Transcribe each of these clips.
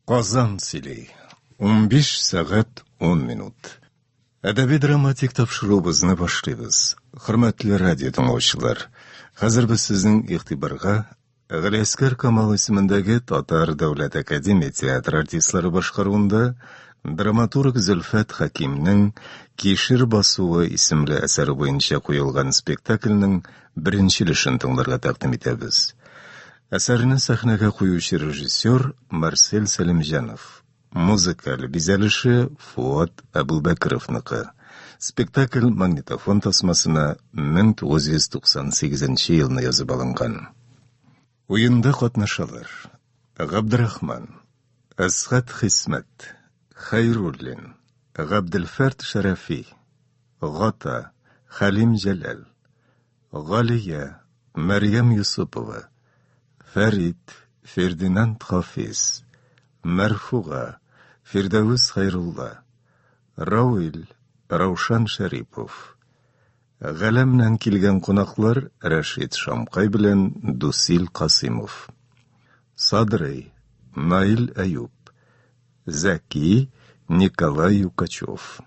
Казан сөйлей. 15 сағат 10 минут. Әдәби драматик тапшыруыбызны башлыйбыз. Хөрмәтле радио тыңлаучылар, хәзер без сезнең игътибарга Галиәскәр Камал исемендәге Татар дәүләт академия театр артистлары башкаруында драматург Зөлфәт Хәкимнең Кишер басуы исемле әсәре буенча куелган спектакльнең беренче өлешен тыңларга тәкъдим итәбез. Әсәрне сәхнәгә куючы режиссер Марсель Сәлимҗанов. Музыкаль бизәлеше Фуат Абубәкровныкы. Спектакль магнитофон тасмасына 1998 елны язып алынган. Уенда катнашалар: Габдрахман, Әсгать Хисмәт, Хайруллин, Габделфәрд Шәрәфи, Гата, Хәлим Җәләл, Галия, Мәрьям Юсупова, Фәрит, Фердинанд Хафиз, Мәрфуга, Фирдәвес Хайрулла, Рауил, Раушан Шәрипов. Галәмнән килгән кунаклар Рәшид Шамкай белән Дусил Касимов. Садрый, Наил Әюб, Зәки, Николай Юкачев.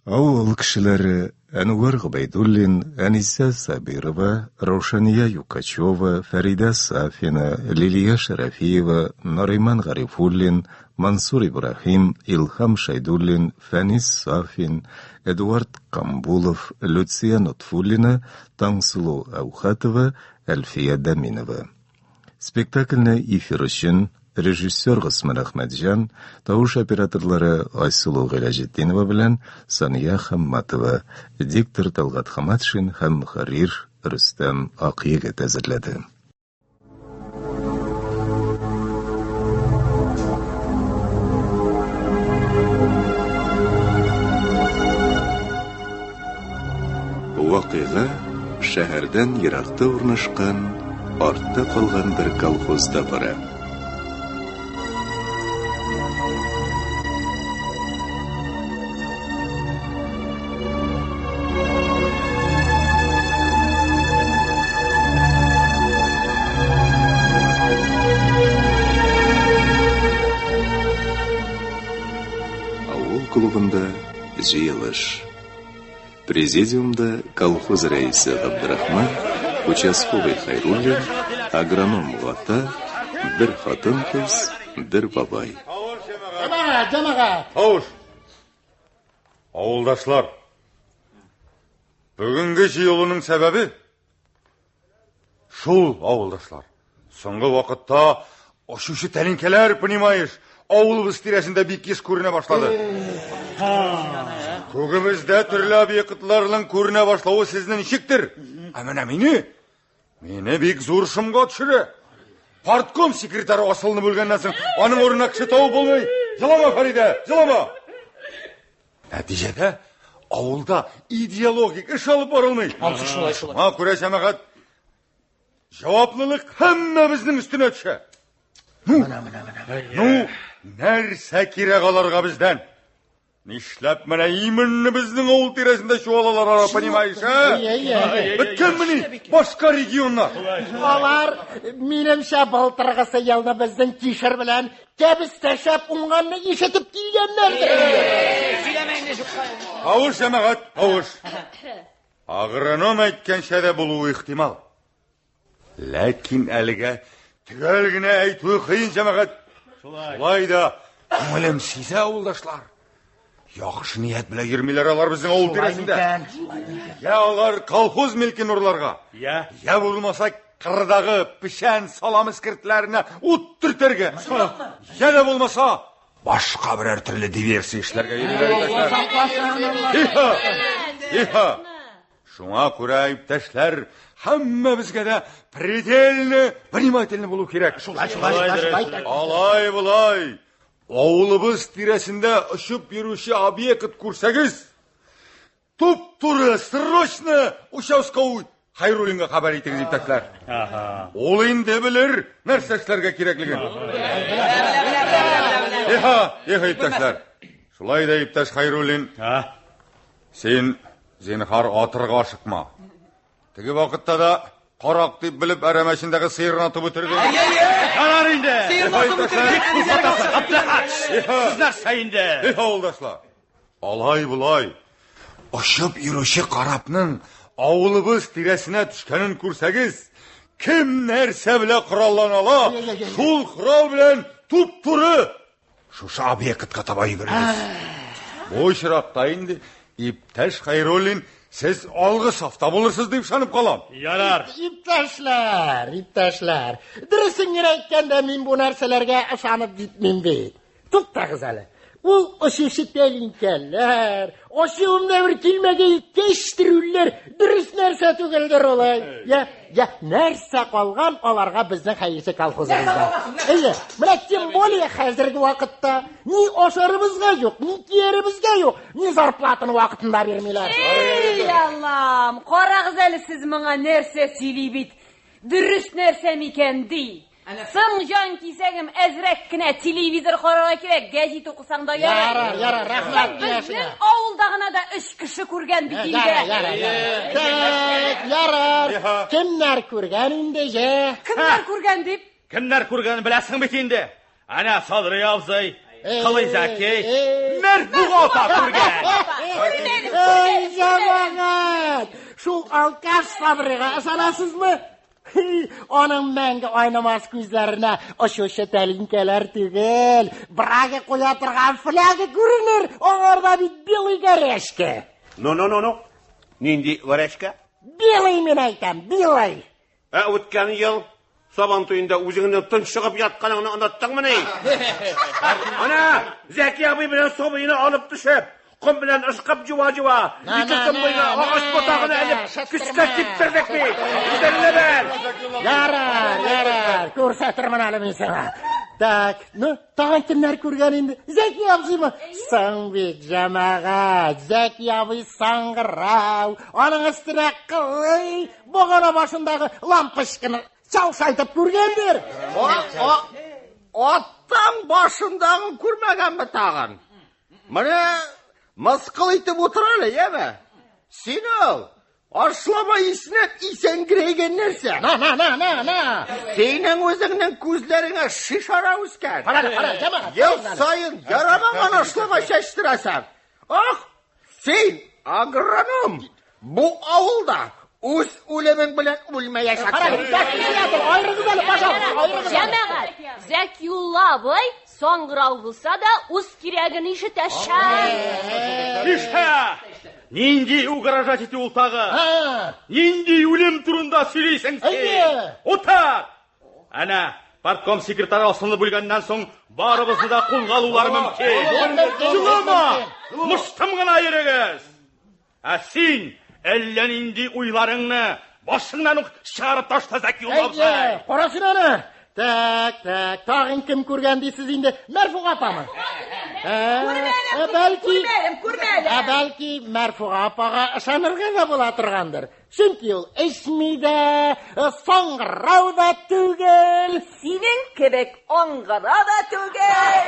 Авыл кешеләре Әнвәр Гобайдуллин, Әнисә Сабирова, Раушания Юкачева, Фәрида Сафина, Лилия Шәрәфиева, Нариман Гарифуллин, Мансур Ибрахим, Илхам Шайдуллин, Фәнис Сафин, Эдуард Камбулов, Люция Нотфуллина, Таңсылу Әухатова, Әлфия Даминова. Спектакльне эфир өчен режиссер Госман Әхмәтҗан, тавыш операторлары Айсылу Галәҗетдинова белән Сания Хамматова, диктор Талгат Хаматшин һәм мөхәррир Рөстәм Акъегет әзерләде. Вакыйга шәһәрдән еракта урнашкан, артта калган бер колхозда бара. Авыл клубында җыелыш. Президиумда колхоз рәисе Габдрахман, участковый Хайруллин, агроном Гата, бер хатын-кыз, бер бабай. Тавыш! Ауылдашлар, бүгінгі жиылуның сәбәбі? Шул, ауылдашлар. Соңғы вақытта ошушы тәлинкелер, понимаешь, ауылыбыз тирәсендә бик кис күренә башлады. Күгімізді түрлі объектларының көріне башлауы сіздің шіктір. Әміна мені бек зор шымға түшірі. Партком секретары асылыны бөлгеннен соң, аның орнына кіші тауып болмай. Жылама, Фарида, жылама. Нәтижеде, ауылда идеологик іш алып барылмай. Ма көрәш әмәғат, жауаплылық әмі біздің үстіне түші. Нәрсә кирәк аларга бездән? Нишләп менә именне безнең авыл тирәсендә чуалалар, понимаешь, Беткәнмени башка регионнар. Алар минемчә былтыргысы елны безнең Кишер белән кәбестәшәп уңганны ишетеп килгәннәрдер. Тавыш, җәмәгать, тавыш. Агроном әйткәнчә дә булуы ихтимал. Ләкин әлегә төгәл генә әйтүе кыен, җәмәгать. Шулай да күңелем сизә, авылдашлар. Яхшы ният белән йөрмиләр алар безнең авыл тирәсендә. Я алар колхоз милкен урларга. Я булмаса кырдагы пишән салам искертләренә ут төртәргә. Я да булмаса башка берәр төрле диверсия эшләргә йөриләр. Шуңа күрә иптәшләр, һәммәбезгә дә предельно внимательно булу кирәк. Алай булай. Авылыбыз тирәсендә ұшып йөрүче объект күрсәгез, туп-туры, срочно участковый Хайруллинга хәбәр итегез, иптәшләр. Ул инде белер нәрсә эшләргә кирәклеген. Иптәшләр. Шулай да, иптәш Хайруллин, син зинһар атырга ашыкма. Теге вакытта да Карак дип белеп әрәмәшендәге сыйырны атып үтерде. Ярар инде. Siz нәрсе инде? Ауылдашлар, алай бұлай. Ұшып үріші қарапның ауылыбыз тиресіне түшкенін көрсәгіз, кім нәрсе біле құралланала, шул құрал білен тұп-тұры. Шушы объектқа таба үйгіріңіз. Бұл шырақта енді Иптәш Хайруллин, сіз алғы сафта болырсыз деп шанып қалам. Ярар. Иптәшләр. Дұрысын әйткәндә мин бу нәрсәләргә ышанып җитмим бит. Туктагыз әле. Ул ошышы тәлинкәләр, ошылымда бер килмәгә кештерүләр дөрес нәрсә түгелдер олай. Я, нәрсә калган аларга безнең хәерче колхозыбызда. Менә тем более хәзерге вакытта ни ашарыбызга юк, ни кияребезгә юк, ни зарплатаны вакытында бирмиләр. Эй, Аллам, карагыз әле сез моңа нәрсә сөйли бит. Дөрес нәрсә микән ди? Сың жан кисәгем әзрәк кенә телевизор карарга кирәк, гәзит укысаң да ярар. Ярар, рәхмәт дияшенә. Безнең авылда гына да 3 кеше күргән бит инде. Ярар. Кемнәр күргән инде җә? Кемнәр күргән дип? Кемнәр күргән беләсең бит инде? Ана Садрый абзый, Кылый Зәки, Мәрфуга апа күргән. Эй, җамагат! Шул алкаш Садрыйга ышанасызмы? Аның мәңге айнамас күзләренә ошошы тәлинкәләр түгел, брага куя торган фляга күренер. Аңарда бит белый гәрәшкә. No. Нинди варашка? Белый мен әйтәм, белый. Үткән ел сабан туенда үзеңнән тынчыгып ятканыңны оныттыңмы ни? Ана, Зәки абый белән собыйны алып төшеп, ком белән ышкып җуа-җуа, ике көн буена агач ботагына әлеп, көчкә киптердек бит. Үзеңне бел. Ярар, күрсәтермен әле мин сиңа. Так, тагын кемнәр күргән инде? Зәки абзыймы? Соң бит җәмәгать, Зәки абый саңгырау, аның өстенә кылый, багана башындагы лампочканы чалшайтып күргәндер. Аттан башындагы күрмәгәнме тагын? Менә мыскыл итеп утыр әле, яме? Син ул ашлама иснәп исәнгрәйгән нәрсә? На. Синең үзеңнең күзләреңә шишара үскән. Кара, җәмәгать. Ел сайын ярамаган ашлама чәчтерәсәң. Ах, син агроном. Бу авылда үз үлемең белән үлмәячәксең. Айрыгыз әле, пожалуйста. Җәмәгать, Зәкиулла абый саңгырау булса да үз кирәген ишетәшә. Ишә! Нинди угрожать итә ул тагы? Нинди үлем турында сөйлисең син? Утар! Ана, партком секретары асылны бүлгәннән соң барыбызны да кулга алулар мөмкин. Җылама! Мыштым гына йөрегез. Син әллә нинди уйларыңны башыңнан ук чыгарып ташла Зәкиулла абзый. Карасын аны. Так, тагын кем күргән дисез инде? Мәрфуга апамы? Бәлки Мәрфуга апага ышанырга да була торгандыр. Чөнки ул эчми дә, саңгырау да түгел. Синең кебек аңгыра да түгел.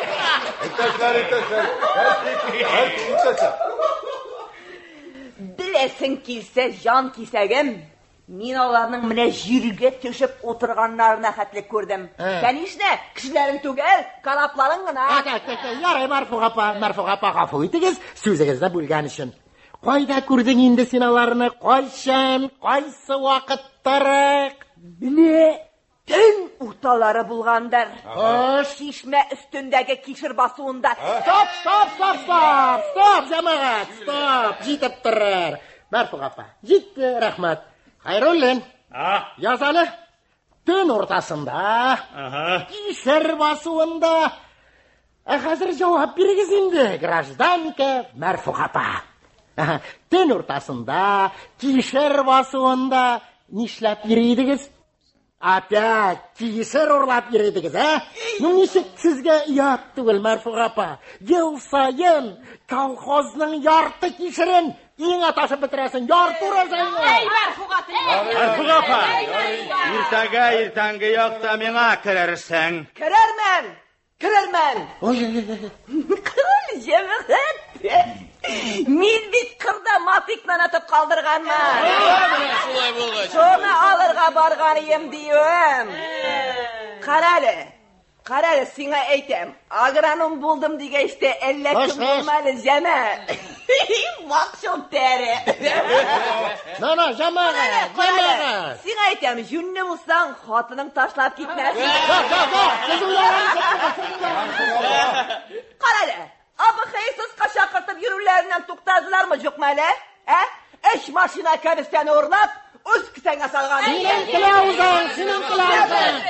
Беләсең килсә җан кисәгем. Мин аларның менә җиргә төшеп утырганнарына хәтлек күрдем. Кәнишне, кешеләрен түгел, карапларын гына. Ярый, Мәрфуга апа, гафу итегез, сүзегезне бүлгән өчен. Кайда күрдең инде син аларны? Кайчан, кайсы вакыттарак? Менә төн урталары булгандыр. Шишмә өстендәге кишер басуында. Стоп, җәмәгать, стоп, җитеп торыр. Мәрфуга апа, җитте, рәхмәт. Хайруллин, язалы, төн уртасында, кишер басуында. Хәзер җавап бирегез инде, гражданка Мәрфуга апа. Төн уртасында, кишер басуында нишләп йөридегез? Опять кишер урлап йөридегез, Ничек сезгә ят түгел, Мәрфуга апа? Ел сайын колхозның ярты кишерен иңа ташып бетерәсең, ярты уразың. Эй, Мәрфуга апа! Иртәнге якта миңа керерсең. Керермен. Җәмәгать. Мин бит кырда матикнан атып калдырганмын. Шулай булгач. Шуны алырга барган идем диюем. Карале. Qararı, sina aytam. Agronom buldum degeyste, elle kim olmalı jama. Maqsud teri. Nana, jamağa. Sina aytam, jünni bulsan, xotining tashlab ketmas. Siz uyarayın. Qararı, abi xeysiz qaşaqırtib yürürlerinden to'xtadilarmi jo'qmali? Ish mashina kabistani o'rlab, o'z kisanga salgan. Senin kılavuzun.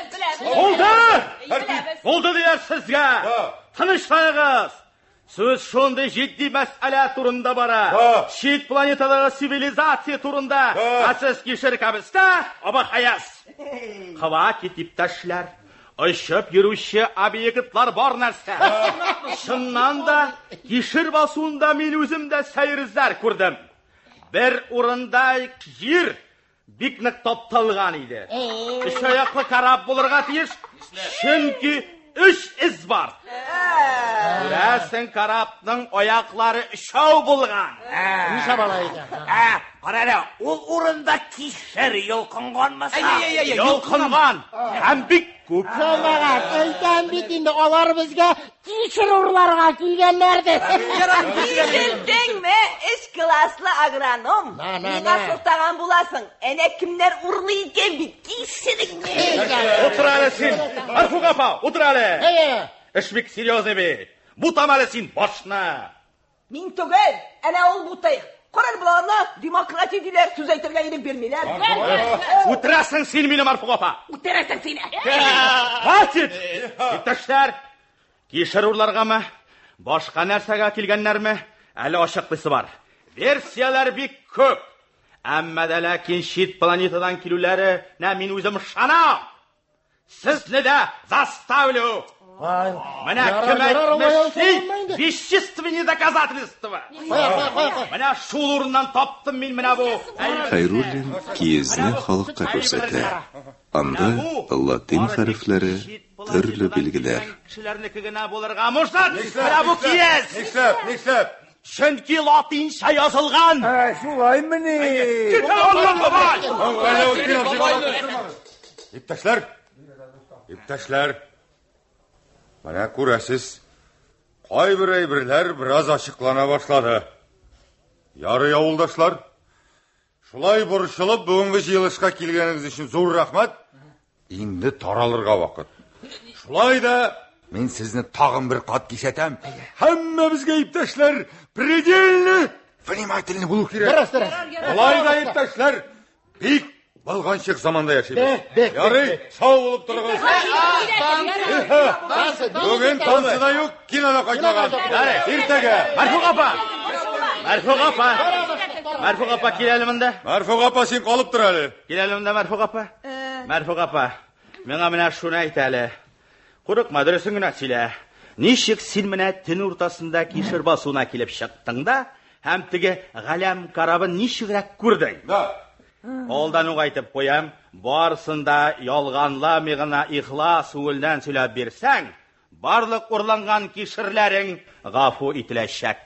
Oldu diler sizge. Tanışlayınız. Söz şonda ciddi mesele turunda bara. Şiit planetadagi sivilizasiya turunda. Asız kişir kabista, ama hayas. Hava ketip taşlar. Aşıp yürüyüşü obyektlar var narsa. Şundan da kişir basunda men özümde seyrizler kurdum. Bir orunda yer biknik toptalgan idi. Üç ayaklı karab bulurga tiyiş. Çünkü 3 iz var. Görəsən karabның ayakları şov bulgan. Nişa balaydı. Qarara, ol orunda kişer yolqınğanmasa. Yolqınğan. Hem bik köp. Jamağa, aytan bitinde olar bizge kişir urlarga kiygenlerdi. Kişildin mi? İş klaslı agronom. Nina soğutagan bulasın. Ene kimler urlayken bir kişirik mi? Otur alesin. Arfu kapa, otur ale. İşbik seryozni be. Bu tamalesin başına. Min tugel, ene ol butayıq. Qarar bularına demokrati diler, söz aytırga yerib bermeyler. Oturasın sen benim Arfu kapa. Oturasın seni. Hatit! İptaşlar, kişir urlarga mı? Başka nersege kilgenler mi? Әлі ашықлысы бар. Версиялар бик көп. Әмма да ләкин шит планетадан келулері мен өзім шана. Сізні де заставлю. Мына кім әйтмешті вещественные доказательства. Мына шул орыннан таптым мен мына бұл. Хайруллин киезне халыққа көрсәтә. Анда латин хәрефләре төрле билгеләр. Кішілернікі гына болырға мұждан. Мына бұл киез. Нишләп? Чөнки латинша язылған. Шулай мені. Иптәшләр, менә күрәсез, кайбер әйберләр бераз ачыклана башлады. Ярый авылдашлар, шулай борчылып бүгенге җыелышка килгәнегез өчен зур рәхмәт. Инде таралырга вакыт. Шулай да мен сезне тагын бер кат кисәтәм. Һәммәбезгә иптәшләр, предельно внимательны булу кирәк. Шулай да иптәшләр, бик Балганчык заманда яшибез. Ярый, сау булып торыгыз. Бүген тансыда юк, кинода кайтмаган. Иртәгә. Мәрфуг апа киләле монда. Мәрфуг апа син калып тор әле. Киләле монда Мәрфуг апа. Мәрфуг апа, миңа менә шуны әйт әле. Курыкма, дөресен генә сөйлә. Ничек син менә төн уртасында кишер басуына килеп чыктың да, һәм теге галәм карабын ничегрәк күрдең? Олдан угайтып қоям, барсында ялганламый гына ихлас күңелдән сөйләп бирсәң, барлык урланган кишерләрең гафу ителәчәк.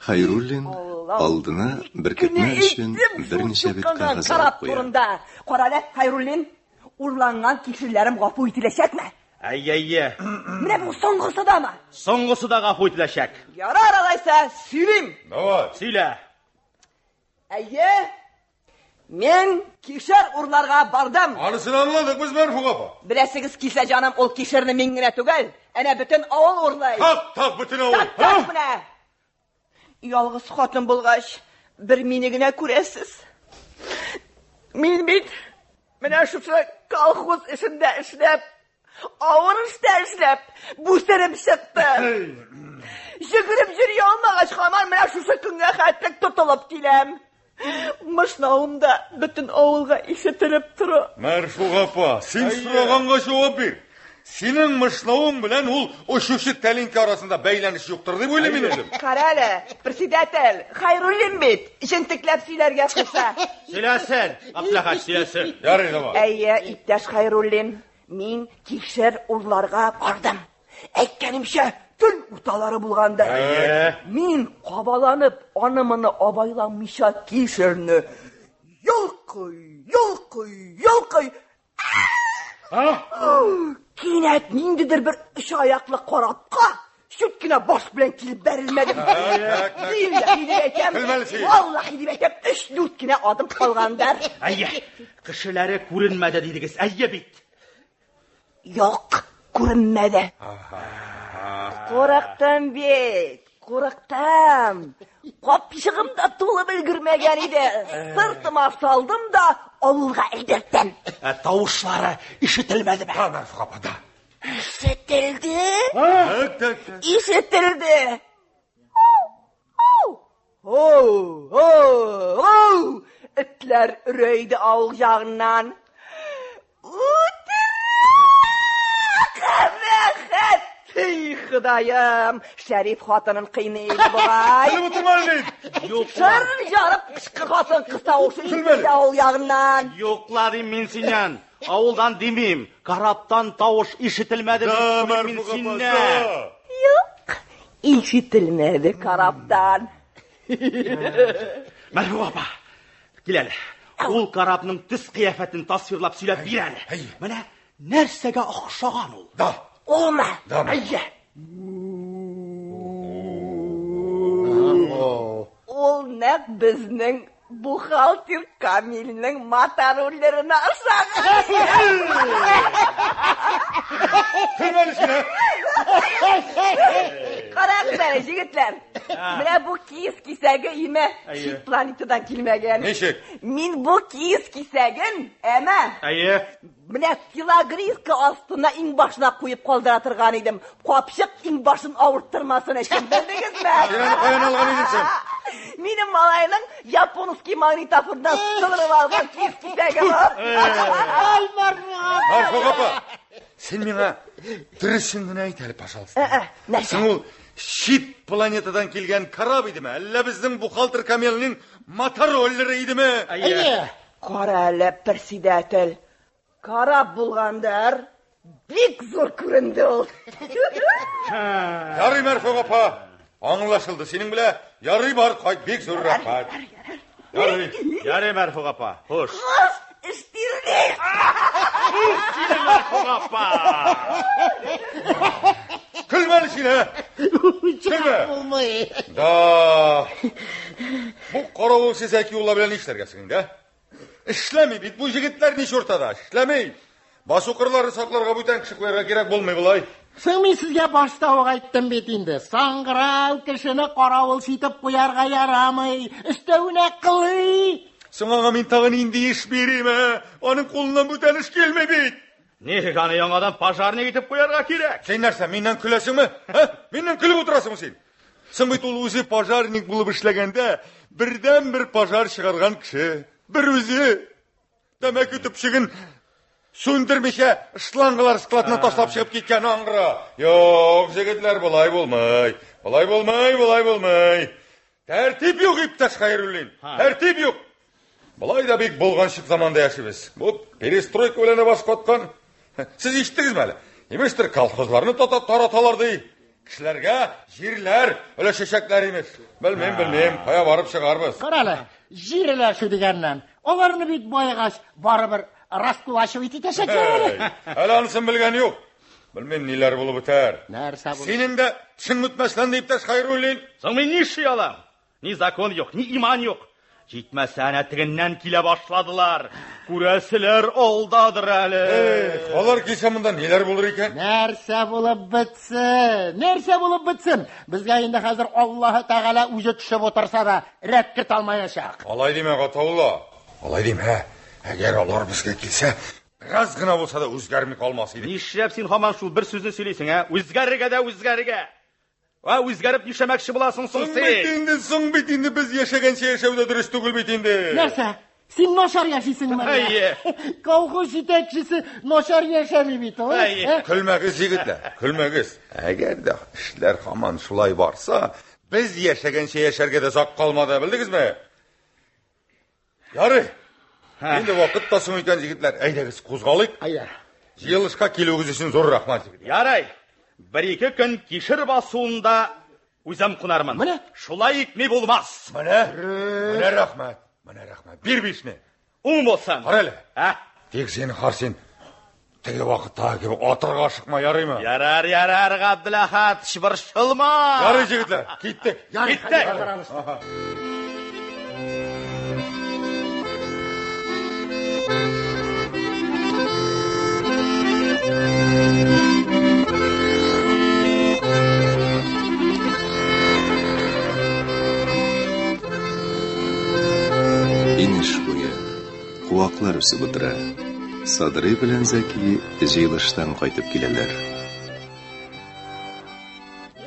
Хайруллин алдына беркетмә өчен берничә бит кагаз алып куя. Карале, Хайруллин, урланган кишерләрем гафу ителәчәкме? Әйе. Менә бу соңгысы дамы? Соңгысы да гафу ителәчәк. Ярар алайса, сөйлим. Давай. Сөйлә. Әйе. Мен кишер урларга бардым. Анысын аңладык без Мәрфуг апа. Беләсегез килсә җаным, ул кишерне мин генә түгел, әнә бөтен авыл урлай. Так, бөтен авыл. Так менә. Ялгыз хатын булгач, бер мине генә күрәсез. Мин бит менә шушы колхоз эшендә эшләп, авыр эштә эшләп, бүстереп чыкты. Җигереп йөри алмагач һаман менә шушы көнгә хәтлек тотылып киләм. Мышнауымда бөтен авылга ишетелеп тора. Мәрфуг апа, син сораганга җавап бир. Синең мышнавың белән ул ошушы тәлинке арасында бәйләнеш юктыр дип уйлыйм мин үзем. Карале, председатель, Хайруллин бит, җентекләп сөйләргә куша. Сөйләсен, Аплагач сөйләсен. Ярый, давай. Әйе, иптәш Хайруллин, мин кишер урларга бардым. Әйткәнемчә, төн урталары булганда, мин кабаланып, аны-моны абайламыйча кишерне йолкый. Кинәт ниндидер bir üç ayaklı korapqa şütkine baş bilen kilip berilmedim. Billahi diyeceğim. Vallahi diyeceğim. 3-4 kine adım kalgan der. Ayye, kişileri görünmedi dediniz. Ayye bit. Yok, görünmedi. Qo'raqdim bit, qo'raqdim. Qopishig'imda to'lib ulgurmagan edi. Sirtima saldim da ovulga eldirdim. Tavuşları işitilmedi mi? Marfuq opa, da. İşitildi. İşitildi. İtler üreydi avul yağından. Xudayım, Şerif xatının qiynaydı buğay. Bilib oturmalıyım. Sır jarıp qışqır xatın qısa oxşu işitdi avul yağından. Yoklarim minsinyan. Avuldan demeyim. Karaptan tavuş işitilmedi. Yok, işitilmedi karaptan. Merhaba baba. Gel ol karapның tüs kıyafetini tasvirlap söylep bir әлі. Mene nersege okşagan ol. Da. Olma. Ayye. Ol ne bizning buxalter Kamilning motorollarına ıslagan. Kırmalısın. Qaraqlar yigitlar. Mana bu kiyis kisagi ime Şit planetadan kelmagan. Nechik? Men bu kiyis kisagin ama Ayye. Mana filagriska ostuna ing boshina qo'yib qoldira turgan edim. Qopshiq ing boshini og'irtirmasin uchun, bildingizmi? Seni qo'yan olgan edinsen. Mening malayning yaponskiy magnitofondan silib olgan kiyis kisagi bor. Ay Marfuq opa. Sen menga dirishingni ayt hali, пожалуйста. Narsa? Sen ol Şit planetadan kelgan karab edimi? Alla bizning buxalter Kamilning motorolleri edimi? Ayye. Qarali председатель. Karab bulganдар. Bek zo'r ko'rindi ol. Yarı Marfuq opa. Anlaşıldı. Senin bile yarı var qayt bek zo'r rahmat. Yarı Merhaba apa. Hoş. İstirli. Merhaba apa. Külmelisin ha. Külme. Da. Bu qorovul sezaki ola bilen işlergesin de. İşlemi bit bu jigitler niş ortada. İşlemi. Basuqırları saklarga büten kişi koyarga gerek bolmay bulay. Sen men sizga boshda aytdim bet endi. Sangrav kishini qorovul sitib qo'yarga yaramay. Üstüne qilay. Sana men tag'in indi iş bereyim ha. Onun qo'lidan büten iş kelmay bit. Ne gani yangadan pajarni gitip koyarga kerak. Sen narsa menden külesinmi? Ha? Menden külüp oturasınmı sen? Sen bit ol o'zi pajarnik bo'lib ishlaganda birden bir pajar chiqargan kishi. Bir o'zi. Demek tüpşigin söndürmüşe ışlanğılar skladına taşlap çıkıp ketken anğıra. Yok, jigitler bulay bulmay. Bulay bulmay. Tertip yok iptaş Xayrulin. Tertip yok. Bulay da bek bolğanşık zamanda yaşayız. Bu perestroyka ölene başkatkan. Siz iştiniz mi hali? Emestir kalkozlarını taratalardı. Kişilerge jirler, öyle şeşekler imiş. Bilmem, kaya varıp çıkarmız. Qarali, jirlar shu degandan. Olarni bit boyagash baribir rastlashib etishak kerak. Hali anısın bilgeni yok. Bilmem neler bulup biter. Narsa bu. Senin de çın mütmeslen deyip taş Xayrulin. Sen men ne işi alam? Ni zakon yok, ni iman yok. Jitme sanatinden kile başladılar. Kuresiler oldadır hali. Olar kesamında neler bulur iken? Narsa bo'lib bitsin. Bizga endi hozir Alloh taolo o'zi tushib o'tirsa da rad kirtolmayashaq. Alay deme Qatavullo. Alay deme ha. Eğer olar bizga kelsa, biraz gına bolsa da o'zgarmay qolmasaydı. Nishlab sen hamon shu bir so'zni söyleysin ha? O'zgariga. Va o'zgarib yashamoqchi bo'lasan sen. So'ng bitindi biz yashagancha yashavda durust tugul bitindi. Narsa? Sen noshar yashaysanmi? Ayye. Kolxoz yetakchisi noshar yashamaydi. Külmegiz yigitlar, külmegiz. Eğer de işler hamon şulay varsa, biz yashagancha yasharga da zoq qolmadi, bildingizmi? Yarı. Endi vaqt da so'ng ekan yigitlar, aydagiz qo'zg'alik. Ayya. Yig'ilishga keluviniz uchun zo'r rahmat. Yaray. Bir-iki kun kishir basuunda o'zim qunarman. Mana shulay ikmi bo'lmas. Mana rahmat. Bir bishni. Un bo'lsin. Qarali. Ha? Tek seni qarsin. Теге вақытта келіп отырға шықма ярай ма? Ярар, Ғабдылахат, шыбыршылма. Ярай жігітлер, кеттік. Инеш буе, куаклар үсеп утыра. Садрый белән Зәки җыелыштан кайтып киләләр.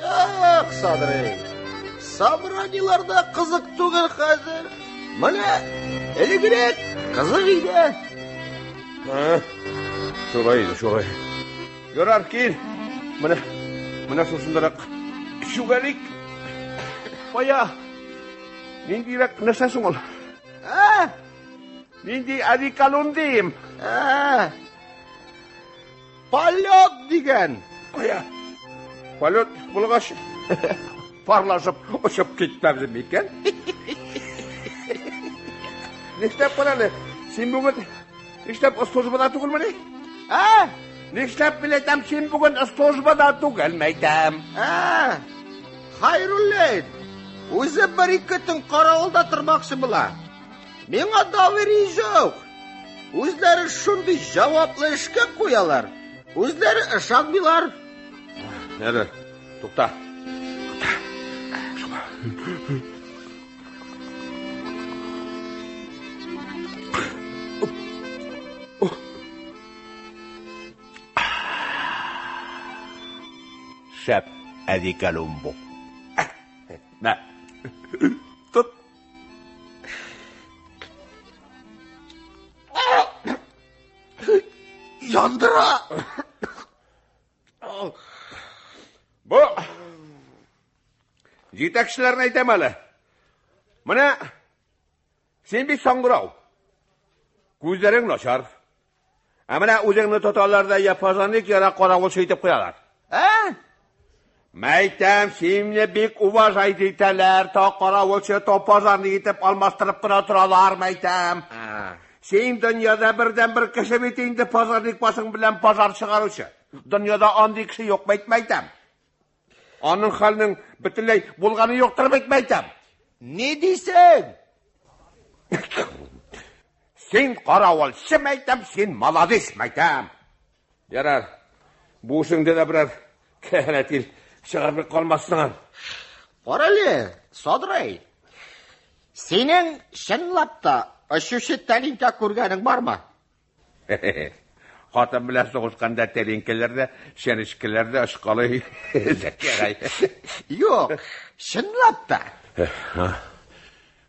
Як, Садрый. Собраниеларда кызык түгел хәзер. Менә элегрәк кызык иде. Шулай. Ярар, кил. Менә шушындарак шугалик. Кая? Ниндирәк нәрсәсең ул? Нинди адикалун дим? Полет дигән. Кая? Полет булгач парлашып очып китмәбез микән? Нишләп калды? Син бүген нишләп службада түгелме? Нишләп билетам син бүген службада түгел мәйтәм? Хайруллин. Үзе бер-ике төн каравылда тормакчы була. Миңа давери юк. Үзләре шундый җаваплы эшкә куялар. Үзләре ышанмыйлар. Нәре? Тукта. Шәп әдикәлум бу. Мә. Тот. Яндыра. Бу җитәкчеләрне әйтәм әле. Менә син бик саңгырау. Күзләрең начар. Ә менә үзеңне тоталарда я пожарник, я каравыл шейтеп куялар. Мәйтәм, синне бик уважайт итәләр, та каравылчы, та пожарник итеп алмаштырып кына торалар, мәйтәм. Син дөньяда бердән-бер кеше бит инде пожарник басың белән пожар чыгаручы. Дөньяда андый кеше юк, мәйтәм. Аның хәлнең бөтенләй булганы юктыр, мәйтәм. Ни дисең? Син каравылчы, мәйтәм, син молодец, мәйтәм. Ярар, бу эшеңдә дә берәр кәһәнәтил чыгарып калмассың. Карале, Садрый. Синең чынлап та ошушы тәлинкә күргәнең бармы? Хатын белән сугышканда тәлинкәләрдә, шәнечкәләрдә ашкалый. Зәкәй. Юк, чынлап та.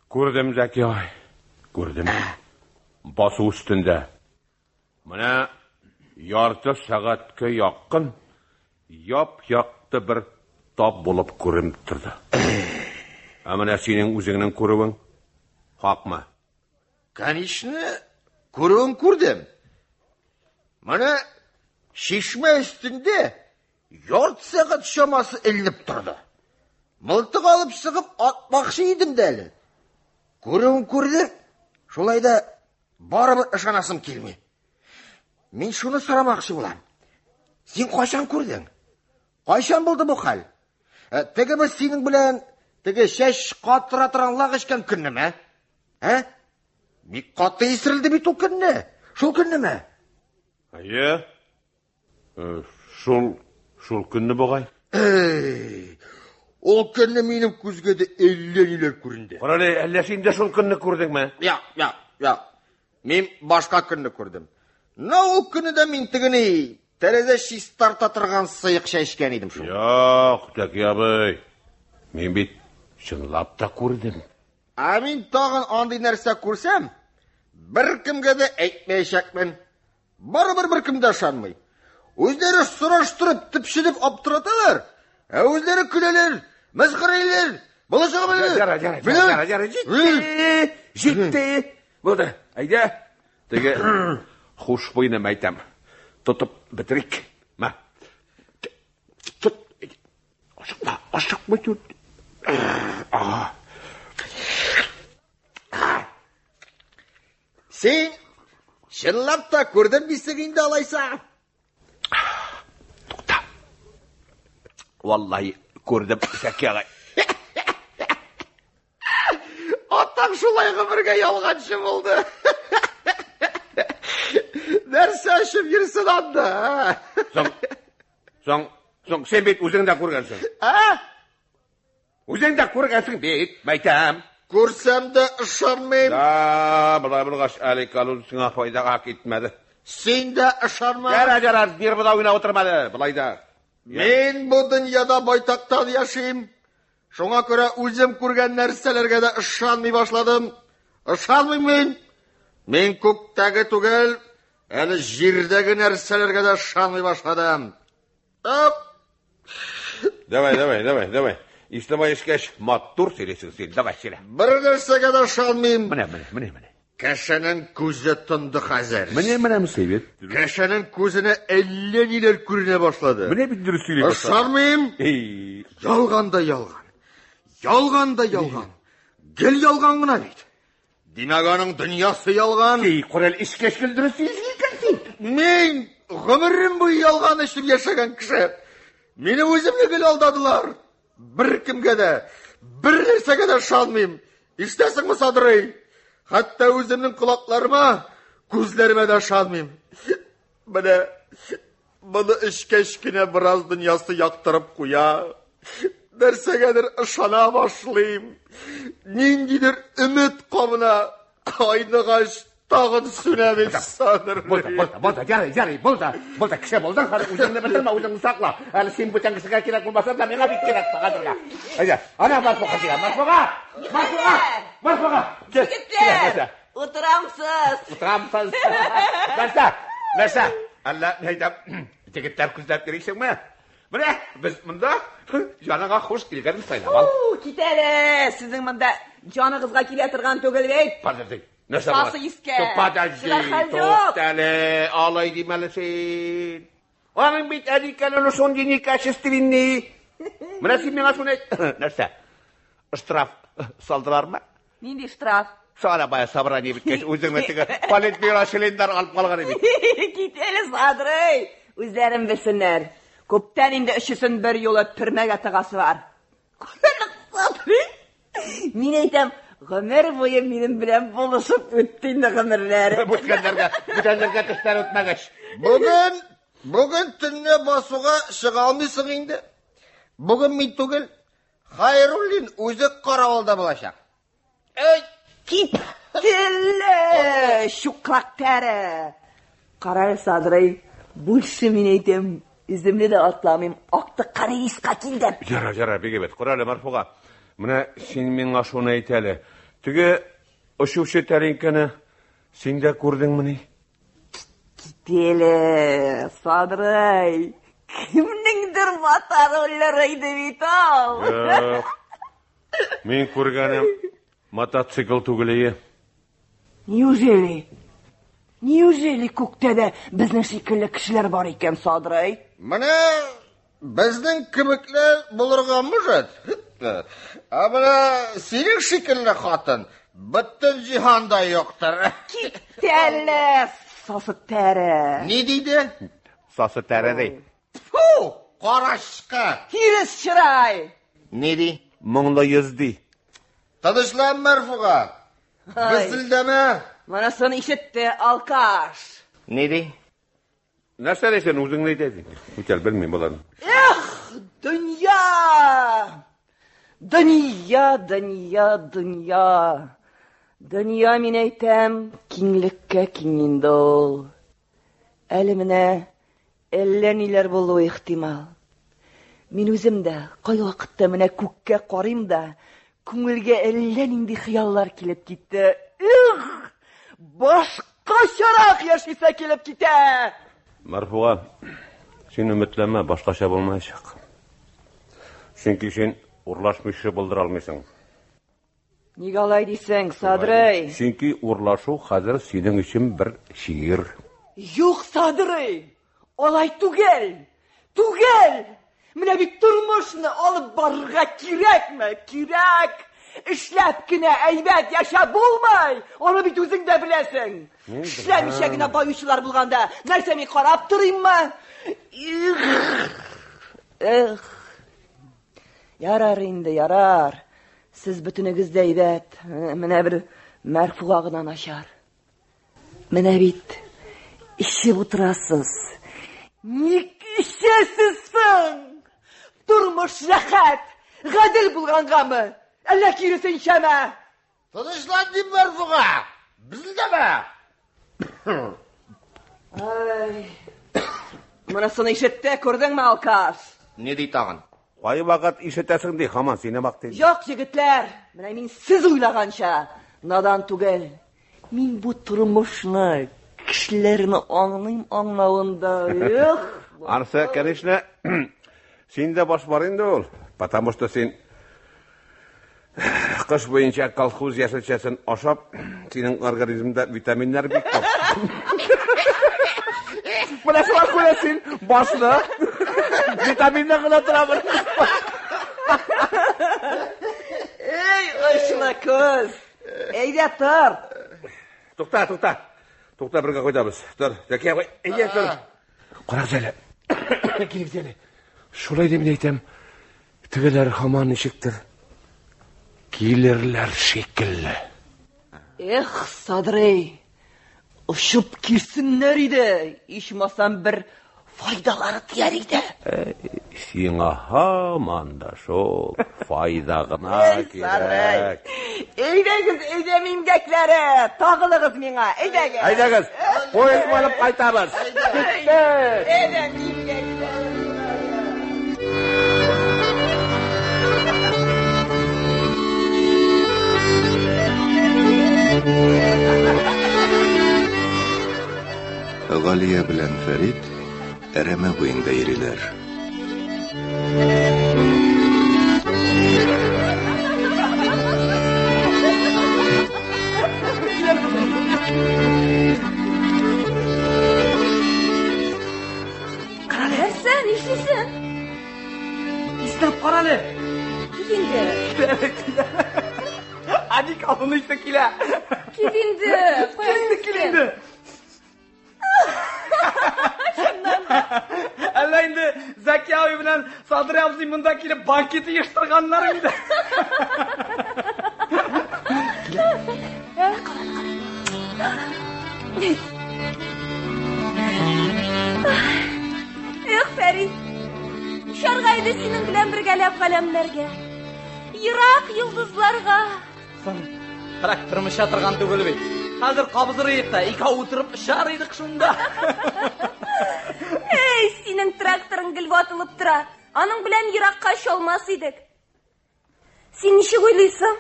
Күрдем, Зәкәй. Күрдем. Басу өстендә. Менә ярты сәгатькә якын яп-якты бер тап булып күренеп торды. Ә менә синең үзеңнең күрүең хакмы? Конечно, күрдем. Менә шишмә өстендә ярты сәгать шамасы эленеп торды. Мылтык алып чыгып атмакчы идем дә әле. Күрде. Шулай да барыбер ышанасым килми. Мин шуны сорамакчы булам. Син кайчан күрдең? Кайчан булды бу хәл? Теге без синең белән теге шәш катыра торган лагычкан көннеме? Бик каты исерилде бит ул көнне. Шул көннеме? Шул көнне бугай. Ул көнне минем күзгә дә әллә ниләр күренде. Карале, әллә син дә шул көнне күрдеңме? Я. Мин башка көнне күрдем. Ул көнне дә мин тегене тәрәзә чистарта торган сыйык чәчкән идем шул. Юк, Зәки абый. Мин бит чынлап та күрдем. Мин тагын андый нәрсә күрсәм, беркемгә дә әйтмәячәкмен. Барыбер беркем дә ышанмый. Үзләре сораштырып, типшелеп аптыраталар. Үзләре көләләр, мәсхәрәләр. Ярар. Җитте. Булды. Әйдә. Теге хуш буйны мәйтәм. Тотып битрик. Ма. Тот. Ашыкма тут. Син чынлап та күрдең бисең инде алайса. Vallahi gördüm Zeki ağay. Атаң шулай гомергә ялганчы булды. Нәрсә эчеп йөрсен анда? Соң sen бит үзең дә күргәнсең. Үзең дә күргәнсең бит, мәйтәм. Күрсәм дә ышанмыйм. Булай булгач, әле калу сиңа файдага китмәде. Син дә ышанма. Жара, бер буда уйнап утырмады, булай да. Мин бу дөньяда байтактан яшим. Шуңа күрә үзем күргән нәрсәләргә дә ышанмый башладым. Ышанмыйм мин. Мин күктәге түгел, әле җирдәге нәрсәләргә дә ышанмый башладым. Давай. İstemay işkeş mattur söyleysin sen. Давай söyle. Бер нәрсәгә дә ышанмыйм. Менә. Кешенең күзе тынды хәзер. Менә Мөсәйбет. Кешенең күзенә әллә ниләр күренә башлады. Менә бит дөрес сөйли башлады. Ышанмыйм. Ялган да ялган. Ялган да ялган. Гел ялган гына бит. Димәк аның дөньясы ялган. Корал işkeş дөрес сөйлисең. Мин гомерем буе ялган эчеп яшәгән кеше. Мине үземне гел алдадылар. Бер кемгә дә, бер нәрсәгә дә ышанмыйм. Иштәсеңме, Садрый? Хәтта үземнең колакларыма, күзләремә дә ышанмыйм. Менә моны эчкәч кенә бераз дөньясы яктырып куя. Нәрсәгәдер ышана башлыйм. Ниндидер өмет кабына. Айныгач тагын сүнәбез, Садрый. Булда, ярый, булда, кеше булдың, хәзер үзеңне белдермә, үзеңне сакла. Әле син бүтән кешегә кирәк булмаса да, миңа бик кирәк хәзергә. Әйдә, ана Марфуга. Егетләр, утырамсыз. Нәрсә? Әллә әйдә, егетләр күзләп йөрисеңме? Менә без монда җаныңа хуш килгән сайлап ал. Китәле, сезнең монда җаныгызга килә торган түгел бит. Подожди. Сасы искә. Подожди, алай димәле син. Аның бит әдикәнен сон дини качественный. Менә син миңа шуны нәрсә? Штраф салдылармы? Нинди штраф? Сара бая собрание биткәч, үзеңне теге политбюро шилендер алып калган бит. Китәле, Садрый. Үзләрен белсеннәр. Күптән инде өчесен бер юлы төрмәгә тыгасы бар. Садрый. Мин әйтәм, гомер буе минем белән булышып үтте инде гомерләр. Бүтәннәргә төштәр үтмәгәч. Бүген төнне басуга чыга алмыйсың инде. Бүген мин түгел, Хайруллин үзе каравылда булачак. Китәле, шукрактәре. Карар, Садрый, больше мин әйтәм, үземне дә атламыйм, акты кариска килдем. Жара, бигебет. Коралы Марфуга. Менә син миңа шуны әйт әле. Теге ошушы тәринкәне син дә күрдеңме ни? Китәле, Садрый. Кемнеңдер моторлары иде бит ул. Мин күргәнем мотоцикл түгел. Неужели күктә дә безнең шикелле кешеләр бар икән, Садрый? Менә безнең кебекләр булырга мөҗәт. Менә синең шикелле хатын бөтен җиһанда юктыр. Китәле, сасы тәре. Ни диде? Сасы тәре ди. Фу, карашка. Хирес чырай. Ни ди? Моңлы йөз ди. Тынычлан, Марфуга. Безилдәмә. Монысын ишетте, алкаш. Ни ди? Нәрсә дисең үзеңне әйтәсең? Үтәл белмим буларын. Дөнья мин әйтәм, киңлеккә киң инде ул. Әле менә әллә ниләр булу ихтимал. Мин үзем дә кай вакытта менә күккә карыйм да, күңелгә әллә нинди хыяллар килеп китте. Башкачарак яшисә килеп китә. Марфуга, син өметләмә, башкача булмаячак. Чөнки син урлашмыйча булдыра алмыйсың. Нигә алай дисең, Садрый? Чөнки урлашу хәзер синең өчен бер шигырь. Юк, Садрый. Алай түгел. Менә бит тормышны алып барырга кирәкме? Кирәк. Эшләп кенә әйбәт яшәп булмай. Аны бит үзең дә беләсең. Эшләмичә генә баючылар булганда, нәрсә мин карап торыйммы? Ярар инде, ярар. Сез бүтүнегез дә әйбәт. Менә бер Мәрфуга гына начар. Менә бит ишеп утырасыз. Ник ишәсез соң? Тормыш рәхәт, гадел булгангамы? Әллә киресенчәме? Тынычлан дип Мәрфуга. Бездәме? Ай. Монысын ишетте, күрдеңме, Алкаш? Не ди тагын? Кай вакыт ишетәсең ди, һаман сине мактый. Yok егетләр, менә мин сез уйлаганча надан түгел. Мин бу тормышны, кешеләрне аңлавында, Арса, конечно, син дә баш бар инде ул. Потому что син кыш буенча колхоз яшелчәсен ашап, синең организмда витаминнар бик күп. Менә шулай күрәсең, башны витаминнар гына тора. Ey, ышла көз. Әйдә тор. Тукта, бергә кайтабыз. Тор, Зәки абый, әйдә тор. Карак әле. Килик әле. Шулай дип әйтәм. Тегеләр һаман ничектер? Килерләр шикелле. Эх, Садрый. Ушып кирсеннәр иде. Ичмасам бер файдалары тияр иде. Сиңа һаман да шул файда гына кирәк. Әйдәгез, әйдә миндәкләре. Тагылыгыз миңа. Әйдәгез. Әйдәгез. Поезд алып кайтабыз. Әйдә миндәкләре. Галия белән Фәрит әрәмә буенда йөриләр. Нәрсә, нишлисең? Истәп каралы. Кит инде. Адик алынышты килә. Кит инде. Килде. Әллә инде Зәки абый белән Садрый абзый монда килеп банкет оештырганнар инде. Эх, Фәрит. Шарга иде синең белән бергәләп галәмләргә. Ерак йолдызларга. Тракторымыз шатырган түгел бит. Хәзер кабызырыйк та, икәү утырып шар идек шунда. Эй, синең тракторың гел ватылып тора. Аның белән еракка шалмас идек. Син ничек уйлыйсың?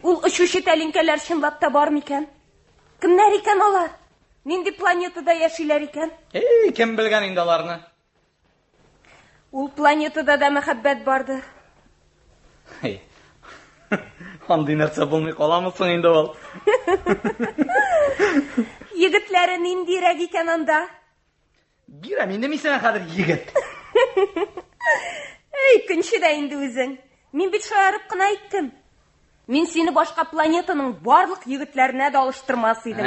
Ул очучы тәлинкәләр чынлап та бар микән? Кемнәр икән алар? Нинди планетада яшиләр икән? Эй, кем белгән инде аларны? Ул планетада да мәхәббәт бардыр. Эй. Андый нәрсә булмый каламысың инде ул? Егетләре ниндирәк икән анда? Бирәм инде мин сиңа хәзер егет. Эй, көнче дә инде үзең. Мин бит шаярып кына әйттем. Мин сине башка планетаның барлык егетләренә дә алыштырмас идем.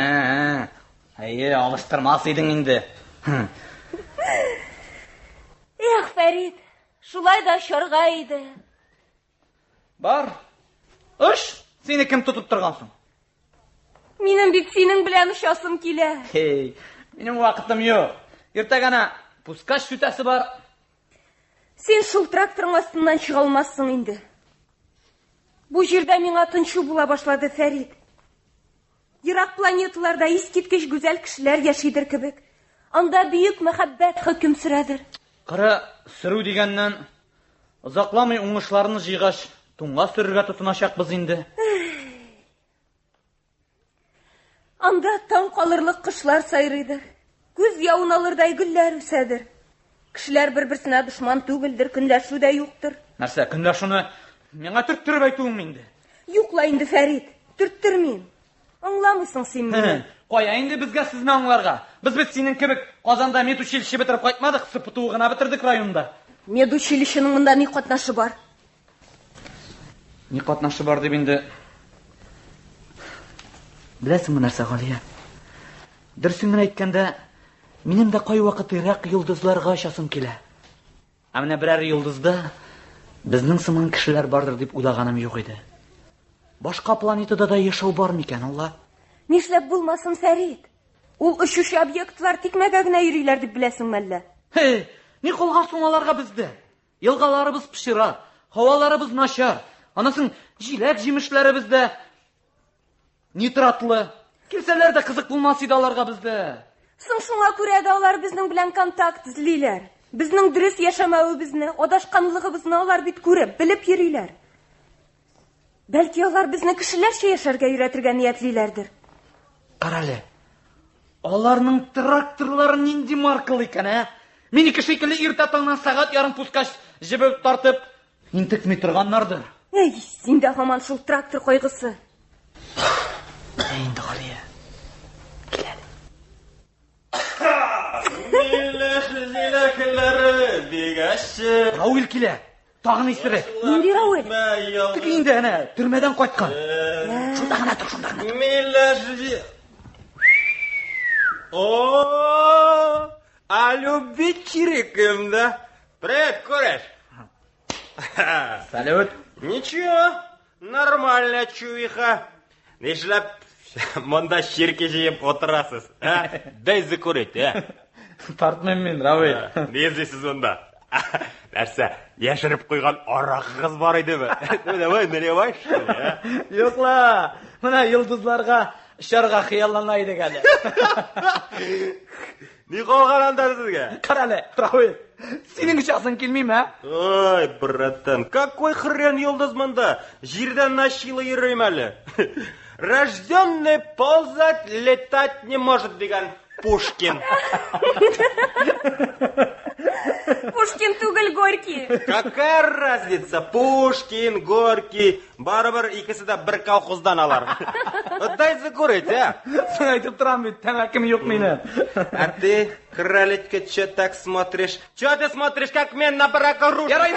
Әйе, алыштырмас идең инде. Эх, Фәрит, шулай да шарга иде. Бар. Ыш, сине кем тотып торгансың? Минем бит синең белән ушасым килә. Эй, минем вакытым юк. Иртәгәнә пускач сүтәсе бар. Син шул тракторың астыннан чыга алмассың инде. Бу җирдә миңа тынчу була башлады, Фәрит. Ерак планеталарда искиткеч гүзәл кешеләр яшидер кебек. Анда бөек мәхәббәт хөкем сөрәдер. Кыры сөрү дигәннән озакламый уңышларны җыйгач, туңга сөрергә тотыначакбыз инде. Анда таң калырлык кышлар сайрыйдыр. Күз явын алырдай гөлләр үсәдер. Кешеләр бер-берсенә дошман түгелдер, көнләшү дә юктыр. Нәрсә, көнләшүне миңа төрттереп әйтүең инде? Юкла инде, Фәрит, төрттермим. Аңламыйсың син мине. Кая инде безгә сезне аңларга? Без бит синең кебек Казанда медучилище бетереп кайтмадык, СПТУ гына бетердек районда. Медучилищеның монда ни катнашы бар? Ни катнашы бар дип инде. Беләсеңме нәрсә, Галия? Дөресен генә әйткәндә, минем дә кай вакыт ерак йолдызларга очасым килә. Ә менә берәр йолдызда Безнең сыман кешеләр бардыр дип уйлаганым юк иде. Башка планетада да яшәү бар микән, Алла? Нишләп булмасын, Фәрит? Ул очучы объектлар тикмәгә генә йөриләр дип беләсеңме әллә? Ни калган соң аларга бездә? Елгаларыбыз пешира, һаваларыбыз начар. Анысын җиләк җимешләре бездә нитратлы. Килсәләр дә кызык булмас иде аларга бездә. Соң шуңа күрә дә алар безнең белән контакт эзлиләр. Безнең дөрес яшәмәвебезне, адашканлыгыбызны алар бит күреп, белеп йөриләр. Бәлки алар безне кешеләрчә яшәргә өйрәтергә ниятлиләрдер. Карале. Аларның тракторлары нинди маркалы икән, ә? Минеке шикелле иртә таңнан сәгать ярым пускач җебеп тартып, интекми торганнардыр. Эй, синдә һаман шул трактор кайгысы. Инде Галия. Җиләкләре бигәшче. Рауил килә. Тагын исерек. Нинди Рауил? Тик инде әнә төрмәдән кайткан. Шунда гына тор, шунда гына. Милаши. О, а любить чириком, да? Привет, кореш. Салют. Ничего, нормально чуиха. Нишләп монда ширки җыеп отырасыз, а? Дай закурить, а? Тартмыйм мин, Рауил. Не эзлисез монда? Нәрсә, яшереп куйган аракыгыз бар идеме? Давай, наливай, что ли, а? Юкла, менә йолдызларга очарга хыяллана идек әле. Ни калган анда сезгә? Карале, Рауил. Синең учасың килмиме, а? Ой, братан, какой хрен йолдыз монда? Җирдән начилы йөрим әле. Рожденный ползать, летать не может дигән Пушкин. Пушкин түгел, Горький. Какая разница? Пушкин, Горький, барыбер икесе дә бер колхоздан алар. Дай закурить, а? Син әйтеп торам бит, тәмәкем юк минем. А ты, кралечка, что так смотришь? Что ты смотришь, как мен на бракорушку? Ярай.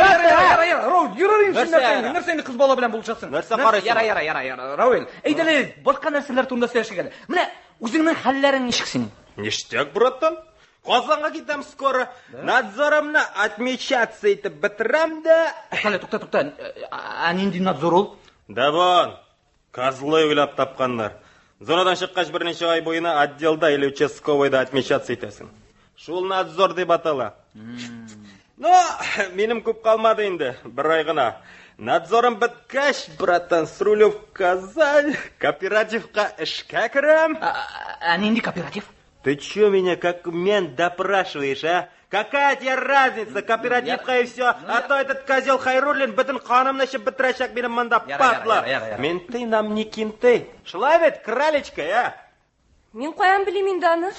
Рауил, йөрәйин син нәрсәңне кыз бала белән булышасың. Нәрсә карыйсың? Ярай. Рауил, әйдәле, башка нәрсәләр турында сөйләшик әле. Менә үзеңнең хәлләрең ничек синең? Ништяк, братан? Казанга китәм скоро. Надзорымны отмечаться итеп бетерәм дә. Тукта. А нинди надзор ул? Да вон, козлы уйлап тапканнар. Зонадан чыккач берничә ай буена отделда или участковойда отмечаться итәсең. Шул надзор дип атала. Но, минем күп калмады инде, бер ай гына. Надзорым беткәч, братан, с рулю в Казань, кооперативка эшкә керәм. А нинди кооператив? Ты чё меня как мент допрашиваешь, а? Какая тебе разница, кооперативка и все, а то этот козел Хайруллин бөтен канымны эчеп бетерәчәк минем монда патлап. Менты нам не кинты. Шулай бит, кралечка, а? Мин каян белим инде аны?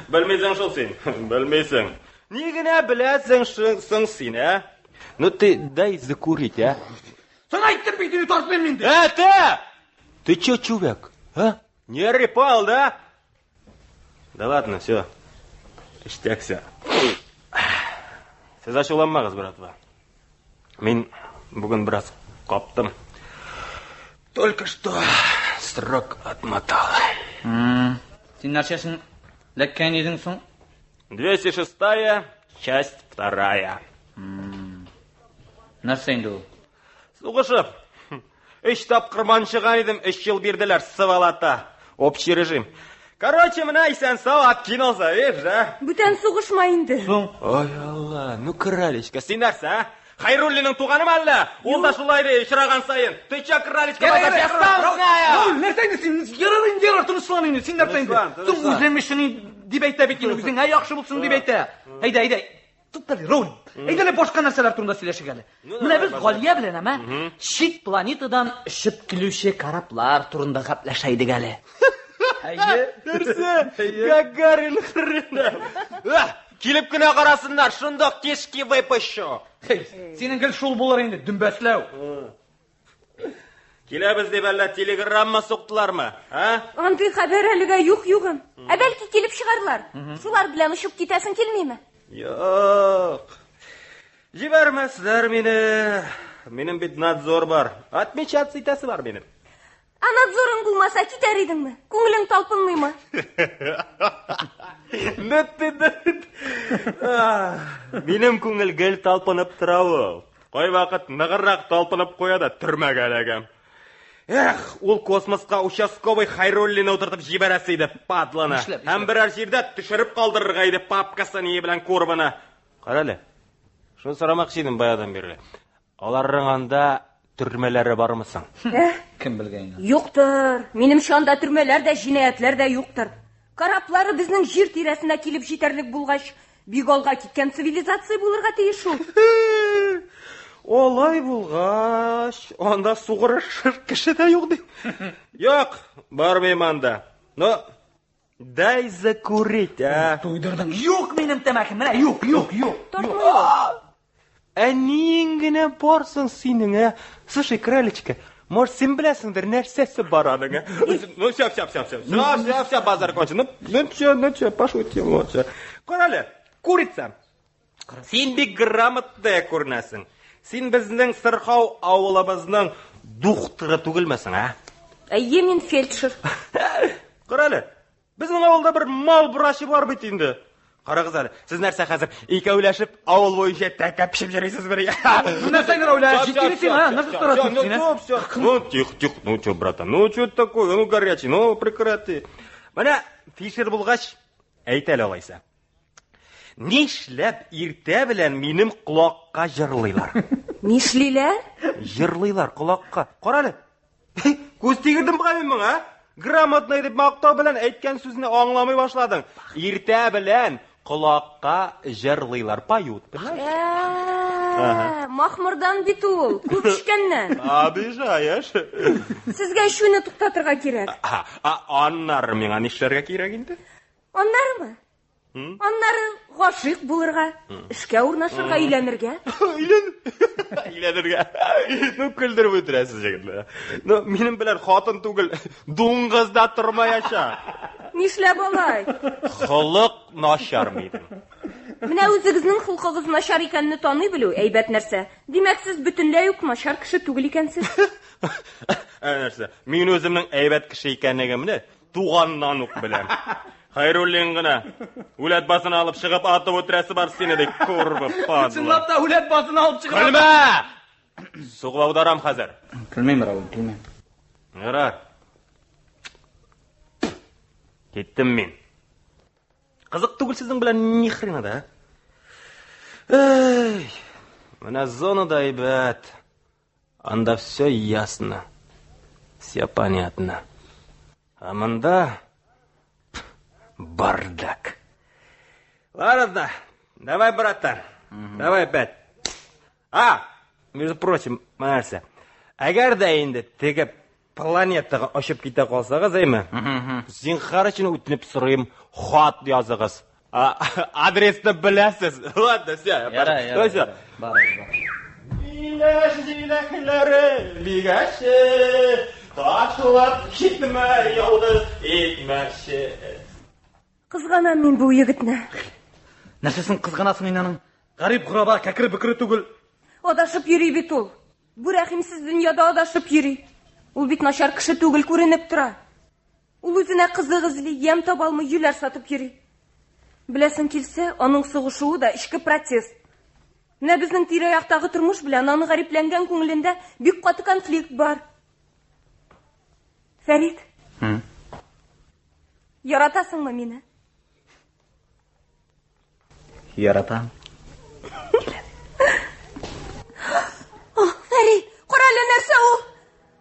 Белмәйсең шул син, белмәйсең. Ни генә беләсең соң син, а? Ну ты дай закурить, а? Син әйттем бит, инде тартмыйм инде. Ты чё, чувак, а? Не репал, да? Да ладно, все. Иштякся. Сез ачуланмагыз, братва. Мин бүген бераз каптым. Только что срок отмотал. Син нәрсәсен ләккән идең соң? 206-я, часть 2. Нәрсә инде ул? Сугышып. 3 тапкыр манчыган идем, 3 ел бирделәр сывалата. Общий режим. Короче, менә исән сау откинулся, видишь, а? Бүтән сугышма инде. Ой, Алла, ну кралечка, син нәрсә, а? Хайруллинның туганы әллә? Ул да шулай ди, очраган сайын. Ты чак кралечка базар ястан. Нәрсә син? Ярар, тынычлан инде. Син нәрсә инде? Соң үзем өчен дип әйтә бит инде, үзеңә яхшы булсын дип әйтә. Әйдә. Туктале, Рон. Әйдә башка нәрсәләр турында сөйләшик әле. Менә без Галия белән әмма чит планетадан очып килүче кораблар турында гәпләшә идек әле. Нәрсә? Гагарин хрена. Килеп кенә карасыннар, шундый кешки выпущу. Синең гел шул булыр инде, дүмбәсләү. Киләбез дип әллә телеграмма суктылармы, а? Андый хәбәр әлегә юк-югын. Ә бәлки килеп чыгарлар. Шулар белән очып китәсең килмиме? Юк. Җибәрмәсләр мине. Минем бит надзор бар. Отмечаться итәсе бар минем. А надзорың булмаса китәр идеңме? Күңелең талпынмыймы? Минем күңел гел талпынып тора ул. Қой вақыт нығырақ талпынып қояды түрмеге әлегем. Ол космосқа участковый Хайроллин отыртып жіберәсейді падланы. Әм бірәр жерді түшіріп қалдырырғайды папкасы не білән көрбіні. Қаралы, шын сұрамақ шейдім баядан бері. Олардың анда түрмелері бар мысың? Кім білген? Юқтыр. Менің шанда түрмелер де, жинаятлер де юқтыр. Караплары біздің жер тирәсіне келіп жетерлік болғаш, биголға кеткен цивилизация болырға тиіш ул. Олай болғаш, онда суғыры кіші де юқ дейм. Yok, бармайым анда. Но, дай закурить, а? Туйдырдың. Yok менің тәмәкім, міне, yok. Тартмай. Әнеңгіне барсың сенің, а? Слушай, кралечка, может, сен білесіңдір нәрсесі бар аның, а? Ну, все, базар кончен. Ну, че, пошутим, вот, все. Коралі, курица, сен бек грамотная көрінесің. Сен біздің сырқау ауылымыздың дұқтығы түгілмесің, а? Әйе, мен фельдшер. Коралі, біздің ауылда бір мал бұрашы бар бітінде. Қарағыз әлі, сіз нәрсе қазір екеуләшіп ауыл бойынша тәкә пішіп жүресіз бір. Нәрсәңір ойлай, жеткелесің, а? Нәрсі тұрасың? Тихо, ну что, братан, ну что такое, ну горячий, ну прекрати. Мәне, фишер болғаш, әйтәлі олайса. Нешләп иртә белән минем құлаққа жырлыйлар? Нешлиләр? Жырлыйлар құлаққа. Қаралы, көз тегірдім бұға мен а? Грамотный деп мақтау белән әйткән сүзне аңламай башладың. Иртә белән құлаққа жырлыйлар, поют. Махмырдан бит ул, күп ішкәннән. Абижаеш. Сезгә шуны туктатырга кирәк. Аннары миңа нишләргә кирәк инде? Аннарымы? Аннары гашыйк булырга, эшкә урнашырга, өйләнергә. Өйләнергә. Ну, күлдереп үтерәсез җегетләр. Ну, минем белән хатын түгел, дуңгызда тормаяша. Нишләп алай? Холык начар мидем. Менә үзегезнең хулкыгыз начар икәнне таный белү әйбәт нәрсә. Димәк, сез бөтенләй үк начар кеше түгел икәнсез. Нәрсә? Мин үземнең әйбәт кеше икәнлегемне туганнан ук беләм. Хайруллин гына үләт басын алып чыгып атып үтерәсе бар сине ди курбы падла. Чынлап та үләт басын алып чыгып. Көлмә! Сугып аударам хәзер. Көлмәйм, Раул, көлмәйм. Ярар. Кеттем мин. Кызык түгел сезнең белән ни хрена да? Эй! Менә зонада әйбәт. Анда все ясно. Все понятно. А монда бардак. Ладно, давай, братан, давай опять. Между прочим, Марся, әгәр дә инде теге планетаға ұшып китә калсагыз, әйме? Зинһар өчен үтенеп сорыйм, хат языгыз. Адресны беләсез. Ладно, все. Бар. Биләшләре бигәше, ташлап китмә ялгыз итмәкче. Кызганам мин бу егетне. Нәрсәсен кызганасың инаның? Гарип гыраба, кәкре-бөкре түгел. Адашып йөри бит ул. Бу рәхимсез дөньяда адашып йөри. Ул бит начар кеше түгел күренеп тора. Ул үзенә кызык эзли, ям таба алмый юләр сатып йөри. Беләсең килсә, аның сугышуы да ичке протест. Менә безнең тирә-яктагы тормыш белән аның гарипләнгән күңелендә бик каты конфликт бар. Фәрит. Яратасыңмы мине? Яратам. Фәрит, каралы нәрсә ул?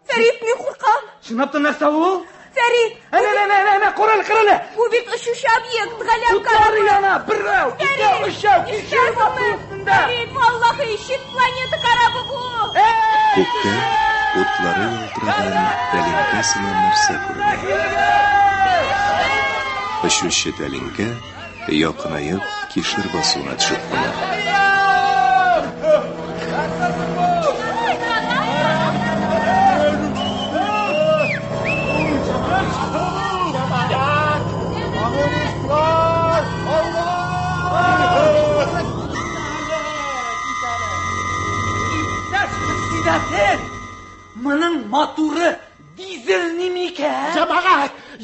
Фәрит, мин куркам. Чынлап та нәрсә ул? Фәрит. Әнә, каралы. Бу бит очучы объект, галәм корабль. Яна, берәү, икәү, өчәү, кишер басында. Фәрит, валлаһи, чит планета кораблы бу. Күктә утлары ялтыраган тәлинкә сыман нәрсә күренә. Очучы тәлинкә якынайып кишер басуына төшеп куя. Моның матуры дизель немекән?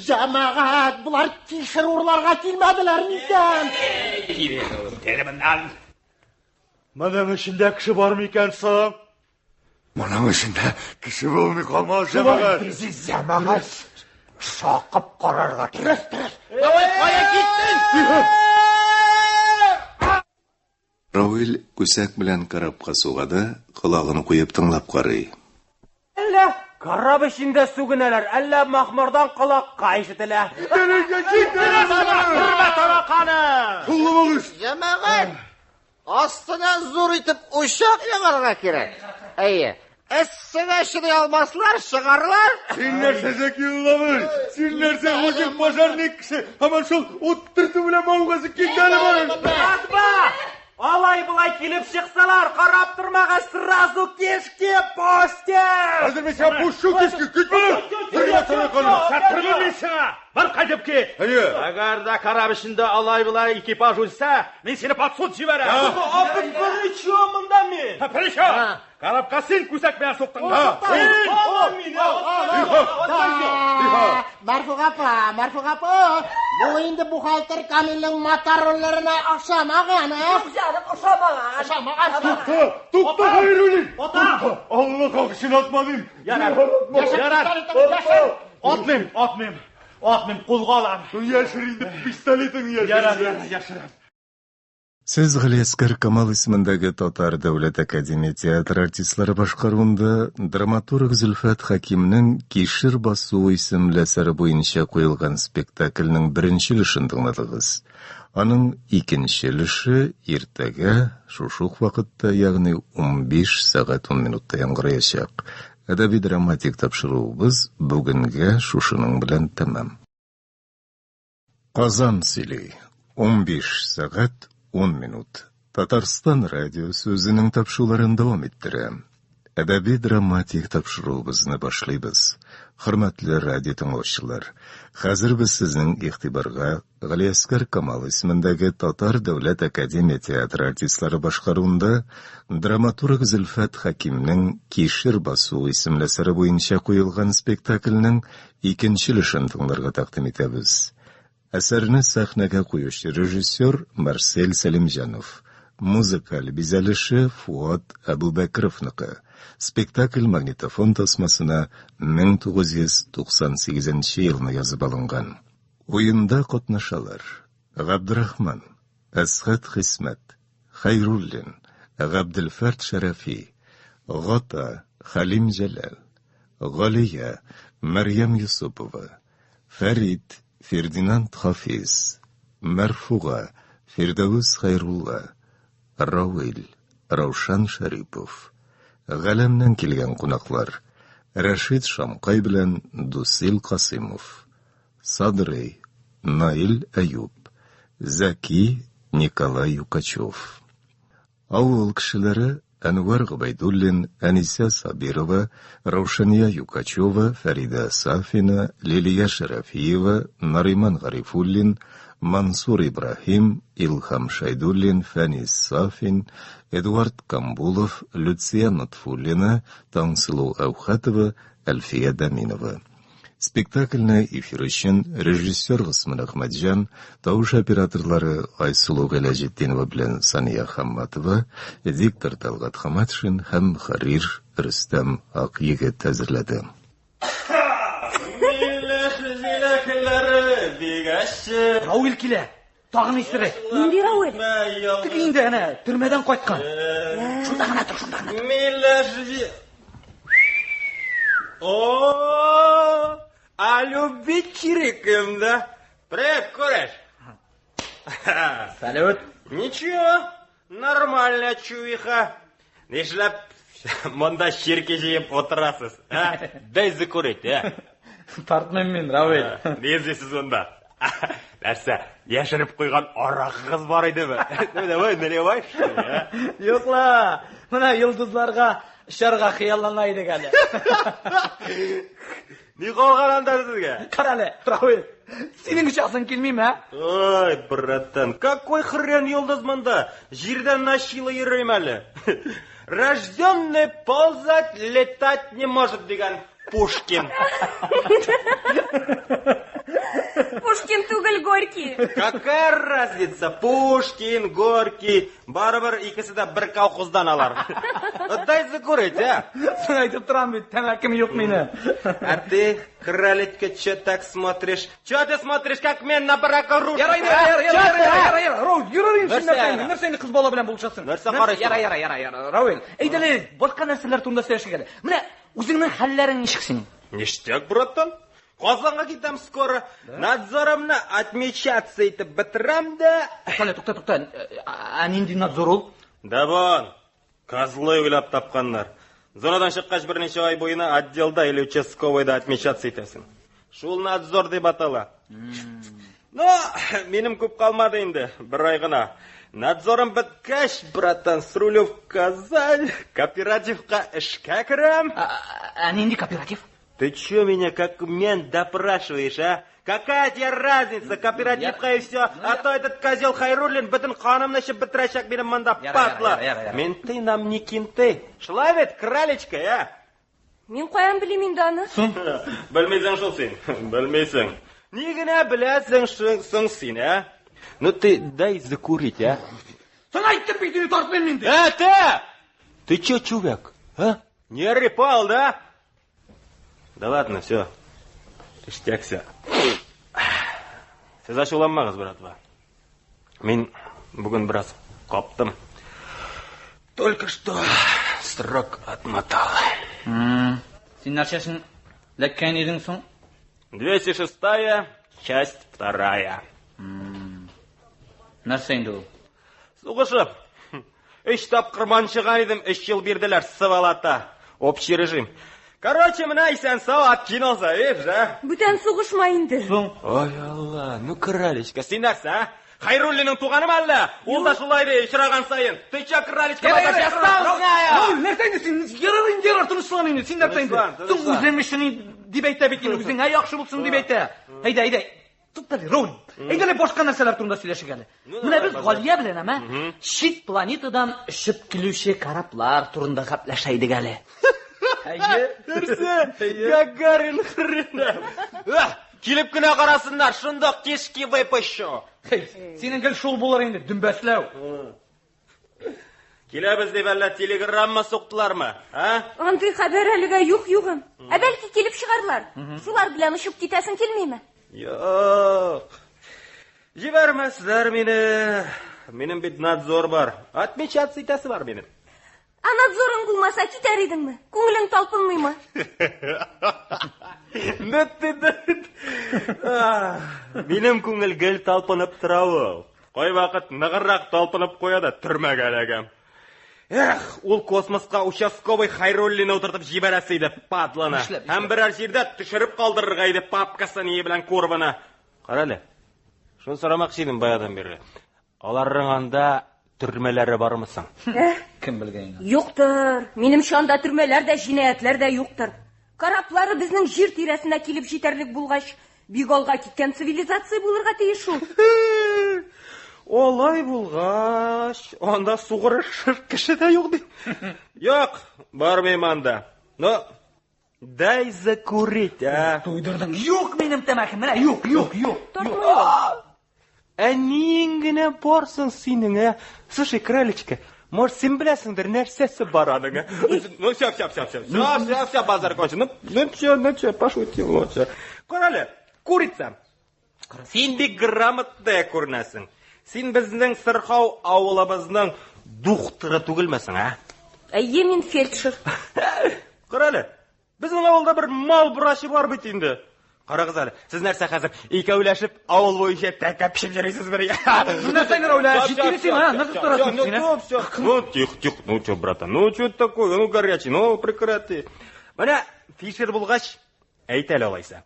Җәмәгать, булар кишер урларга килмәделәр микән? Мұның ішінде кіші бар ма екен соң? Мұның ішінде кіші болмай қалмас жамағат. Жамағат, шақып қарарға. Тұрыс. Қая кеттің? Рауил күсәк белән карапка сугады, колагын куеп тыңлап карый. Әллә карап ішінде сүгенәләр, әллә махмардан колакка ишетелә. Жамағат, астынан зур итеп uşak яңарга кирәк. Әйе, эссене шыдай алмаслар, шығарлар. Син нәрсә Зәки уламый? Син нәрсә мужик пожарник кеше? Һаман шул уттырты белән маугасы киткәне бар. Атма! Алай-былай килеп шықсалар, қарап тұрмаға сразу кешке посте! Әзір мен сен пұшу кешке күтмені! Тұрға тұрға қалың! Шаттырғы мен сіңа! Бар қайтып ке! Әгер да қарап ішінде алай-былай экипаж өлсе, мен сені подсуд жіберем! Апын бірічо мұнда мен! Бірічо! Қарапқа сен күсәк бәр соқтың! Марфуға апа, бұл енді бұхалтыр Камилдің матароларына ақшамаған, Тұқта қайырулин! Allah қақшын атмадым! Atmim, қолға алам! Яшірінді пистолетің яшірін! Сез Галиаскар Камал исемендәге Татар Дәүләт Академия театр артистлары башкаруында драматург Зөлфәт Хакимның Кишер басуы исемле әсәре буенча куелган спектакльнең беренче өлешен тыңладыгыз. Аның икенче өлеше иртәгә шушы вакытта, ягъни 15 сәгать 10 минутта яңгырыячак. Әдәби драматик тапшыруыбыз бүгенгә шушының белән тәмам. Казан сөйли. 15 сәгать 10 минут. Татарстан радиосы үзенең тапшыруларын дәвам иттерә. Әдәби драматик тапшыруыбызны башлыйбыз. Хөрмәтле радио тыңлаучылар, хәзер без сезнең игътибарга Галиаскар Камал исемендәге Татар Дәүләт Академия театр артистлары башкаруында драматург Зөлфәт Хакимның Кишер басуы исемле әсәре буенча куелган спектакльнең икенче өлешен тыңларга тәкъдим итәбез. Әсәрне сәхнәгә куючы режиссер Марсель Сәлимҗанов, музыкаль бизәлеше Фуат Абубәкровныкы. Спектакль магнитофон тасмасына 1998 елны язып алынган. Уенда катнашалар: Габдрахман, Әсхәт Хисмәт, Хайруллин, Габделфәрд Шәрәфи, Гата, Халим Җәләл, Галия, Мәрьям Юсупова, Фәрид, Фердинанд Хафиз, Мәрфуга, Фирдәвес Хайрулла, Рауил, Раушан Шарипов. Галәмнән килгән кунаклар: Рәшид Шамкай белән Дусил Касымов, Садрый, Наил Әюб, Зәки, Николай Юкачев. Авыл кешеләре: Әнвәр Габайдуллин, Әнисә Сабирова, Раушания Юкачева, Фәрида Сафина, Лилия Шәрәфиева, Нариман Гарифуллин, Мансур Ибрахим, Илхам Шайдуллин, Фәнис Сафин, Эдуард Камбулов, Люция Натфуллина, Таңсылу Әухатова, Әлфия Даминова. Спектакльне эфир өчен режиссер Госман Әхмәтҗан, тавыш операторлары Айсылу Галәҗетдинова белән Сания Хамматова, диктор Талгат Хаматшин һәм Харир Рөстәм Акъегет әзерләде. Рауил килә. Тагын исерек. Нинди Рауил? Теге инде әнә төрмәдән кайткан. Шунда гына тор, шунда гына. О, а любить чириком, да? Привет, кореш. Салют. Ничего, нормально чуиха. Нишләп монда чирки җыеп отырасыз, а? Дай закурить, а? Тартмыйм мин, Рауил. Не эзлисез монда? Нәрсә, яшереп куйган аракыгыз бар идеме? Давай, наливай. Юкла, менә йолдызларга шарга хыяллана идек әле. Ни калган анда сезгә? Кара әле, Рауил. Синең учасың килмиме? Ой, братан, какой хрен йолдыз монда? Җирдән начилы йөрим әле. Рожденный ползать, летать не может, дигән Пушкин. Пушкин түгел, Горький. Какая разница? Пушкин, Горький, барыбер икесе дә бер колхоздан алар. Дай закурить, а? Sen aytib turam bit, tamakim yo'q meni. А ты, кралечка, что так смотришь? Что ты смотришь, как мен на барака руку? Yara. Raul, yuraring shunday. Narsani qiz bola bilan bulshasin. Narsa qaraysan. Yara. Raul, aytali, boshqa narsalar turida сөйләшкәле. Менә үзеңнең хәлләрең ничек синең? Ништяк, братан. Казанга китәм скоро. Надзоромны отмечаться итеп битерәм дә. Тукта. А нинди надзор ул? Даван. Козлы уйлап тапканнар. Зонадан чыккач берничә ай буена отделда или участковыйда отмечаться итәсең. Шул надзор дип атала. Но, минем күп калмады инде, бер ай гына. Надзорым биткәч, братан, с рулев в Казань, кооперативка эшкә керәм. А нинди кооператив? Ты чё меня как мент допрашиваешь, а? Какая тебе разница, кооперативка и все, а то этот козел Хайруллин бөтен канымны эчеп бетерәчәк минем монда патла. Менты нам не кинты. Шулай бит, кралечка, а? Мин каян белим инде аны? Белмәйсең шул син, белмәйсең. Ни генә беләсең соң син, а? Ну ты дай закурить, а? Sen aytып бит, тартмыйм инде. Ты чё, чувак, а? Не репал, да? Да ладно, все. Ништяк все. Сез ачуланмагыз, братва. Мин бүген бераз каптым. Только что срок отмотал. Син нәрсәсен ләккән идең соң? 206-я, часть 2. Нәрсә инде ул? Сугышып. 3 тапкыр манчыган идем, 3 ел бирделәр сывалата. Общий режим. Короче, менә исән сау ат кино заеб, да? Бүтән сугышма инде. Ой, Алла, ну кралечка, син нәрсә, а? Хайруллинның туганым әллә? Ул да шулай ди, очраган сайын. Ты чё, кралечка, Раул, нәрсә инде син? Ярар инде, тынычлан инде. Син нәрсә инде? Син үзең эшне дип әйтә бит инде, үзең яхшы булсын дип әйтә. Әйдә. Туктале, Раул. Әйдә башка нәрсәләр турында сөйләшик әле. Менә без Галия белән әмма чит планетадан очып килүче кораблар турында гәпләшә идек әле. Нәрсә? Гагарин хрена. Килеп кенә карасыннар, шундый кешки выпущу. Синең гел шул булыр инде, дөмбәсләү. Киләбез дип әллә телеграмма суктылармы, а? Андый хәбәр әлегә юк. Ә бәлки килеп чыгарлар. Шулар белән очып китәсең килмиме? Юк. Җибәрмәсләр мине. Минем бит надзор бар. Отмечаться итәсе бар минем. А надзорың булмаса китәр идеңме? Күңелең талпынмыймы? Минем күңел гел талпынып тора ул. Кай вакыт ныгыррак талпынып куя да төрмәгә эләгәм. Эх, ул космоска участковый Хайруллинны утыртып җибәрәсе иде, падлана. Һәм берәр җирдә төшереп калдырырга иде папкасын ие белән курбаны. Кара әле. Шуны сорамакчы идем баядан бери. Аларның анда төрмәләре бармы соң? Кем белгән? Юктыр. Минемчә анда төрмәләр дә, җинаятьләр дә юктыр. Кораблары безнең җир тирәсенә килеп җитәрлек булгач, бик алга киткән цивилизация булырга тиеш шул. Олай булгач, анда сугырышыр кеше дә юк ди. Юк, бармыйм анда. Но дай закурить, а? Туйдырдың. Юк минем тәмәкем, менә юк. Ә нин генә барсың синең, а? Слушай, кралечка, может, син беләсеңдер нәрсәсе бар аның, а? Ну, все, базар кончен. Ну, чё, пошутил, ну, чё. Корале, курица. Син бик грамотная күренәсең. Син безнең Сырхау авылыбызның духтыры түгелмәсең, а? Әйе, мин фельдшер. Корале, безнең авылда бер мал врачы бар бит инде. Карагыз әле, сез нәрсә хәзер икәүләшеп авыл буенча тәкәп пишеп йөрисез бер. Нәрсә Раул, җитди син, а? Нәрсә торасың син? Ну, тихо, ну что, братан, ну что такое, ну горячий, ну прекрати. Менә фишер булгач, әйт әле алайса.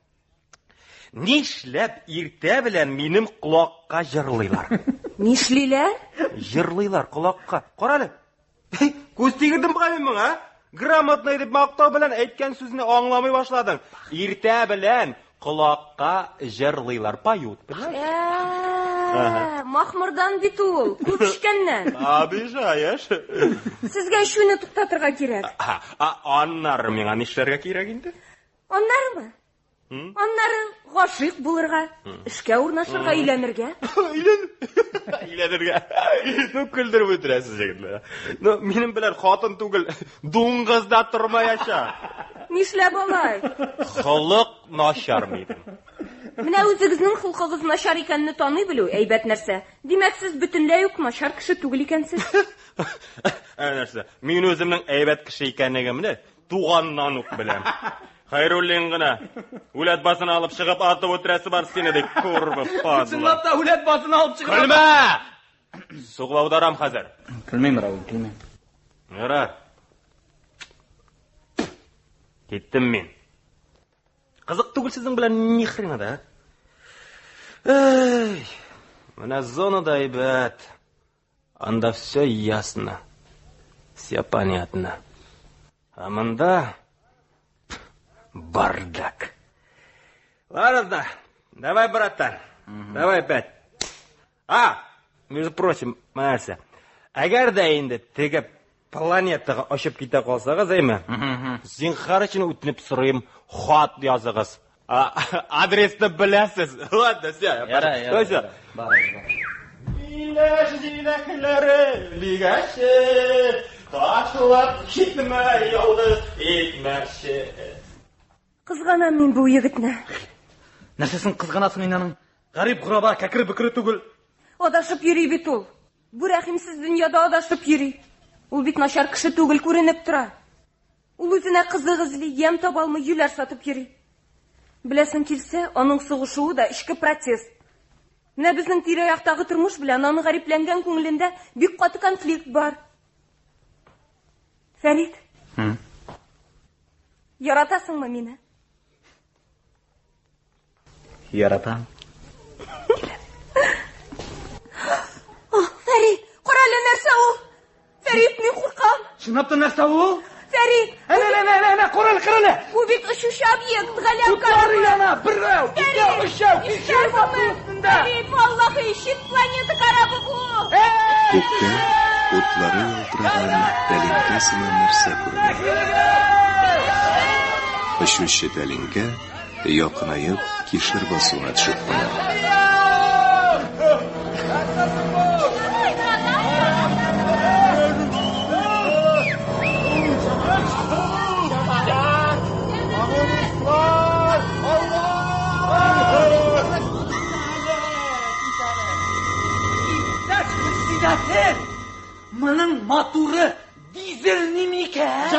Нишләп иртә белән минем колакка җырлыйлар? Нишлиләр? Җырлыйлар колакка. Кара әле. Күз тигердем бугай моңа. Грамотный дип мактау белән әйткән сүзне аңламый башладың. Иртә белән колакка җырлыйлар, поют. Махмырдан бит ул, күп эчкәннән. Обижаешь. Сезгә шуны туктатырга кирәк. Аннары миңа нишләргә кирәк инде? Аннармы? Аннары гашыйк булырга, эшкә урнашырга, өйләнергә. Өйләнергә. Күлдереп үтерәсез егетләр. Минем белән хатын түгел, дуңгызда тормаяша. Нишләп алай? Холык начар минем. Менә үзегезнең хулкыгыз начар икәнне таный белү әйбәт нәрсә. Димәк, сез бөтенләй үк начар кеше түгел икәнсез. Нәрсә? Мин үземнең әйбәт кеше икәнлегемне туганнан ук беләм. Хәйруллин гына үләт басын алып чыгып атып үтерәсе бар сине ди курбы падла. Чынлап та үләт басын алып чыгып. Көлмә! Сугылаударам хәзер. Көлмәйм, Равил, көлмәйм. Ярар. Киттем мин. Кызык түгел сезнең белән ни хрена да? Эй! Менә зонада әйбәт. Анда все ясно. Все понятно. А монда бардак. Ладно, давай, братан. Давай опять. Между прочим, Марся, әгәр дә инде теге планетага очып китә калсагыз, әйме? Зинһар өчен үтенеп сорыйм, хат языгыз. Адресны беләсез. Ладно, все. Яра. Җиләкләре лигәше, ташлап китмә ялгыз итмәкче. Кызганам мин бу егетне. Нәрсәсен кызганасың инаның? Гарип гыраба, кәкре бөкре түгел. Адашып йөри бит ул. Бу рәхимсез дөньяда адашып йөри. Ул бит начар кеше түгел күренеп тора. Ул үзенә кызык эзли, ям таба алмый юләр сатып йөри. Беләсең килсә, аның сугышуы да ичке протест. Менә безнең тирә-яктагы тормыш белән аның гарипләнгән күңелендә бик каты конфликт бар. Фәрит. Яратасыңмы мине? Яратам. Фәрит, карале нәрсә ул? Фәрит, мин куркам. Чынлап та нәрсә ул? Фәрит. Әнә, карале. Бу бит очучы объект, галәм Кары яна, берәү, икәү, өчәү, Фәрит, валлаһи, чит планета карабы бу. Күктә утлары ялтыраган тәлинкә сыман нәрсә күренә. Очучы тәлинкә якынайып кишер басуына төшеп куя. Моның матуры дизель нимикән?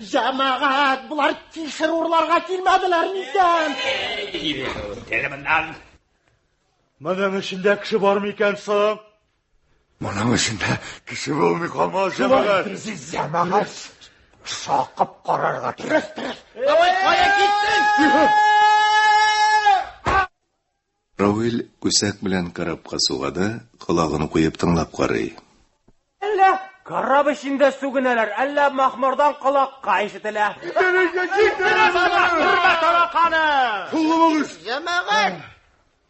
Җәмәгать, булар кишер урларга килмәделәр микән? Моның эчендә кеше бармы икән соң? Моның эчендә кеше булмый калмас, җәмәгать. Җәмәгать, шакып карарга кирәк. Кая киттең? Равил күсәк белән карабка сугады, колагын куеп тыңлап карый. Әллә караб эчендә сүгенәләр, әллә махмурдан колакка ишетелә. Җәмәгать,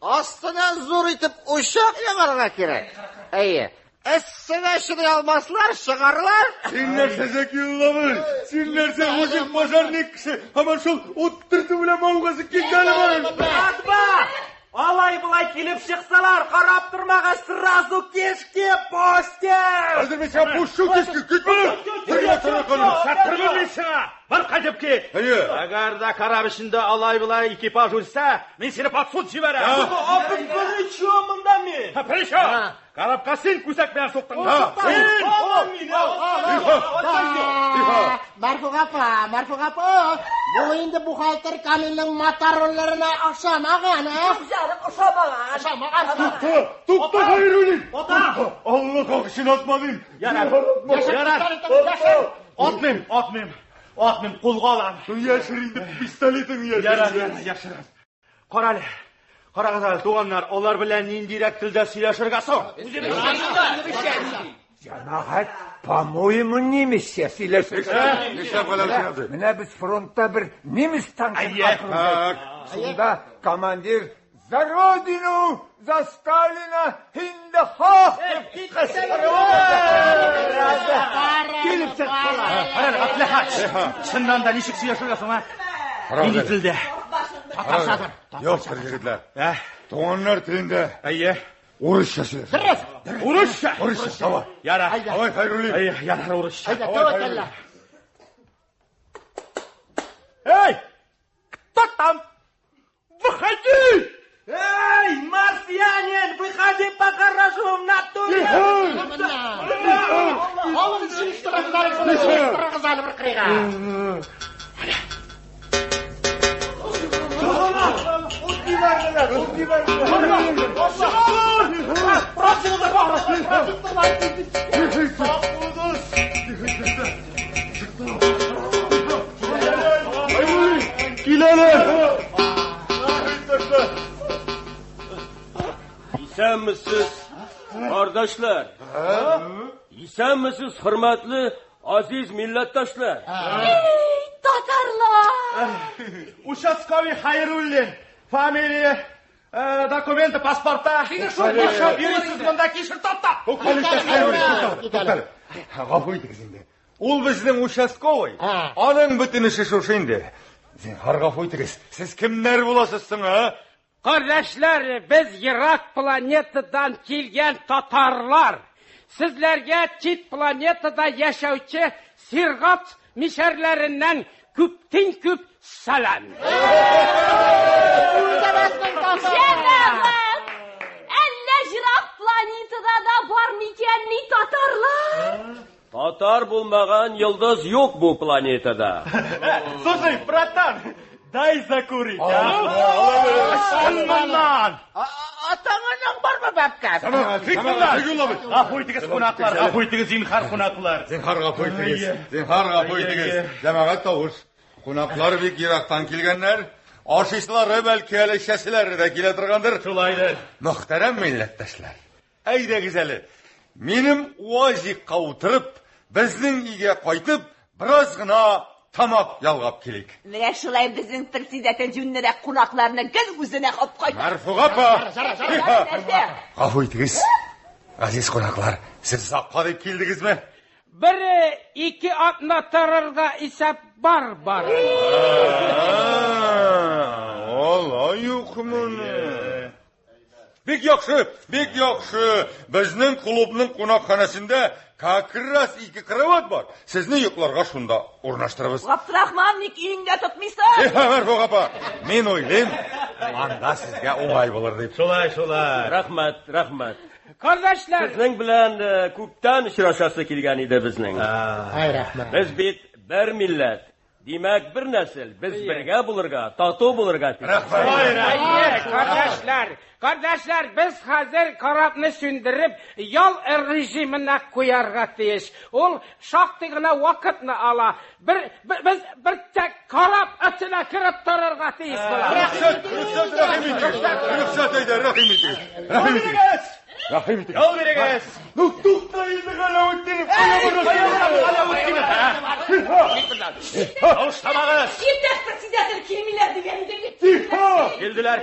астынан зур итеп учак ягарга кирәк. Әйе. Эссенә чыдый алмаслар, чыгарлар. Син нәрсә Закилович? Син нәрсә мужик пожарник кеше? Һәм шул уттырту белән маугасы киткән бар. Алай-былай килеп чыксалар, карап тормагач сразу кешке посте. Хәзер мен сиңа пушу кешке китмәле. Сиңа тараканы. Саттыргын мин сиңа. Бар кайтып кит. Әгәр дә карап эчендә алай-былай экипаж үлсә, мин сине под суд җибәрәм. Причем монда мин? Причем? Карапка син күсәк белән суктың. Марфуга апа, бу инде бухгалтер Камилнең моторларына охшамаган, Тукта Хәйруллин. Аллаһ өчен атмадым. Ярар. Атмыйм, кулга алам. Яшер инде пистолетың яшер. Яшерам. Карагыз әле, туганнар, алар белән ниндирәк телдә сөйләшергә соң? Җәмәгать, по-моему, немецчә сөйләшәләр. Менә без фронтта бер немец танкын атырдык. Шунда командир за родину, за Сталина, инде хак дип Килеп чыктылар. Атлахач. Шуннан да ничек сөйләшергә соң, Нинди телдә? Yok jigitlar. To'g'onlar tilinde. Uruşça söyle. Uruşça. Tamam. Yara. Давай, Хайруллин. Yara uruşça. Haydi tavakkallah. Эй! Кто там? Выходи! Эй, марсианин, выходи по гаражу в натуре! Oğlum şiştiraklar bir kırığa. İsen misiniz kardeşler? İsen misiniz hürmetli aziz millettaşlar? Tatarlar! Участковый Хайруллин. Фамилия, документы, паспорта. Бересіз мұнда кешір тапта. Ғафу етіңіз енді. Ол біздің участковый. Аның бүтін іші шошынды. Зинхар ғафу етіңіз. Сіз кімдер боласызсың, а? Kardeşler, biz Irak planetidan kelgen Tatarlar. Sizlerge çit planetada yaşavçı Sirgat mişerlerinden küptin salam. Elle Irak planetada da var mikenli Tatarlar. Tatar bulmagan yıldız yok bu planetada. Слушай, братан, дай закурить. Atağının var mı babkas? Ғафу етіңіз қонақлар, ғафу етіңіз зинхар қонақлар. Зинхар ғафу етіңіз. Зинхар ғафу етіңіз. Жамағат тауыш. Қонақлар бек Ирактан келгендер. Ашисылары бәлкі әлі шәсілері де келе тұрғандыр. Шулайды. Мұхтарам милләттәшләр. Әйдәгіз әлі. Менім уазиққа отырып, біздің үйге қайтып, біраз ғына тамақ ялғап келек. Менә шулай безнең председатель жүннәрәк кунакларны гел үзенә алып кайт. Марфуға апа. Ғафу етіңіз. Азиз қонақлар, сіз саққа деп келдіңізме? Biri iki atlatırırga ise бар. Olay yoxmunu. Bek yaxşı. Bizning klubning qonaqxonasida kakras 2 kravat bor. Sizni yo'qlarga shunda o'rnashtiramiz. Abdurahmonning uyingda tutmaysan? Marfuq opa, men o'ylayman, anda sizga o'ng'ay bo'lar deb. Шулай. Rahmat. Kardeşler. Sizning bilan ko'pdan uchrashasi kelgan edi bizning. Hay rahmat. Biz bit bir millat. Demak bir nesil. Biz birga bo'lirga, tatu bo'lirga. Kardeşler biz hazır karabını sündürüp yol rejimine koyarga teyiş. Ol şaktığına vakitini ala. Biz bir tek karab içine kirip dururga teyiş. Rahim eti. Yol veriniz. Tuktaydı Alavuddin. Alıştamağız. Kimdir председатель kelmeler degende? Keldiler.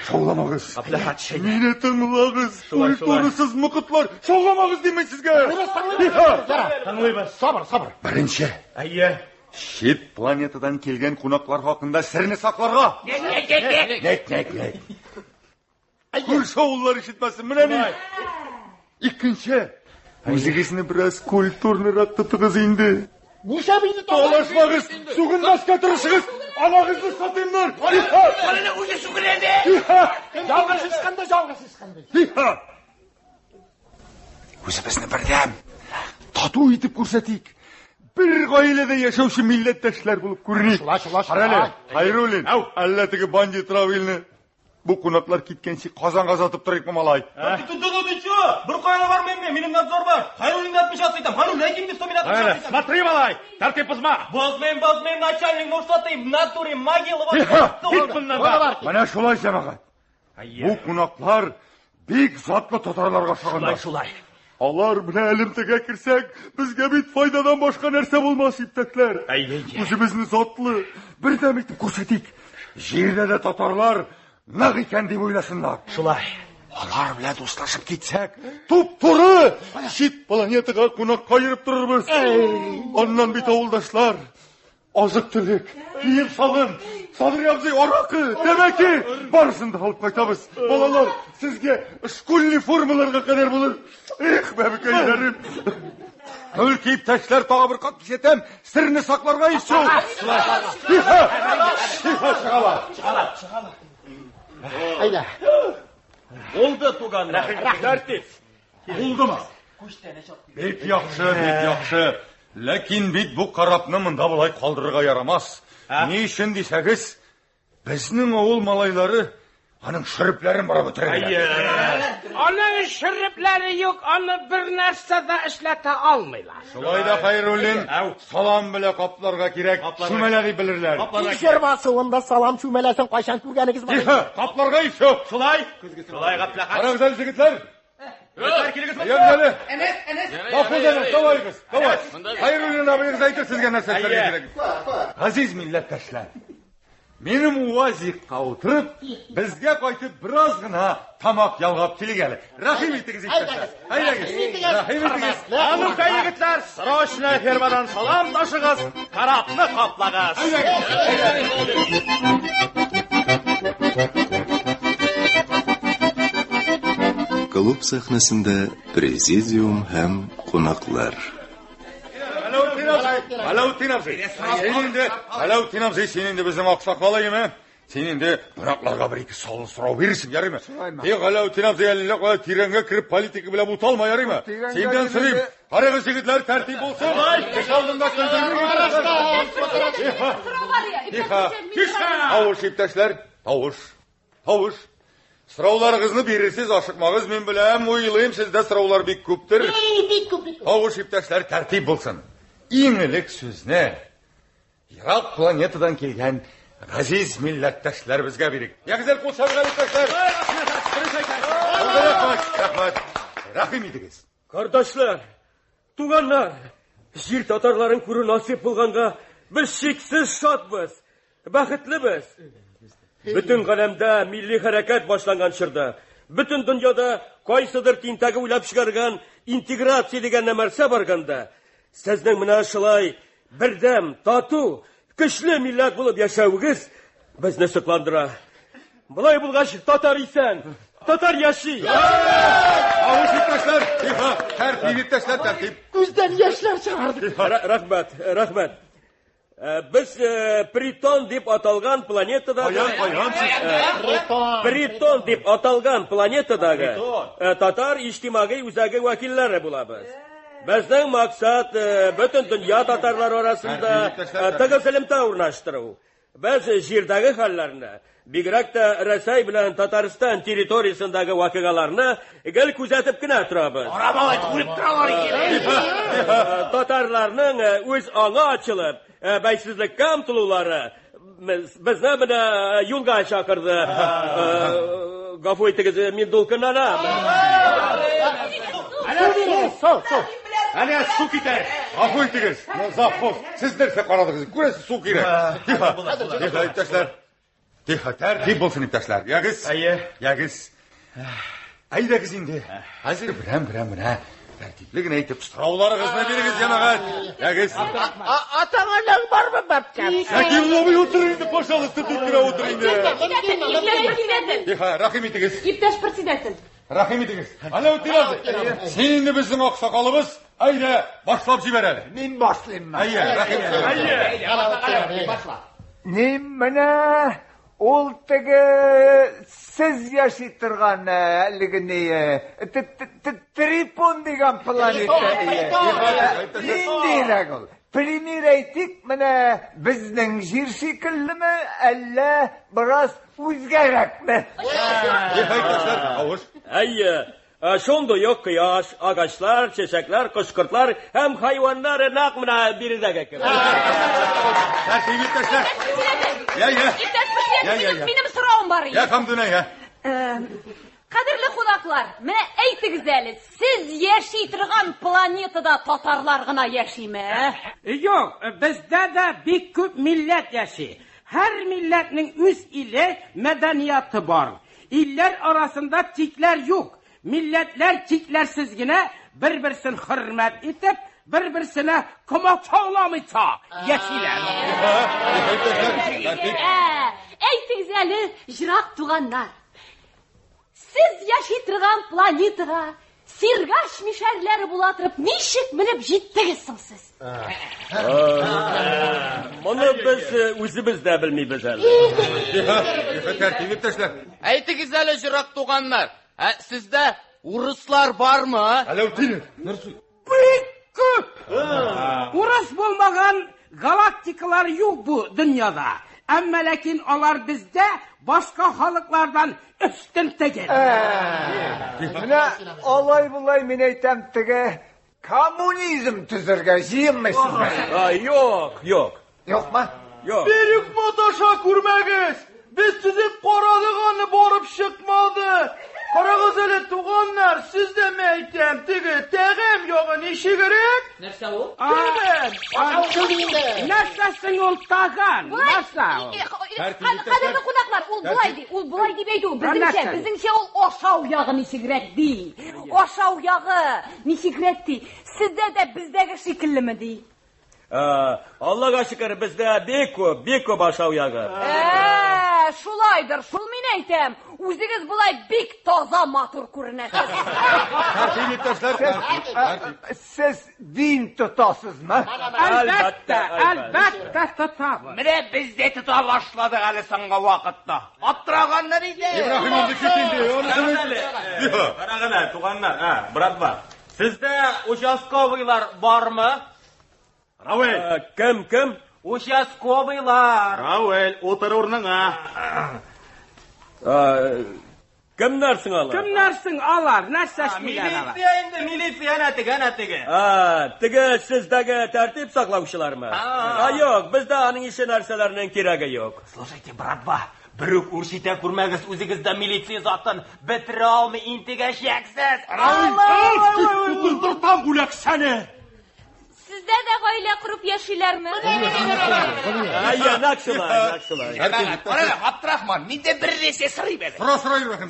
Şovlamağız. Ablahat şey. Meni tınlağız. Uyturusuz mıkıtlar. Şovlamağız demek sizge. Tanıyız. Sabır. Birinci. Ayye. Şet planetadan kelgen qonaqlar haqında sirni saqlarga. Nek. Kursovullar işitmesin. Mene. İkinci. O'zingizni biraz kulturniroq tutug'iz endi. Necha bizni Talashmag'iz, sugunmasga tirishig'iz. Anag'izni sotinglar. Qolini o'zi sug'iladi. Yolg'iz qanday? O'zimizni birdam tatuv etib ko'rsatik. Bir oilada yashovchi millatdoshlar bo'lib ko'rinaylik. Qaranglar, Xayrulin, allatigi banji travilni bu qonaqlar ketgancha qozonga sotib turayapmi malay? Bir qo'yini bormayman, mening nadzor bor. Xayrulingni atmishasiz aytam. Hanu lekin deb to'mini atmishasiz. Смотри, малай, tartib buzma. Bozmayman, начальник Nursotovim, naturi могила bor. Git bundan da. Mana shulay jamaat. Bu qonaqlar bek zotli tatarlarga o'xshaganlar. Shulay. Alar bilan ilimtiga kirsak, bizga bit foydadan boshqa narsa bo'lmas iptaklar. O'zimizni zotli birdam etib ko'rsatik. Yerda tatarlar naq ekan deb o'ylasinlar. Shulay. Alar bilan do'stlashib ketsak, to'p-to'ri chet planetaga qo'noq qo'yib turibmiz. Ondan bit ovuldoshlar azık tülük, giyim salın, Sadır Yabzı, orakı, temeki, barısını da alıp kaytabız. Balalar, sizge şkulli formalarga kadar bulur. Bebekeylerim. Ülkeyip taşlar tağa bir kat pişetem, sırrını saklarga iş yok. Çıkala. Hayda. Oldu tuganlar. Tertip. Buldu mu? Bek yakşı. Lakin bit bu karapны mında bulay kaldırırga yaramaz. Ne işin deseniz, bizning oğul malayları Onun şürüplerin bana bitirirler. Onun şürüpleri yok, onu bir narsada işlete almıyorlar. Şulayda Hayrullin, salam bile kaplarga kirek, şümeleri bilirler. İşerması onda salam şümelesen kaşan kurganıgız var. Kaplarga iş yok. Şulay kapla. Ana güzel zikitler. Enes. Lafı dedim, davay kız, davay. Hayrullin abiniz aytır sizge nersetlerge kirek. Aziz milletteşler. Benim uvazikka oturup, bizge qaytib birazgina tamak yalgap kelgeli. Rahim etiniz iktişler. Hayır, rahim etiniz. Anıkta yigitler, srochna fermadan salam taşıgız, karapni qaplagız. Klub sahnasında prezidium hem konaklar. Alauddin abzey, senin de bizim aksakalayım he. Senin de bıraklarga bir iki salın sırav verirsin, yarı mı? Alauddin abzey elle tirenge kirip politiki bile butalma, yarı mı? Senden sırayım. Karagız yigitler tertip olsun. Aldığında sözünü Tavuş iptaşlar, tavuş. Sıravlarınızı birirsiniz, aşıkmağız men bilem, uyulayım sizde sıravlar bir kuptur. Tavuş iptaşlar tertip olsun. İğnelik söz ne? Irak planetadan kelgen aziz milletteşler bizge birik. Ya güzel kul savgar iptaşlar. Rahmat. Rahim ediniz. Kardeşler, tuganlar, jir tatarların kuru nasip bulganga biz şeksiz şadbız, baxıtlıbız. Bütün qalamda milli hareket başlangan çırda, bütün dünyada qaysidir tintagi uylab chiqargan integratsiya degan narsa barganda, sizning mana shulay birdam, tatu, kuchli millat bo'lib yashawingiz bizni suqlandira. Bulay bulg'ash tatar esan, tatar yashi. Avuç iptaşlar, tertip. Gözden yaşlar çıkardı. Rahmat. Biz Priton deb atalgan planetadagi Priton deb atalgan planetadagi tatar ijtimoiy o'zagi vakillari bo'lamiz. Bizning maqsad butun dunyo tatarlari orasida tag'isilimta o'rnashtiruv. Biz yerdagi hollarni, bigrakda Rossiya bilan Tatariston territoriyasindagi voqealarni gil kuzatibgina turamiz. Tatarlarning o'z ong'i ochilib, baysizlikka umtiluvlari bizni buni yo'lga chaqirdi. G'afur etiniz, men do'lqinlanam. Ana su ketar. G'afur etiniz. Zaffos, sizlarsa qaradingiz. Ko'rasiz, suv kerak. Tiha iptaşlar. Tiha tertip bo'lsin iptaşlar. Yagiz. Aydagiz endi. Hozir biram tertipligini aytib, stravlaringizni berigiz yamag'at. Yagiz. Atağalar var mı babcan? Yakin lobi o'tiring, пожалуйста, tutkira o'tiring. Tiha, rahim etiniz. İptaş председатель. Rahim etiniz. Alauddin abi. Senin de bizim aksakalımız. Haydi başlap jibereli. Men boshlayman. Haydi, rahim etiniz. Başla. Mana oltigi siz yashab turgan ligini Tripon degan planeta. Endi ol. Primer aytik, mana bizning yer shekillimi, alla biroz o'zgarakmi? Shunday quyosh, ağaçlar, çiçekler, kuşkurtlar hem hayvanlar naq mana biridagi kirdi. Tertip iptaşlar. Benim sorum var. Ya kamduna ya. Qadrli qonaqlar, mana aytingizlar, siz yashaytirgan planetada tatarlar gina yashaymi? Yok, bizde de bir ko'p millet yaşıyor. Her milletin öz ili, medeniyeti var. İller arasında tikler yok. Milletler tiklersizgine birbirisini hürmet etip, bir-birsine komaçavlamaysa yaşaylar. Aytыңыз әлі, жырақ туғанlar. Siz yaşaytırgan planetaga sirgaş mişerleri bulatırıp nişik minip jittигизсиң siz? Bunu biz o'zimiz de bilmeybiz әлі. Tertip etmişler. Aytыңыз әлі, жырақ туғанlar. Sizde uruslar var mı? Büyük köp. Urus bulmagan galaktikalar yok bu dünyada. Ama lakin onlar bizde başka halıklardan üstün teker. Mine olay bulay mine aytam tige komünizm tüzürge jiyinmesin. Yok. Yok mu? Yok. Büyük motaşa kurmegiz. Biz sizi koradıganı borıp çıkmadı. Karagız ele tuğanlar, siz de mi aytam tige tegem yoğun işi gerek? Nerse o? Nasılsın ol tağan? Nasıl? Kadirli kunaklar, ol bulay deyip eydi. Bizimce ol oşav yağı nişigret değil. Oşav yağı nişigret değil. Sizde de bizdeki şekilli mi değil? Allah'a şükür bizde beko başav yağı. Şulaydır, şul min eytem. O'zingiz bulay bek toza matur ko'rinasiz. Tertip etmişler. Siz din tutasızmı? Albatta tutamiz. Mine biz de tuta başladık hali sana vakitte. Attırağanlar iyiydi. İbrahim oldu kötüydü. Karagılar, tuğanlar, bratva. Sizde участковыйлар var mı? Ravel. Kim? Участковыйлар. Ravel, otur ornuna. Kimlersin Allah? Kimlersin alar? Nasıl Militsiya indi, militsiya netige. Tige sizdeki tertip saklavuşlar mı? Yok, bizde anın işi narsalarının kiragi yok. Слушайте, братва, Бирок үршите күрмәгез үзегездә милиция затын бетерә алмый интегә шәксез. Култыртам бүләк сәне. Sizde de böyle kurup yaşıyorlar mı? Nakşılay. Abdurrahman, minde bir rese sırayım beni.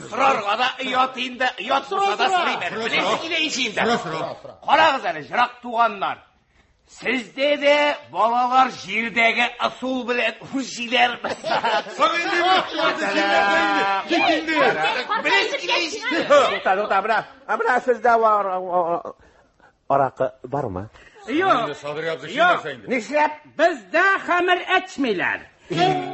Sırarga da yatayım da, yatmasa da sırayım beni. Bilesi ile işeyim de. Karağız hele, jırak tuğanlar. Sizde de balalar jirdegi asul bilen ujiler mi? Bilesi ile işeyim de. Tuta, bırak sizde var... Arakı var mı? Yok. Niшләп bizde xamir etmiyorlar.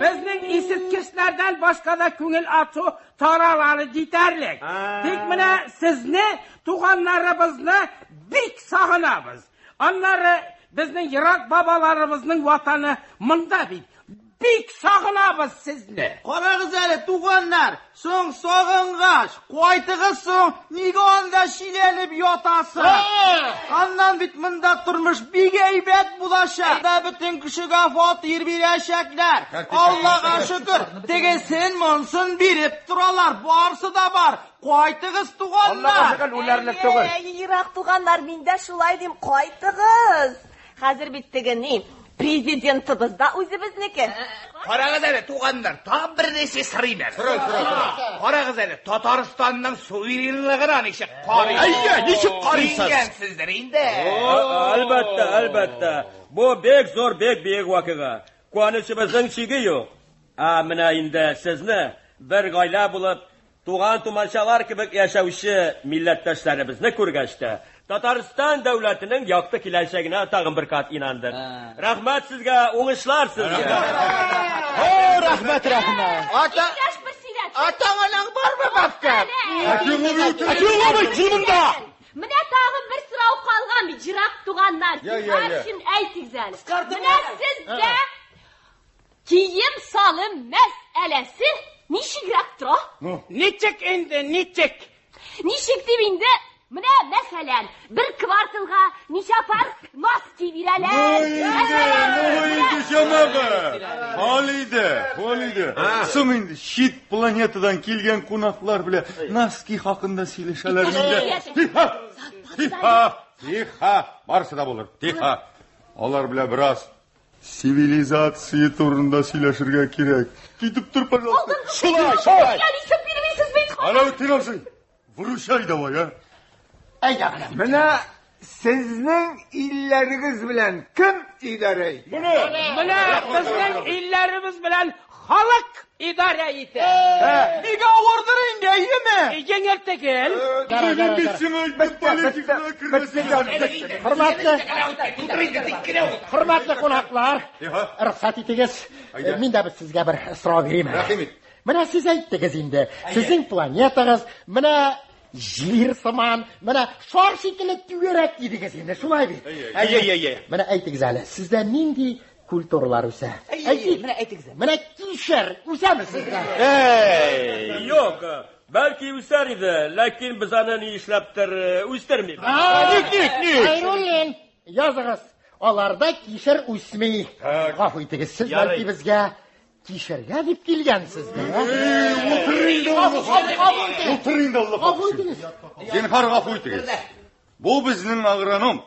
Bizning isitkichlardan başka da ko'ngil açu taralari yetarli. Tek mana sizni, tug'anlarimizni bek sog'inamiz. Onları bizning yiroq bobolarimizning vatani munda bek sog'inamiz sizni. Qarag'iz hele tug'anlar, so'ng sog'ingash, qo'ytig'iz so'ng nigonda shilanib yotasi. Qandan bitmunda turmush begaybat bulashar. Da bütün kishiga fotir berashaklar. Allohga shukr, tegesin monsun berib turalar, borsi da bor. Qo'ytig'iz tug'anlar. Allohga shukr, ularni tug'il. Yiroq tug'anlar, menda shulay deyim, qo'ytig'iz. Hozir bittigini prezidentimiz-da o'zimizniki. Qarag'iz hele tuğanlar, tam bir rese sırayım beni. Qarag'iz hele, Tataristonning suverenligini nechik qaraysiz? Ayya, nechik qaraysiz? Bilgansizlar endi. Albatta. Bu bek zo'r, bek voqea. Quvonishimizning chegi yo'q. Mana endi sizni bir g'oyla bo'lib, tug'an tumanchalar gibi yashovchi millatdoshlarimizni ko'rgachdi. Tatariston davlatining yoqti kelajagini tag'in bir qat inandim. Rahmat sizga, o'g'ishlar sizga. Rahmat. Ata-onang bormi babka? Atıyorlar kimunda? Mine tağın bir sıra qalğan bir jiroq tug'anlar. Qarşın aytingizlar. Mine sizde kiyim salım meselesi nişigraqtır? Niçik endi, niçik? Nişik dibinde mine meselen bir kvartalga nişapar maski viralar. Noydu jamağı. Halide. So'ng endi shit planetadan kelgan qonaqlar bilan Naski haqida сөйлешәләр инде. Тихо. Барысы да булыр. Тихо. Алар bilan biraz sivilizatsiya турында сөйләшергә кирәк. Китеп тур, пожалуйста. Шулай. Ana tirarsın. Vuruşay da var ya. Mine sizning illarınız bilan kim idare etdi? Mana bizning illarimiz bilan xalq idora etdi. Nega o'rdiring deydimi? Yengilta kel. Hurmatli qo'noqlar, ruxsat etingiz. Men da sizga bir isro berayman. Rahmat. Mana siz aytdingiz endi, sizning planetangiz mana yer samon, mana shor shekilli tuyarak dedingiz endi, shulaymi? Mana aytingiz hali, sizda nindi kulturlar o'sa? Mana aytingiz. Mana kishir o'sami sizda? Yo'q, balki o'sar edi, lekin biz anani ishlabdir, o'stirmaymiz. Ayro'lin, yozig'iz. Olarda kishir o'smay. G'afur etingiz, siz balki bizga kishirga deb kelgansizda. O'tiring Alloh. Zinhar g'afur etingiz. Bu bizning agronom.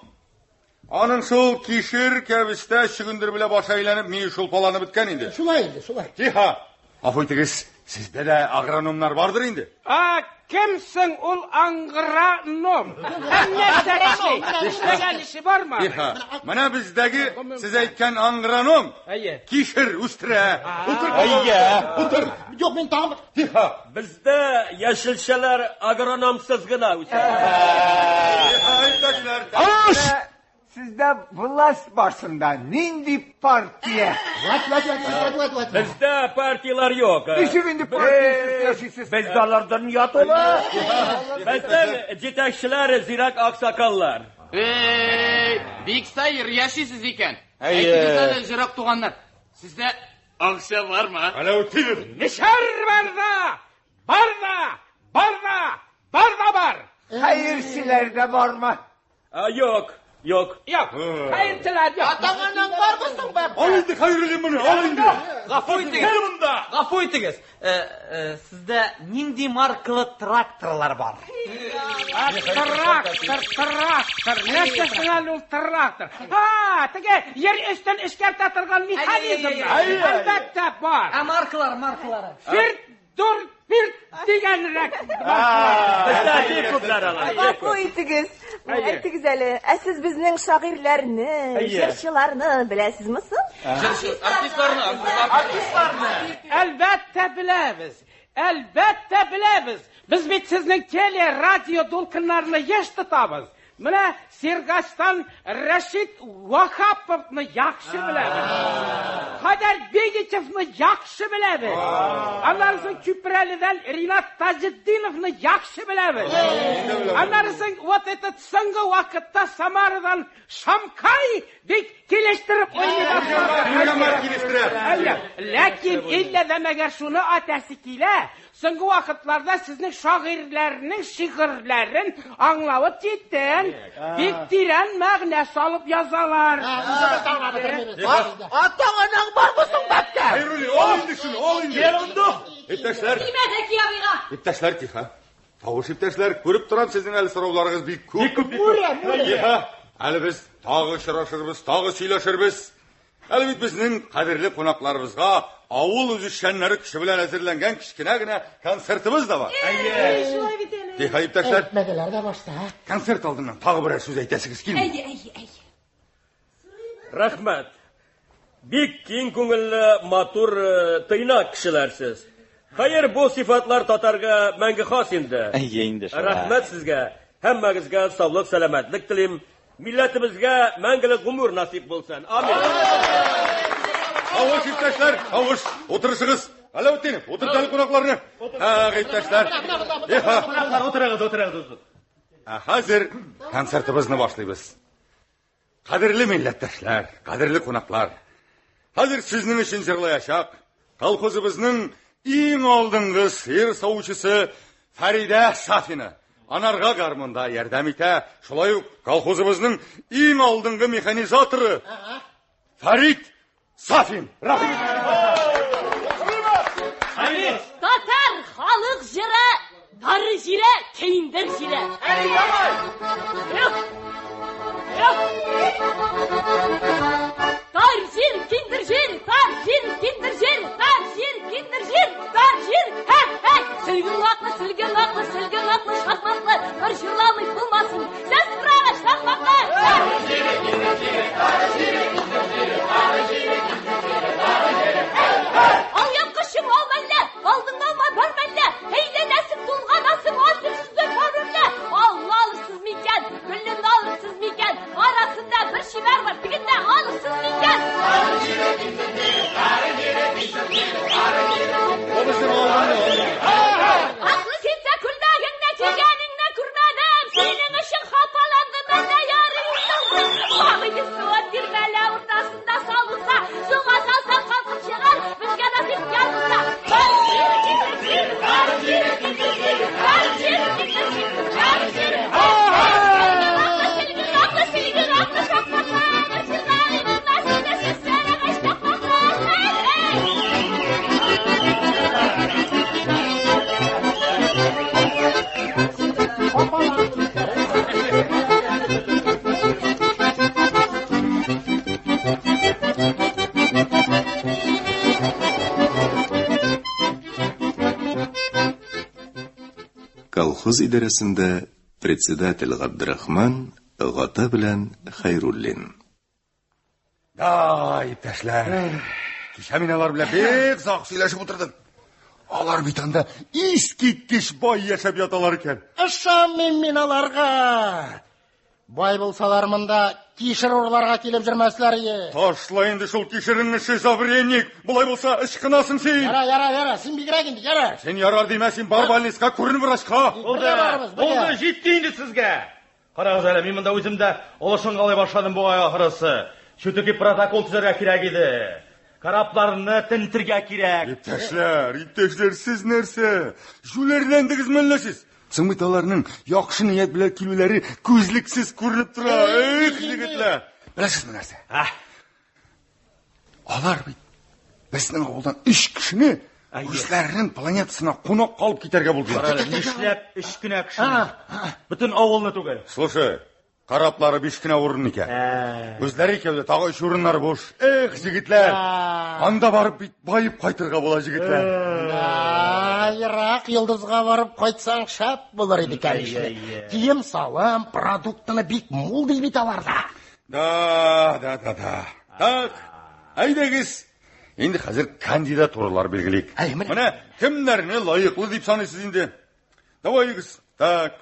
Onun şu kişir keviste şıgındır bile baş aylanıp meni şulpalanıp bitken indi. Şulay indi, şulay. Ciha. Afiyetigiz, sizde de agronomlar vardır indi. Kimsin ul agronom? Nerede işleyen işi var mı? Ciha. Mana bizdeki size aytgan agronom. Kişir üstüre. Otur. Otur. Yok men tamam. Ciha. Bizda yashilchalar agronomsizgina o'sadi. Sizde vlast başında nindi partiye? Bizda partiyalar yo'q. Nişi partiyasiz yaşaysınız? Bezdalardan yat ola. Bizda yetakchilar zirak oqsoqollar. Beksayir yaşaysız ekan. Aytingizlar jiroq tug'anlar. Sizda aqsha bormi? Ana o'tir. Nishar bar. Hayırçilerde var mı? Yo'q. Yok. Hayırçılar yok. Ata-onang var mısın baba? Alındı hayırlı bunu, alındı. G'afur etingiz. Sizda nindi markalı traktorlar bor? Traktor. Nesisinan ul traktor? Tege yer üstün ishga turgan mexanizm. Albatta bor. Markalari. Bir deganrak. Bizda ko'plar alar. G'afur etingiz. Aytingiz hali, siz bizning shoirlarni, sherchilarni bilasizmi? Artistlarni. Albatta bilamiz. Biz bit sizning tele radio to'lqinlarini eshitamiz. Mana Sergashdan Rashid Vahopovni yaxshi bilamiz. Qadar Begichevni yaxshi bilamiz. Anlarning Kupralidan Rinat Tajiddinovni yaxshi bilamiz. Anlarning вот этот so'nggi vaqtda Samaradan Shamkay deb kelishtirib o'ynayapti. Lekin illa demagar shuni atasi kela. So'nggi vaqtlarda sizning shoirlarning she'rlarini anglab yetdim. Bektiran ma'na solib yozalar. Ata-onang var mısın baba? Hayırlı, alındı şunu, alındı. Gelindi. İptaşlar. Nimaga kiyabiga? İptaşlar ki ha. Tavuş iptaşlar, görüp duran sizin el sorovlarınız büyük köp. Ciha. Hali biz tağı şıraşırız, tağı söyleşirmiz. Elbet bizning qadrli qo'noqlarimizga avul uzishganlari kishi bilan hazırlangan kichkinagina konsertimiz da var. Ciha iptaşlar. Aytmagalar da boshda. Konsert oldindan tag'i bir so'z aytasiz kelmaydi. Rahmat. Bek keng ko'ngilli, motor, tiynoq kishilarsiz. Xayr, bu sifatlar Tatarga menga xos endi. Rahmat sizga. Hammangizga sog'lik, salomatlik tilayman. Millatimizga mangilik umr nasib bo'lsin. Amin. Avuç iptaşlar, avuç. Oturuşunuz. Alavuddinov, o'tirtali qo'noqlarni. Iptaşlar. O'tiramiz. Hozir konsertimizni boshlaymiz. Qadrli millatdoshlar, qadrli qo'noqlar. Hozir sizning uchun jig'layashaq. Kolxozimizning eng oldingi she'r sovchisi Farida Safina Anarga garmonda yordam eta. Shulay kolxozimizning eng oldingi mexanizatori Farid Safin. Rahmat. Tatar xalq jira, tari jira, keyindir jira. Tar jir, kindir jir, tar jir, kindir jir, tar jir, kindir jir, tar jir. Hey, silgin laqlı, şahmatlı, bir jırlamay bulmasın. Sen sırağa şahmatlı. Колхоз идарәсендә председатель Габдрахман, Гата белән Хайруллин. Да, иптәшләр. Кичә мин алар белән бик озак сөйләшеп утырдым. Алар бит анда искиткеч бай яшәп яталар икән. Ышанмыйм мин аларга. Бай булсалар монда кишер урларга килеп жүрмәсләр. Ташла инде шул кишереңне, шизофреник. Булай булса ычкынасың син. Яра, син бигрәк инде, яра. Син ярар димә, син бар больницка, күрен врачка. Булды, җитте инде сезгә. Карагыз әле, мин монда үземдә олышын галай башладым бугай ахырысы. Шутыки протокол төзәргә кирәк иде. Карапларны тентергә кирәк. Иптәшләр, сез нәрсә? Җүләрләндегезме әллә сез? Соң бит аларның яхшы ният белән килүләре күзлексез күренеп тора. Егетләр. Беләсезме нәрсә? Алар бит безнең авылдан 3 кешене үзләренең планетасына кунак калып китәргә булдылар. Нишләп 3 кенә кеше? Бөтен авылны түгел. Слушай, караплары 5 кенә урын икән. Үзләре икәүдә тагы 3 урыннар буш. Егетләр. Анда барып бит байып кайтырга була, егетләр. Ерак йолдызга барып кайтсаң шәп булыр иде кәлеше. Кием салым, продуктны бик мул ди бит аларда. Да. Так, әйдәгез. Инде хәзер кандидатуралар белгилик. Менә кемнәрне лаеклы дип саныйсыз инде? Давайгыз. Так.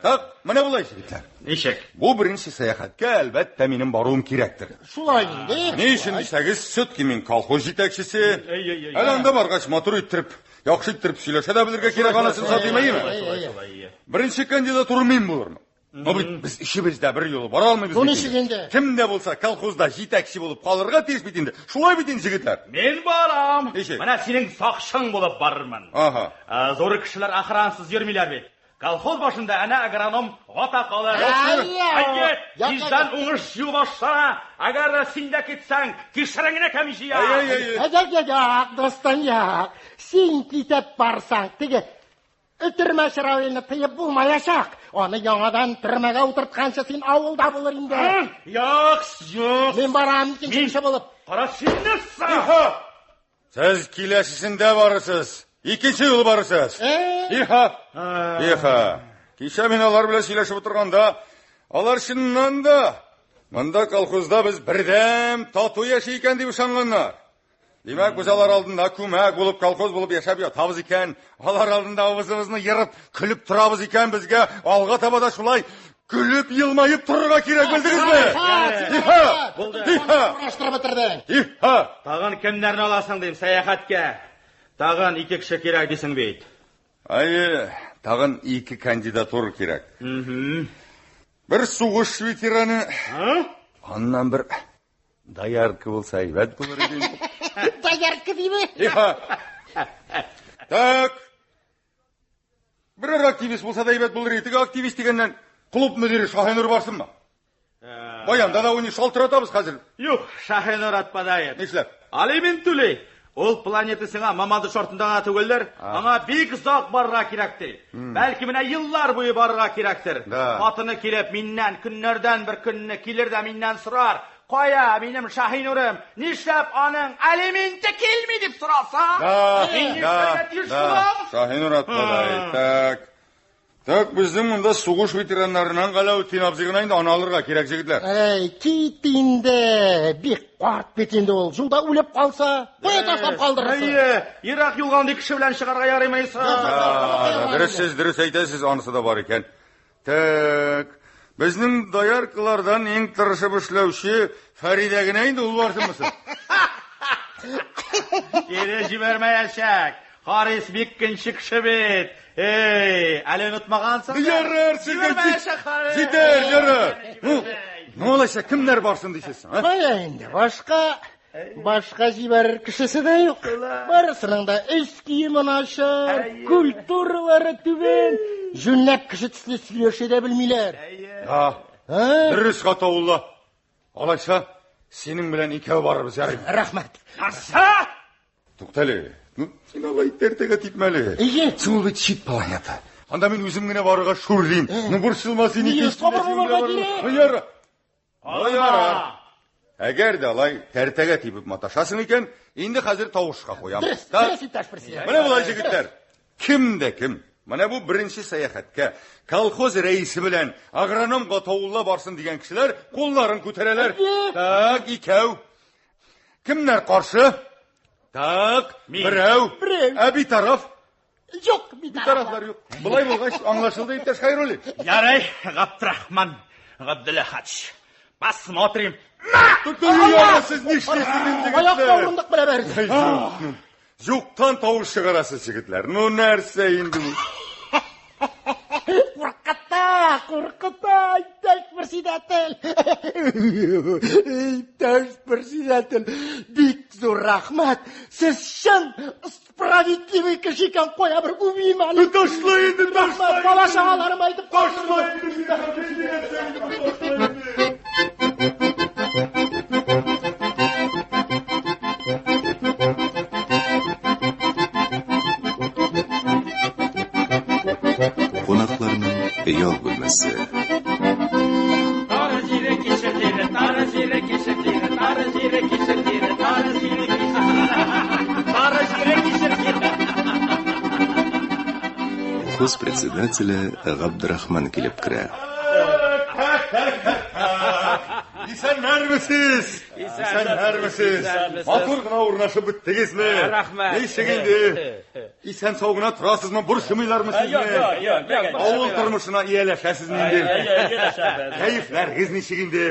Так, менә булай җегетләр. Ничек? Бу беренче сәяхәткә әлбәттә минем баруым кирәктер. Шулай инде. Ни өчен дисәгез, сөтки мин колхоз җитәкчесе. Әле анда баргач матур иттереп, яхшы иттереп сөйләшә дә белергә кирәк, анысын сатыймыймы? Беренче кандидатура мин булырмын. Без ишебездә бер юлы бара алмыйбыз. Бу ничек инде? Кем дә булса колхозда җитәкче булып калырга тиеш бит инде. Шулай бит инде, җегетләр. Мин барам. Менә синең сакчың булып барырмын. Зур кешеләр охрансыз йөрмиләр бит. Колхоз башында әнә агроном Гата калыр. Тиздән уңыш юл башлана. Әгәр син дә китсәң, кишереңне кем җыя? Достан, син китеп барсаң, теге өтірмә шырауыны тыйып булмаяшак. Оны яңадан түрмәгә утыртканчы син авылда булыр инде. Юк. Мин барам икенче булып. Кара син нәрсә? Сез киләсесендә барырсыз. Икенче юлы барырсыз. Иха. Кичә мин алар белән сөйләшеп утырганда, алар чыннан да монда колхозда без бердәм тату яши икән дип ышанганнар. Димәк, biz алар алдында күмәк булып, колхоз булып яшәп ятабыз икән. Алар алдында авызыбызны ерып, күлеп торабыз икән, безгә алга таба да шулай күлеп елмаеп торырга кирәк, белдегезме? Иха! Тагын кемнәрне аласың дим сәяхәткә? Тагын 2 кеше кирәк дисең бит. Тагын 2 кандидатура кирәк. Бер сугыш ветераны, аннан бер доярка булса әйбәт булыр иде. Доярка дибе? Так. Бер активист булса да әйбәт булыр иде. Активист дигәннән клуб мөдире Шаһинур барсынмы? Баянда да уйны шалтыратабыз хәзер. Юк, Шаһинур атпадайы. Нишләп? Алимин түлей. Ул планетасына мамады шартында түгелдер. Аңа бик озак барырга кирәктер. Бәлки менә еллар буе барырга кирәктер. Хатыны килеп миннән көннәрдән бер көнне килер дә миннән сорар. Кая минем Шаһинурым? Нишләп аның алименты килми дип сораса? Шаһинур атпадай. Так, безнең монда сугыш ветераннарынан Галаутдин абзый гына инде аны алырга кирәк, җегетләр. Кит инде, бик карт бит инде ул. Шунда үлеп калса, кая ташлап калдырырсың? Ерак юлган ди кеше белән чыгарга ярыймыйсы. Дөрес әйтәсез, анысы да бар икән. Так, безнең дояркалардан иң тырышып эшләүче Фәридә генә инде ул барсынмы? Кире җибәрмәячәк. Харис бик кенче кеше бит. Әле онытмагансың? Ярар, җитәр, ярар. Нолайса кемнәр барсын дисез? Инде башка җибәрер кешесе дә юк. Барысының да эс киеме начар, культуралары түбән, җүнләп кеше төсле сөйләшә дә белмиләр. Дөрес хатаулла. Алайса, синең белән икәү барыбыз, ярый. Рәхмәт. Туктале. Син алай тәртәгә типмәле. Сул бит чит планета. Анда мин үзем генә барырга шурлыйм. Борчылма син икенче. Әгәр дә алай тәртәгә тибеп маташасың икән, инде хәзер тавышка қоям. Менә булай җегетләр. Кем дә кем? Менә бу беренче сәяхәткә колхоз рәисе белән агрономга тавылла барсын дигән кешеләр кулларын күтәрәләр. Так, икәү. Кемнәр каршы? Так, берәү. Ә битараф? Юк, битарафлар юк. Булай булгач аңлашылды, иптәш Хәйрули. Ярый, Габдрахман Габдуллахач. Посмотрим. Сез ни эшлисез, егетләр? Юктан тавыш чыгарасыз, егетләр. Ну нәрсә инде бу? Куркыта, иптәш председатель. Иптәш председатель, бик зур рахмәт. Сез чын справедливый кеше икән, кая бер үбим әле. Ташла инде, ташла. Бала-чагаларым әйтеп ташла. Qonaqlarning ayol bo'lmasi. Колхоз председателе Габдрахман килеп керә. Исәннәрмесез? Исәннәрмесез? Матур гына урнашып беттегезме? Рәхмәт. Ничек инде? Исән сау гына торасызмы? Борчымыйлармы сезне? Авыл тормышына ияләшәсезме инде? Кәефләрегез ничек инде?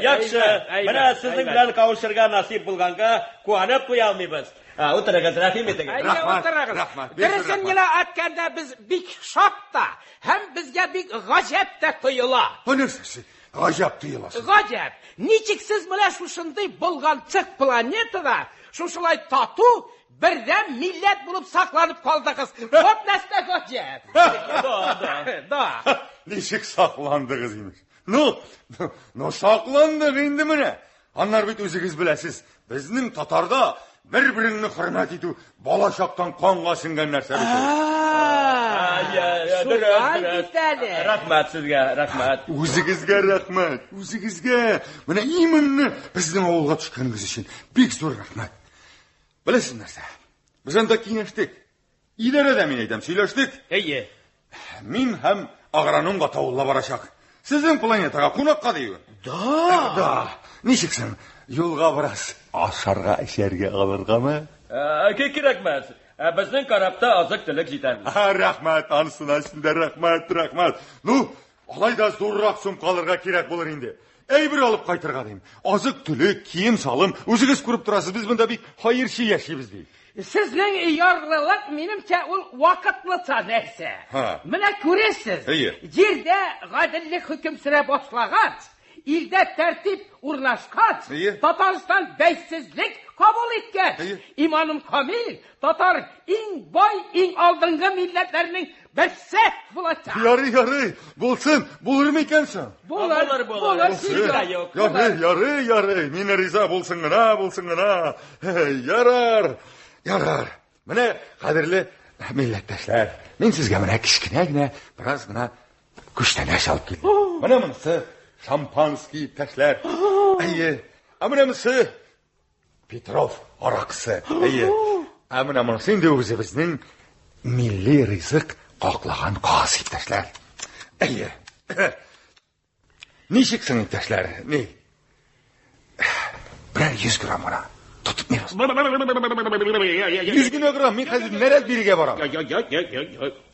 Яхшы. Менә сезнең белән кавышырга насип булганга куанып куя алмыйбыз. Утырыгыз, рәхим итегез. Рәхмәт. Дөресен генә әйткәндә без бик шат та, һәм безгә бик гаҗәп тә тоела. Нәрсәсе? Гаҗәп тоеласыз. Гаҗәп. Ничек сез менә шушындый булган цик планетада шушылай тату бердәм милләт булып сакланып калдыгыз. Вот нәрсә гаҗәп. Да. Ничек сакландыгыз имеш? Ну сакландык инде менә. Аннар бит үзегез беләсез. Безнең татарда бер-береңне хөрмәт итү балачактан канга сиңгән нәрсә бит. Рәхмәт сезгә, рәхмәт. Үзегезгә рәхмәт. Үзегезгә. Менә именно безнең авылга төшкәнегез өчен бик зур рәхмәт. Беләсез нәрсә? Без анда киңәштек. Идарәдә мин әйтәм, сөйләштек. Әйе. Мин һәм агрономга тавылла барачак. Сезнең планетага кунакка дию. Да. Ничексең? Юлга барас. Ашарга, эчәргә алыргамы? Кирәкмәс. Безнең карапта азык-төлек җитәр. Рәхмәт, анысына синдә рәхмәт. Ну, алай да зуррак сумкаларга кирәк булыр инде. Әйбер алып кайтырга дим. Азык-төлек, кием-салым, үзегез күреп торасыз, без монда бик хәерче яшибез ди. Сезнең ярлылык минемчә ул вакытлыца нәрсә. Менә күрәсез. Җирдә гаделлек хөкем сөрә башлагач, илдә тәртип урнашкач, Татарстан бәйсезлек кабул иткән. Иманым камил, татар иң бай, иң алдынгы милләтләрнең берсе булачак. Ярый, булсын, булырмы икән соң? Булыр. Ярый. Мин риза булсын гына. Ярар. Менә кадерле милләттәшләр, мин сезгә менә кичкенә генә, бераз гына күчтәнәш алып килдем. Менә монысы шампанский тәшләр. Әйе. Менә монысы Петров аракысы. Әйе. Менә монысы инде үзебезнең милли ризык каклаган каз иптәшләр. Әйе. Ничексең иптәшләр? Ни? Берәр 100 грамм гына тотып бирәс. 100 грамм мин хәзер нәрәк бирергә барам?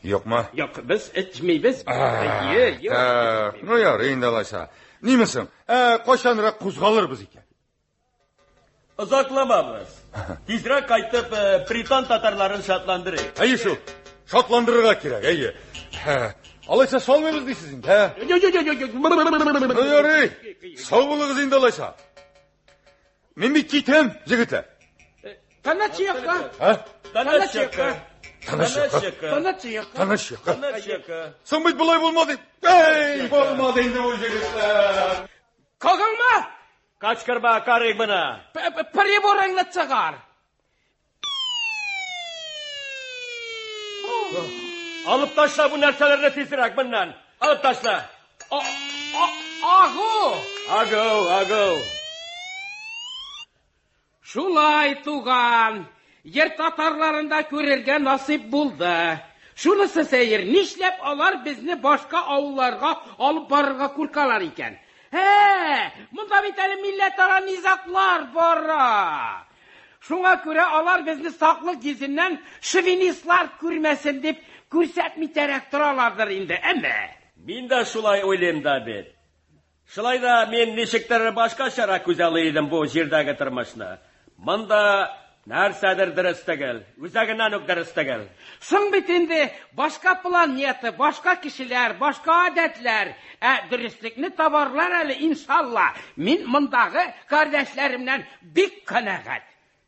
Юкмы? Юк, без эчмибез. Ну ярый инде алайса. Нимесең? Качанрак кузгалырбыз икән? Озакламабыз. Тизрәк кайтып Британ татарларын шатландырыйк. Әйе шул. Шатландырырга кирәк, әйе. Алайса салмыйбыз дисез инде, Ну ярый. Сау булыгыз инде алайса. Мин бит китәм, җегетләр. Таначыякка. Соң бит булай булмады. Эй, булмады инде бу җегетләр. Кагылма! Качкырба, карыйк бына. Приборыңны чыгар. Алып ташла бу нәрсәләрне тизрәк моннан. Алып ташла. Агу. Шулай, туган, ер татарларында күрергә насип булды. Шунысы сәйер, нишләп алар безне башка авылларга алып барырга куркалар икән? Монда бит әле милләтара низаклар бара. Шуңа күрә алар безне саклык гизеннән шовинистлар күрмәсен дип күрсәтми тәрәк торалардыр инде, әмма. Мин дә шулай уйлыйм да бит. Шулай да мин ничектер башкачара күзаллый идем бу җирдәге тормышны. Монда нәрсәдер дөрес түгел, үзәгеннән үк дөрес түгел. Соң бит инде башка планета, башка кешеләр, башка гадәтләр, дөреслекне табарлар әле иншалла. Мин мондагы кардәшләремнән бик канәгать.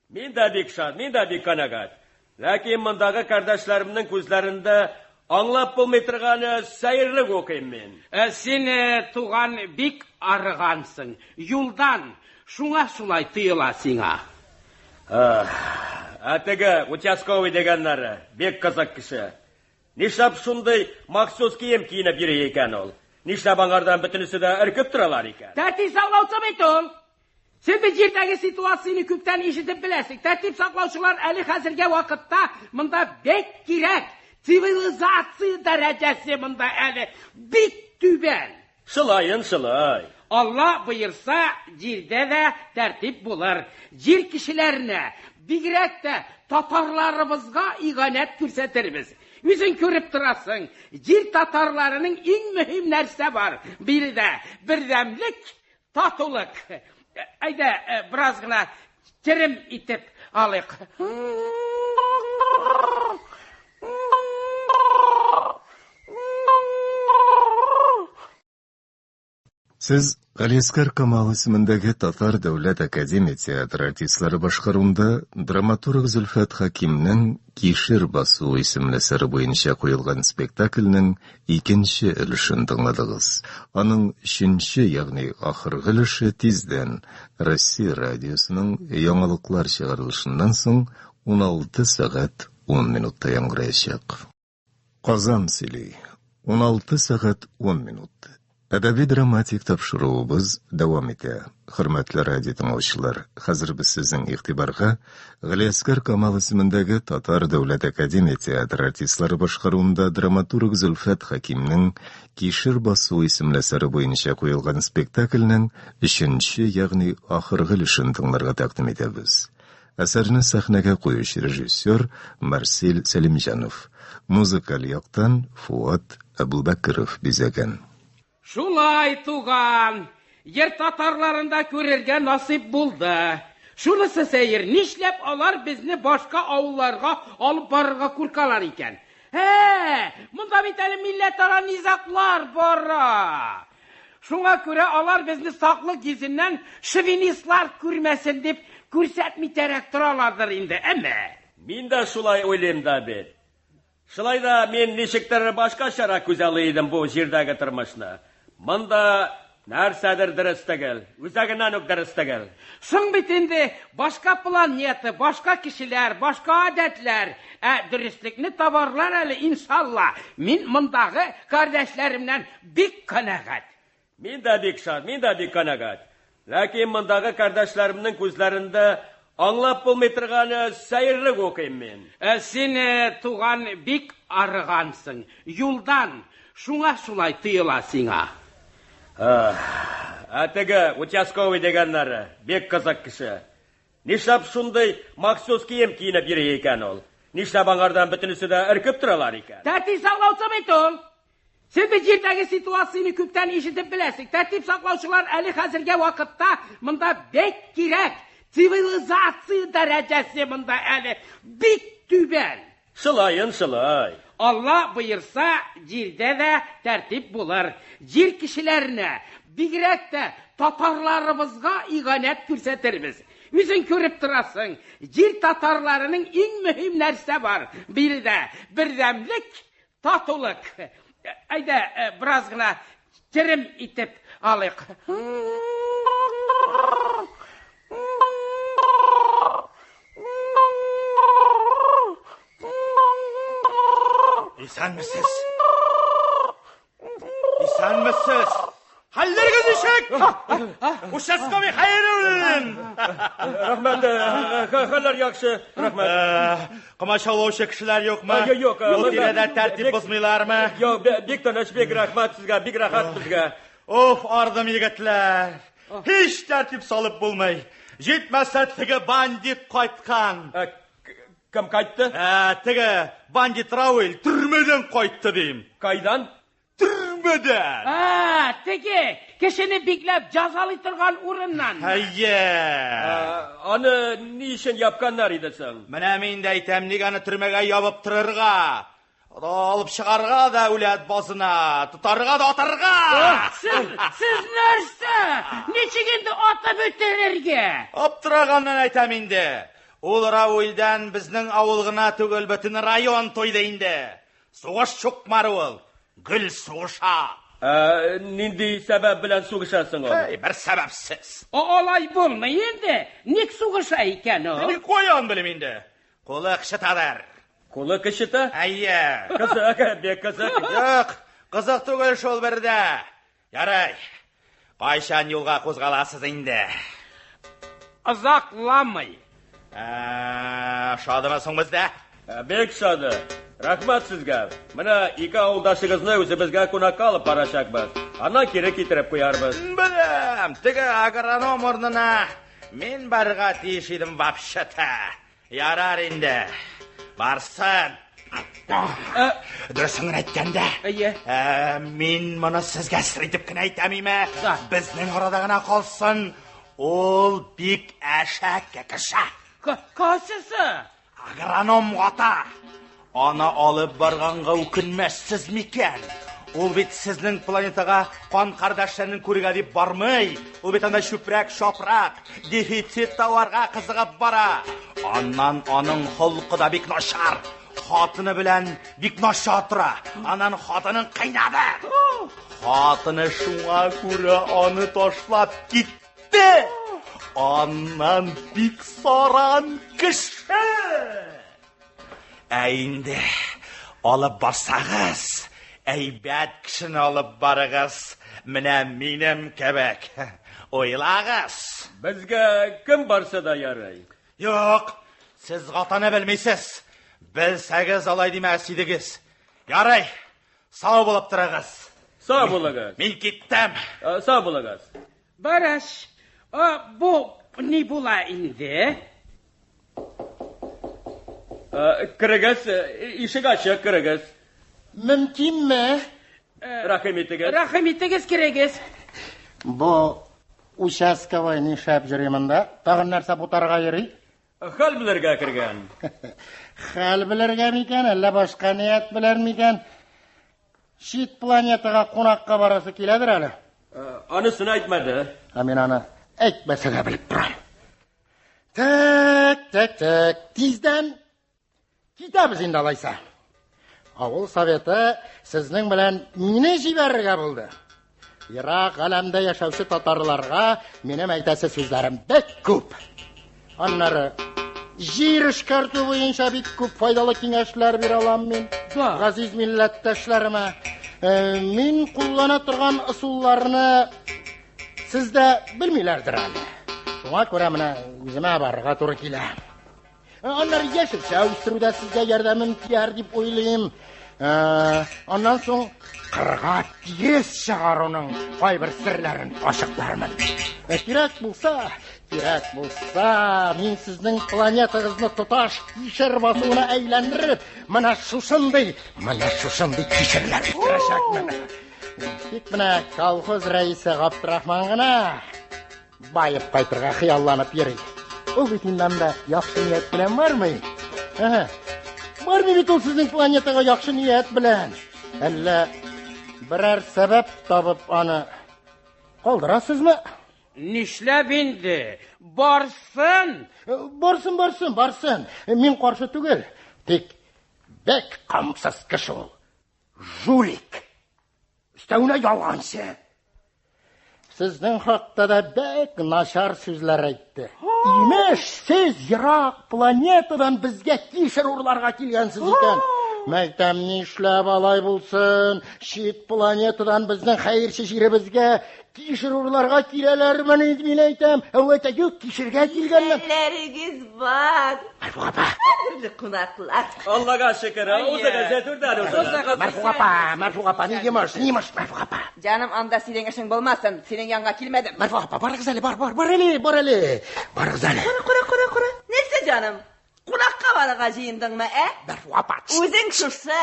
Мин дә бик шат, мин дә бик канәгать. Ләкин мондагы кардәшләремнең күзләрендә аңлап булмый торганы сәерлек укыйм мин. Син, туган, бик арыгансың. Юлдан шуңа шулай тыела сиңа. Теге участковый дигәннәре бик кызык кеше. Нишләп шундый махсус кием киенеп йөри икән ул? Нишләп аңардан бөтенесе дә иркеп торалар икән? Тәртип саклаучы бит ул. Сез бит җирдәге ситуацияны күптән ишетеп беләсез. Тәртип саклаучылар әле хәзерге вакытта монда бик кирәк. Цивилизация дәрәҗәсе монда әле бик түбән. Шулай. Алла буйырса, җирдә дә тәртип булыр. Җир кешеләренә, бигрәк тә татарларыбызга иганәт күрсәтербез. Үзең күреп торасың, җир татарларының иң мөһим нәрсә бар. Биредә бердәмлек, татулык. Әйдә, бераз гына керем итеп алыйк. Сез Галиаскар Камал исемендәге Татар дәүләт академия театры артистлары башкаруында драматург Зөлфәт Хакимнең Кишер басу исемле әсәре буенча куелган спектакльнең икенче өлешен тыңладыгыз. Аның өченче, ягъни ахыргы өлеше тиздән Россия радиосының яңалыклар чыгарылышыннан соң 16 сәгать 10 минутта яңгыраячак. Казан сөйли. 16 сәгать 10 минут. Әдәби драматик тапшыруыбыз дәвам итә. Хөрмәтле радио тыңлаучылар, хәзер без сезнең игътибарга Галиаскар Камал исемендәге Татар дәүләт академия театры артистлары башкаруында драматург Зөлфәт Хакимнең Кишер басу исемле әсәре буенча куелган спектакльнең 3нче, ягъни ахыргы өлешен тыңларга тәкъдим итәбез. Әсәрне сәхнәгә куючы режиссер Марсель Сәлимҗанов, музыкаль яктан Фуат Абубәкеров бизәгән. Шулай, туган, ер татарларында күрергә насип булды. Шунысы сәйер, нишләп алар безне башка авылларга алып барырга куркалар икән? Монда бит әле милләтара низаклар бара. Шуңа күрә алар безне саклык гизеннән шовинистлар күрмәсен дип күрсәтми тәрәк торалардыр инде, әмма. Мин дә шулай уйлыйм да бит. Шулай да мин ничектер башкачара күзаллый идем бу җирдәге тормышны. Монда нәрсәдер дөрес түгел, үзәгеннән үк дөрес түгел. Соң бит инде башка планета, башка кешеләр, башка гадәтләр, дөреслекне табарлар әле иншалла. Мин мондагы кардәшләремнән бик канәгать. Мин дә бик шат, мин дә бик канәгать. Ләкин мондагы кардәшләремнең күзләрендә аңлап булмый торганы сәерлек укыйм мин. Син, туган, бик арыгансың. Юлдан шуңа шулай тыела сиңа. Теге участковый дигәннәре бик кызык кеше. Нишләп шундый махсус кием киенеп йөри икән ул? Нишләп аңардан бөтенесе дә иркеп торалар икән? Тәртип саклаучы бит ул. Сез бит җирдәге ситуацияны күптән ишетеп беләсез. Тәртип саклаучылар әле хәзерге вакытта монда бик кирәк. Цивилизация дәрәҗәсе монда әле бик түбән. Шулай. Алла буйырса, җирдә дә тәртип булыр. Җир кешеләренә, бигрәк тә татарларыбызга иганәт күрсәтербез. Үзең күреп торасың, җир татарларының иң мөһим нәрсә бар. Биредә бердәмлек, татулык. Әйдә, бераз гына керем итеп алыйк. İsənmisiz? Хәлләрегез ничек? Участковый хәйрәүлен. Рәхмәт, хәлләр яхшы. Рәхмәт. Комачаулаучы кешеләр юкмы? Юк. Бу тирәдә тәртип бозмыйлармы? Юк, бик таныш, бик рәхмәт сезгә, бик рәхәт безгә. Оф, ардым егетләр. Һич тәртип салып булмый. Җитмәсә теге бандит кайткан. Кем кайтты? Теге бандит Рауль төрмәдән кайтты дим. Кайдан? Төрмәдән. Теге кешене бикләп җәзалый торган урыннан. Аны ни өчен япканнар иде соң? Менә мин дә әйтәм, ник аны төрмәгә ябып торырга? Алып чыгарга да үләт базына, тотарга да атарга. Сез нәрсә? Ничек инде атып үтерергә? Аптыраганнан әйтәм инде. Ул Раульдән безнең авыл гына түгел, бөтен район тойды инде. Сугыш чукмары ул. Гөл сугыша. Нинди сәбәп белән сугышасың ул? Бер сәбәпсез. Алай булмый инде. Ник сугыша икән ул? Мин каян белим инде. Кулы кычытадыр. Кулы кычыта? Кызык, бик кызык. Юк, кызык түгел шул бердә. Ярый. Кайчан юлга кузгаласыз инде? Озакламый. Шадымы соң бездә? Бик шады. Рәхмәт сезгә. Менә ике авылдашыгызны үзебезгә кунакка алып барачакбыз. Аннан кире китереп куярбыз. Беләм, теге агроном урынына мин барырга тиеш идем вообще-то. Ярар инде. Барсын. Дөресен әйткәндә, мин моны сезгә сер итеп кенә әйтәмиме? Безнең арада гына калсын. Ул бик әшәк кеше. Кайсысы? Агроном ата. Аны алып барганга үкенмәссез микән? Ул бит сезнең планетага кан кардәшләрен күрергә дип бармый. Ул бит анда чүпрәк, шапрак, дефицит товарга кызыгып бара. Аннан аның холкы да бик начар. Хатыны белән бик начар тора. Аннан хатынын кыйнады. Хатыны шуңа күрә аны ташлап китте. Аннан бик саран кеше. Инде алып барсагыз, әйбәт кешене алып барыгыз. Менә минем кебек. Ойлагыз. Безгә кем барса да ярый. Юк, сез гатаны белмисез. Белсәгез алай димәс идегез. Ярый, сау булып торыгыз. Сау булыгыз. Мин киттем. Сау булыгыз. Бараш, бу ни була инде? Кирегез, ишек ачык, кирегез. Мөмкинме? Рәхим итегез. Рәхим итегез, кирегез. Бу участковый нишләп йөри монда? Тагын нәрсә бутарга йөри? Хәл белергә кергән. Хәл белергә микән, әллә башка ният белән микән? Чит планетага кунакка барасы киләдер әле. Анысын әйтмәде. Мин аны әйтмәсә дә белеп торам. Так, тиздән китәбез инде алайса. Авыл советы сезнең белән мине җибәрергә булды. Ирак галәмдә яшәүче татарларга минем әйтәсе сүзләрем бик күп. Аннары җир эшкәртү буенча бик күп файдалы киңәшләр бирә алам мин. Газиз милләттәшләремә, мин куллана торган ысулларны сез дә белмиләрдер әле. Шуңа күрә менә үземә барырга туры килә. Аннары яшелчә үстерүдә сезгә ярдәмем тияр дип уйлыйм. Аннан соң кырга тиез чыгаруның кайбер серләрен ачыклармын. Кирәк булса, мин сезнең планетагызны тоташ кишер басуына әйләндереп, менә шушындый кишерләр үстерәчәкмен. Тик менә колхоз рәисе Габдрахман гына байып кайтырга хыялланып йөри. Ул бит инде яхшы ният белән бармый. Бармый бит ул сезнең планетага яхшы ният белән. Әллә берәр сәбәп табып аны калдырасызмы? Нишләп инде? Барсын. Барсын. Мин каршы түгел. Тик бек камсыз кеше ул. Жулик. Өстәүнә ялганчы. Сезнең хакта да бек начар сүзләр әйтте. Имеш, сез ерак планетадан безгә кишер урларга килгәнсез икән. Мәктәм нишләп алай булсын? Шит планетадан безнең хәерче җиребезгә кишерүрләргә киләләрме инде мин әйтәм. Әүвәтә юк, кишергә килгәннәр. Хәлләрегез бар. Марфуга апа. Хәерле кунаклар. Аллага шөкер, үзегә зәтүрдән үзегә. Марфуга апа, ни демаш, Марфуга апа. Җаным, анда синең эшең булмасын. Синең янга килмәдем. Марфуга апа, барыгыз әле, бар әле. Барыгыз әле. Кура. Нәрсә, җаным? Кунакка барырга җыендыңмы, Марфуга апа. Үзең шушы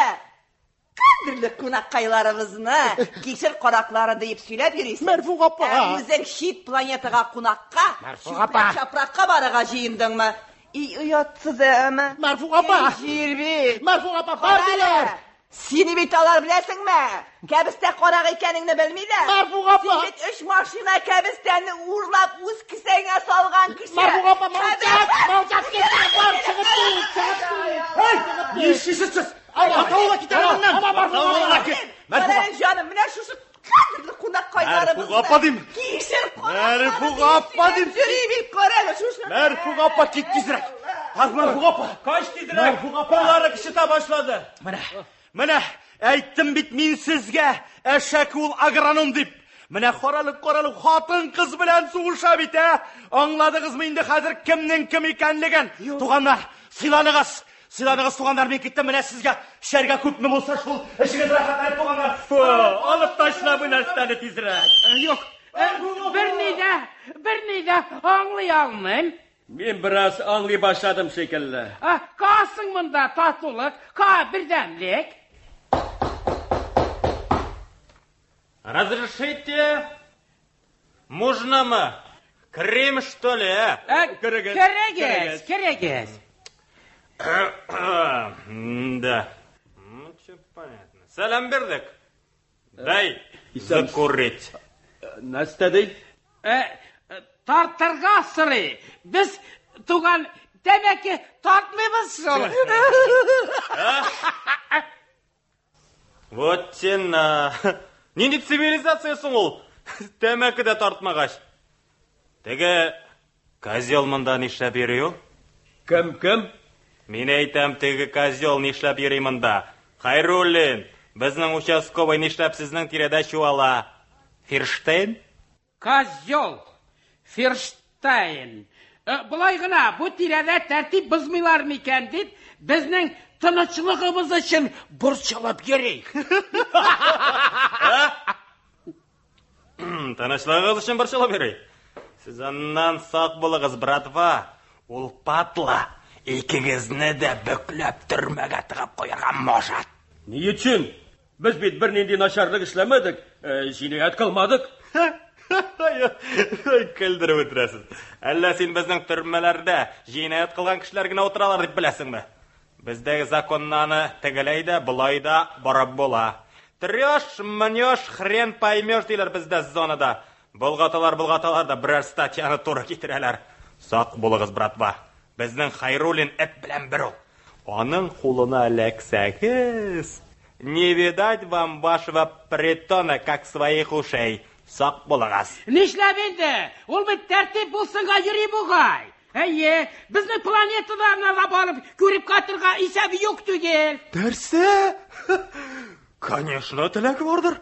кадерле кунаккайларыбызны кишер караклары дип сөйләп йөрисең. Марфуга апа. Үзең шит планетага кунакка, Марфуга апа. Чапракка барырга җыендыңмы? Уятсыз әмма. Марфуга апа. Җир бит. Марфуга апа, бардылар. Сине бит алар беләсеңме? Кәбестә карак икәнеңне белмиләр. Марфуга апа. Син бит 3 машина кәбестәне урлап үз кисәгеңә салган кеше. Марфуга апа, молчат, чыгып. Ишишсез. Атауга китәргәннән. Атауга кит. Менә җаным, менә шушы кадерле кунаккайларыбыз. Марфуга апа дим. Кишер Марфуга апа дим. Йөри бит карагы шушы. Марфуга апа кит тизрәк. Марфуга апа, кач тизрәк. Марфуга апалары кишета башлады. Менә әйттем бит мин сезгә, әшәк ул агроном дип. Менә каралык хатын кыз белән сугыша бит, Аңладыгызмы инде хәзер кемнең кем икәнлеген? Туганнар, сыйланыгыз. Сыйланыгыз туганнар, мин киттем менә сезгә. Шәргә күпме булса шул, эшегез рәхәтләнеп туганнар. Алып ташла бу нәрсәне тизрәк. Юк. Берни дә аңлый алмыйм. Мин бераз аңлый башладым шикелле. Касың монда татулык, ка бердәмлек. Разрешите? Можно крем, что ли? Керегез. Да. Ну, все понятно. Салам бердик. Дай закурить. Настады? Тартырга сырый. Без туган тәмәке тартмыйбыз шул. Вот сен, нинди цивилизация соң ул? Тәмәке дә тартмагач. Теге козел монда нишләп йөри ул? Кем? Мин әйтәм, теге козел нишләп йөри монда? Хайруллин, безнең участковый нишләп сезнең тирәдә чуала? Фирштейн? Козел. Фирштейн. Булай гына, бу тирәдә тәртип бозмыйлар микән дип, безнең тынычлыгыбыз өчен борчылып йөри. Тынычлыгыбыз өчен борчылып йөри. Сез аннан сак булыгыз, братва. Ул патла. Икегезне дә бөкләп төрмәгә тыгып куярга можат. Ни өчен? Без бит бернинди начарлык эшләмәдек, җинаять кылмадык. Көлдереп үтерәсез. Әллә син безнең төрмәләрдә җинаять кылган кешеләр генә утыралар дип беләсеңме? Бездәге законнаны тегеләй дә, булай да барып була. Трёш, мнёш, хрен поймёш диләр бездә зонада. Булгаталар да берәр статьяны туры китерәләр. Сак булыгыз, братва. Безнең Хайруллин эт белән бер ул. Аның кулына эләксәгез, не видать вам вашего притона, как своих ушей. Сак булыгыз. Нишләп инде? Ул бит тәртип булсынга йөри бугай. Безнең планетада барып күреп кайтырга исәбе юк түгел. Нәрсә? Конечно, теләк бардыр.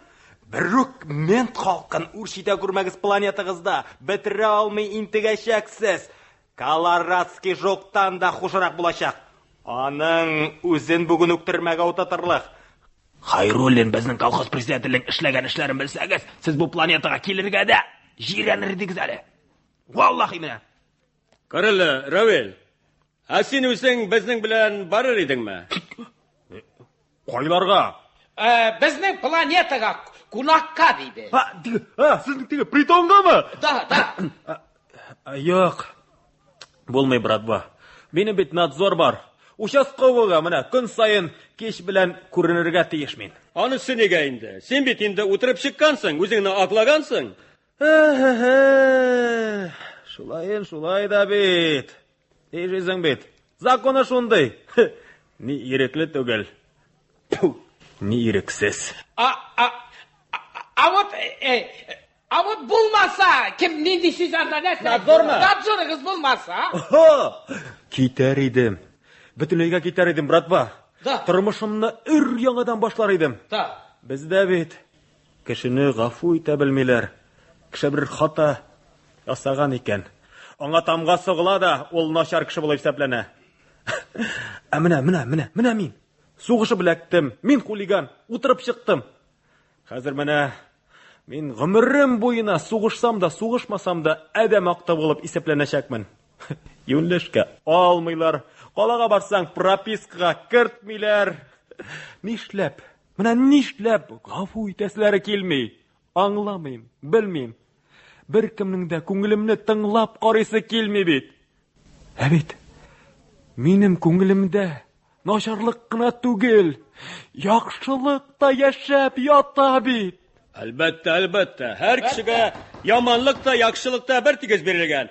Берүк мент халкын үрчитә күрмәгез планетагызда. Бетерә алмый интегәчәксез. Каларадский жоктан да хушырак булачак. Аның үзен бүген үк төрмәгә утыртырлык. Хайруллин, безнең колхоз президентының эшләгән эшләрен белсәгез, сез бу планетага килергә дә җирәнердегез әле. Валлаһи менә. Карале, Равил. Син үзең безнең белән барыр идеңме? Кайларга? Безнең планетага кунакка диде. Сезнең теге притонгамы? Да. Юк. Булмый, братва. Минем бит надзор бар. Участковыга менә көн сайын кеш белән күренергә тиеш мин. Анысы нигә инде? Син бит инде утырып чыккансың, үзеңне аклагансың. Шулай да бит. Ежезең бит. Законы шундый. Ни ирекле түгел. Ни ирексез. Вот булмаса, кем нинди сүзләрдә нәрсә? Надзорыгыз булмаса? Китәр идем. Бөтенләйгә китәр идем, братва. Тормышымны өр-яңадан башлар идем. Бездә бит кешене гафу итә белмиләр. Кеше бер хата ясаган икән. Аңа тамга сыгыла да, ул начар кеше булып исәпләнә. Менә мин. Сугышып эләктем. Мин хулиган, утырып чыктым. Хәзер менә мин гомерем буена сугышсам да, сугышмасам да адәм акты булып исәпләнәчәкмен. Юнлешкә алмыйлар. Калага барсаң пропискага кертмиләр. Нишләп? Менә нишләп гафу итәсләре килми? Аңламыйм, белмим. Бер кемнең дә күңелемне тыңлап карыйсы килми бит. Бит минем күңелемдә начарлык кына түгел, яхшылык та яшәп ята бит. Әлбәттә. Һәр кешегә яманлык та, яхшылык та бер тигез бирелгән.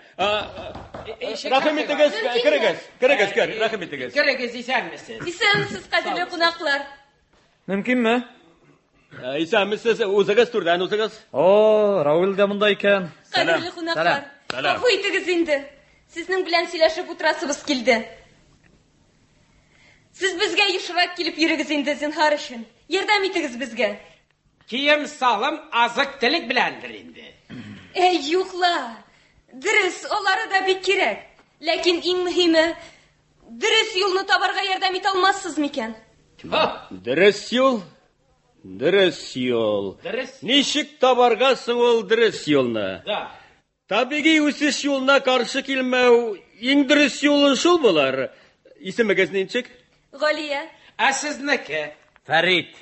Рәхим итегез, керегез, рәхим итегез. Керегез, исәнмесез? Исәнмесез, кадерле кунаклар. Мөмкинме? Исәнмесез, үзегез турдан үзегез. Раул да монда икән. Кадерле кунаклар. Гафу итегез инде. Сезнең белән сөйләшеп утырасыбыз килде. Сез безгә ешрак килеп йөрегез инде, зинһар өчен. Ярдәм итегез безгә. Кием салым азык-төлек беләндер инде. Юкла. Дөрес, алары да бик кирәк. Ләкин иң мөһиме, дөрес юлны табарга ярдәм итә алмассыз микән? Дөрес юл. Ничек табарга соң ул дөрес юлны? Табигый үсеш юлына каршы килмәү иң дөрес юлы шул булар. Исемегез ничек? Галия. Сезнеке? Фәрит.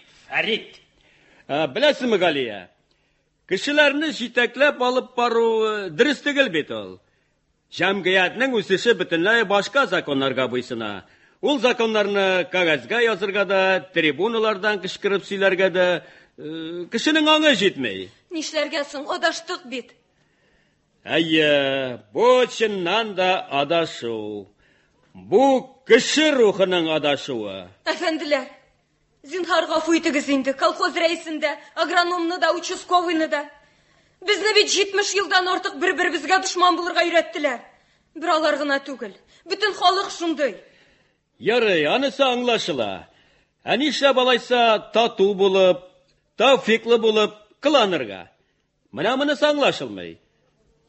Беләсезме, Галия? Кешеләрне җитәкләп алып бару дөрес түгел бит ул. Җәмгыятьнең үсеше бөтенләй башка законнарга буйсына. Ул законнарны кагазга язырга да, трибуналардан кычкырып сөйләргә дә кешенең аңы җитмәй. Нишләргә соң, адаштык бит. Бу чыннан да адашу. Бу кеше рухының адашуы. Әфәнделәр, зинһар гафу итегез инде, колхоз рәисендә, агрономны да, участковыйны да. Безне бит 70 елдан артык бер-беребезгә дошман булырга өйрәттеләр. Бер алар гына түгел, бөтен халык шундый. Ярый, анысы аңлашыла. Нишләп алайса тату булып, тауфиклы булып кыланырга? Менә монысы аңлашылмый.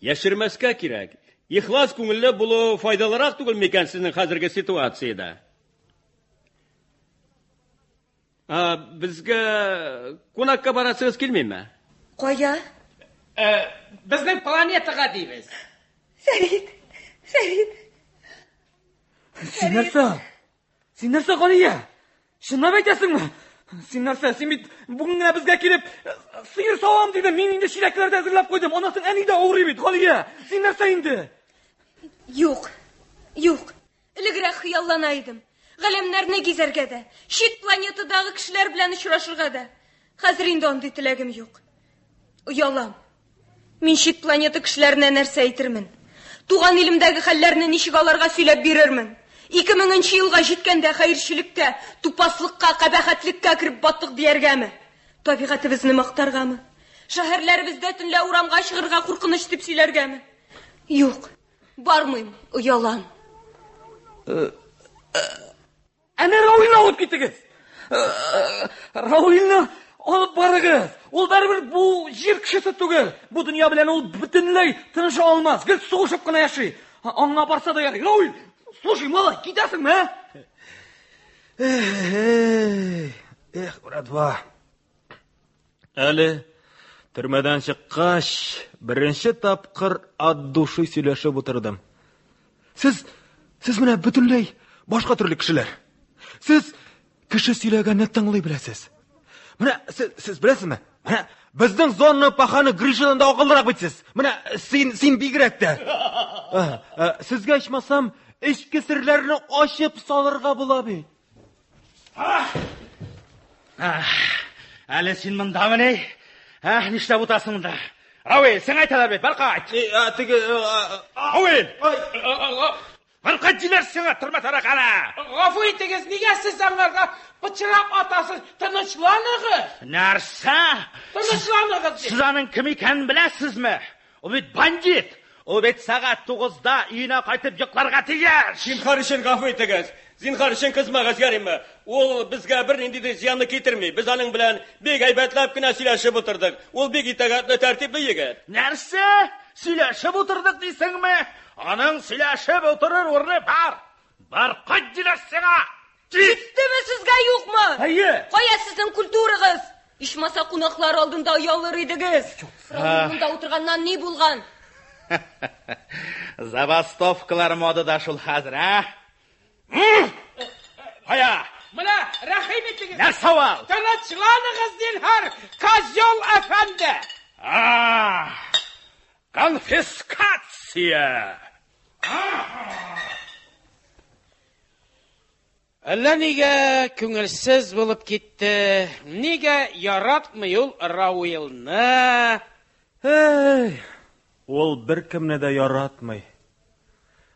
Яшермәскә кирәк. Ихлас күңелле булу файдалырак түгел микән сезнең хәзерге ситуациядә? Безгә кунакка барасыгыз килмиме? Кая? Безнең планетага дибез. Фәрит. Син нәрсә, Галия? Шуннан әйтәсеңме? Син бит бүген генә безгә килеп, сыер савам диде. Мин инде чиләкләрдә әзерләп куйдым. Анасың әни дә авырый бит, Галия. Син нәрсә инде? Юк. Элегрәк хыяллана идем. Галәмнәрне гизәргә дә, чит планетадагы кешеләр белән очрашырга да. Хәзер инде андый теләгем юк. Уялам. Мин чит планета кешеләренә нәрсә әйтермен? Туган илемдәге хәлләрне ничек аларга сөйләп бирермен? 2000 елга җиткәндә хәерчелеккә, тупаслыкка, кабахәтлеккә кирип баттык дияргәме? Табигатыбызны мактаргамы? Шәһәрләребездә төнлә урамга чыгырга куркыныч дип сөйләргәме? Юк. Бармыйм, уялам. Әнә Раулны алып китегез. Раулны алып барыгыз. Ул барыбер бу җир кешесе түгел. Бу дөнья белән ул бөтенләй тыныша алмас. Гел сугышып кына яши. Аңа барса да ярый. Раул, слушай, малай, китәсеңме? Братва. Әле төрмәдән чыккач, беренче тапкыр ат души сөйләшеп утырдым. Сез менә бөтенләй башка төрле кешеләр. Сез кеше сөйләгәнне тыңлый беләсез. Менә сез беләсезме? Менә безнең зонны паханы Гришадан да акыллырак битсез. Менә син бигрәк тә. Сезгә ичмасам, эчке серләрне ачып салырга була бит. Әле син мондамыни? Нишләп утасың монда? Раул, син әйтәләр бит, баркайт. Раул! Баркайт диләр сиңа, тормә таракана. Гафу итегез, нигә сез аңарга пычрак атасыз? Тынычланыгыз. Нәрсә? Тынычланыгыз. Сез аның кем икәнен беләсезме? Ул бит бандит. Ул бит сагат 9-да үйіне қайтып йокларга тиеш. Зинһар өчен гафу итегез. Зинһар өчен кызмагыз Гаримме. Ул безгә бернинди дә зыянны китерми. Без аның белән бик әйбәтләп кенә сөйләшеп утырдык. Ул бик итәгатьле тәртипле егет. Нәрсә? Сөйләшеп утырдык дисеңме? Аның сөйләшеп утырыр урыны бар. Бар кайт диләсеңә. Җиттеме сезгә юкмы? Әйе. Кая сезнең культурагыз? Ишмаса кунаклар алдында ялыр идегез. Фронтында утырганнан ни булган? Забастовкалар модада шул хәзер, а? Ая! Менә рәхим итегез. Нәрсә ул? Тынычланыгыз, Зинһар, Козел әфәнде. Конфискация. Әллә нигә күңелсез булып китте. Нигә яратмый ул Рауилны? Ул беркемне дә яратмый.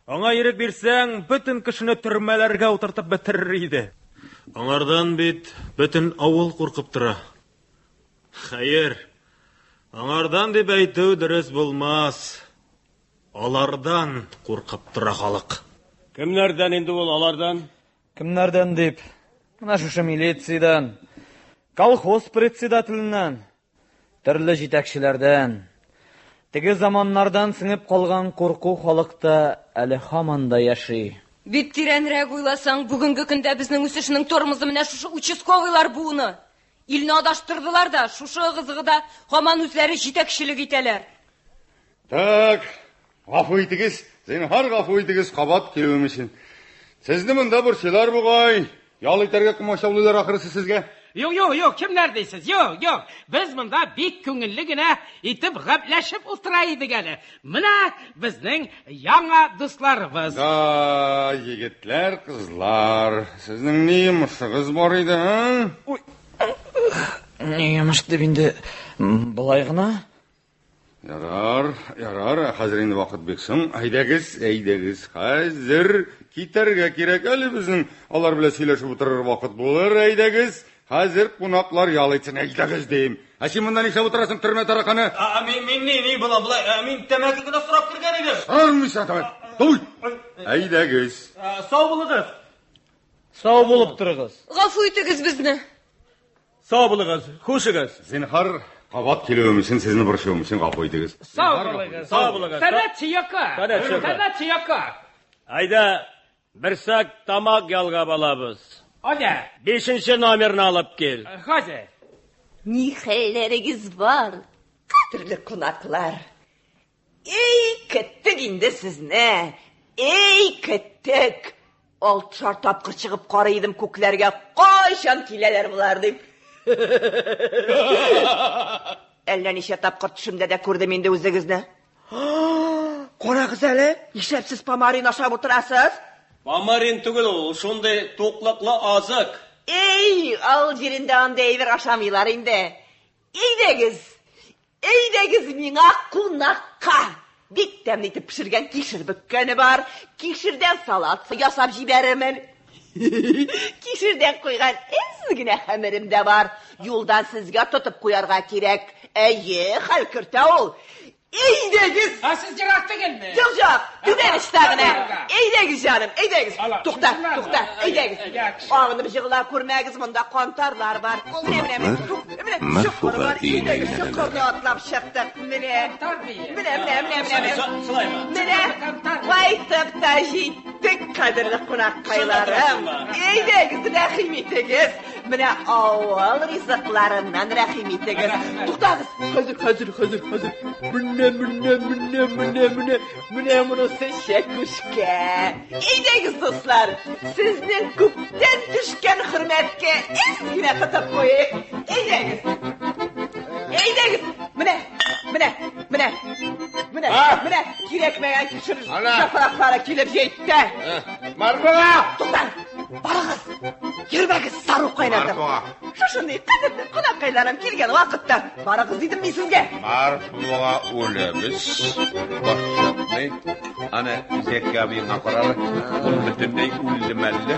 Аңа ирек бирсәң, бөтен кешене төрмәләргә утыртып бетерер иде. Аңардан бит бөтен авыл куркып тора. Хәер, аңардан дип әйтү дөрес булмас. Алардан куркып тора халык. Кемнәрдән инде ул алардан? Кемнәрдән дип? Менә шушы милициядән, колхоз председателеннән, төрле җитәкчеләрдән. Теге заманнардан сеңеп калган курку халыкта әле һаман да яши. Бик тирәнрәк уйласаң, бүгенге көндә безнең үсешнең тормозы менә шушы участковыйлар буыны. Илне адаштырдылар да, шушы ыгызыгыда һаман үзләре җитәкчелек итәләр. Так, гафу итегез, зинһар гафу итегез кабат килүем өчен. Сезне монда борчылар бугай. Ял итәргә комачаулыйлар ахырсы сезгә. Юк, кемнәр дейсез? Юк. Без монда бик күңелле генә итеп гәпләшеп утыра идек әле. Менә безнең яңа дусларыбыз. Да, егетләр, кызлар, сезнең ни йомышыгыз бар иде, а? Ни йомыш дип инде былай гына? Ярар, хәзер инде вакыт бик соң. Әйдәгез, хәзер китәргә кирәк әле безнең. Алар белән сөйләшеп утырыр вакыт булыр, әйдәгез. Хәзер кунаклар ял итсен, әйдәгез дим. Син монда нишләп утырасың, төрмә тараканы? Мин ни булам, мин тәмәке генә сорап кергән идем. Сормыйсың тәмәке. Туй. Әйдәгез. Сау булыгыз. Сау булып торыгыз. Гафу итегез безне. Сау булыгыз, хушыгыз. Зинһар кабат килүем өчен, сезне борчуым өчен гафу итегез. Сау булыгыз. Тәнә чыяка. Айда, берсәк тамак ялга балабыз. Ада. 5-нче номерны алып кил. Хәзер. Ни хәлләрегез бар? Кадерле кунаклар. Эй, көттек инде сезне. Эй, көттек. 6 тапкыр чыгып карый идем күкләргә. Кайчан киләләр булар дип. Әллә ничә тапкыр төшемдә дә күрдем инде үзегезне. Карагыз әле, нишләп сез помарин ашап утырасыз? Помарин түгел ул, шундый туклыклы азык. Эй, ал җирендә андай әйбер ашамыйлар инде. Әйдәгез миңа кунакка. Бик тәмле итеп пешергән кишер бөккәне бар. Кишердән салат ясап җибәрәмен. Кишердән куйган генә хәмерем дә бар. Юлдан сезгә тотып куярга кирәк. Әйе, хәл кертә ул. Әйдәгез! Сез җирак түгелме? Юк, түгел генә. Әйдәгез җаным, әйдәгез. Тукта, әйдәгез. Агынып җыгыла күрмәгез, монда кантарлар бар. Менә. Мәхбуба өенә Чокырны атлап чыктык. Менә. Кайтып та җиттек, кадерле кунаккайларым. Әйдәгез, рәхим итегез. Менә авыл ризыкларыннан рәхим итегез. Туктагыз. Хәзер. Менә монысы шәкүшкә. Әйдәгез, дуслар, сезнең күптән төшкән хөрмәткә генә тотып куйыйк. Әйдәгез. Менә. Кирәкмәгән кишер яфраклары килеп җитте. Марфуга! Туктар. Барыгыз. Йөрмәгез, сару кайнатып. Шушындый кадерле кунаккайларым килгән вакытта барыгыз дидем мин сезгә. Марфуга үләбез. Башчатный. Ана Зәкия миңа карар. Ул бөтенләй үлмәлле.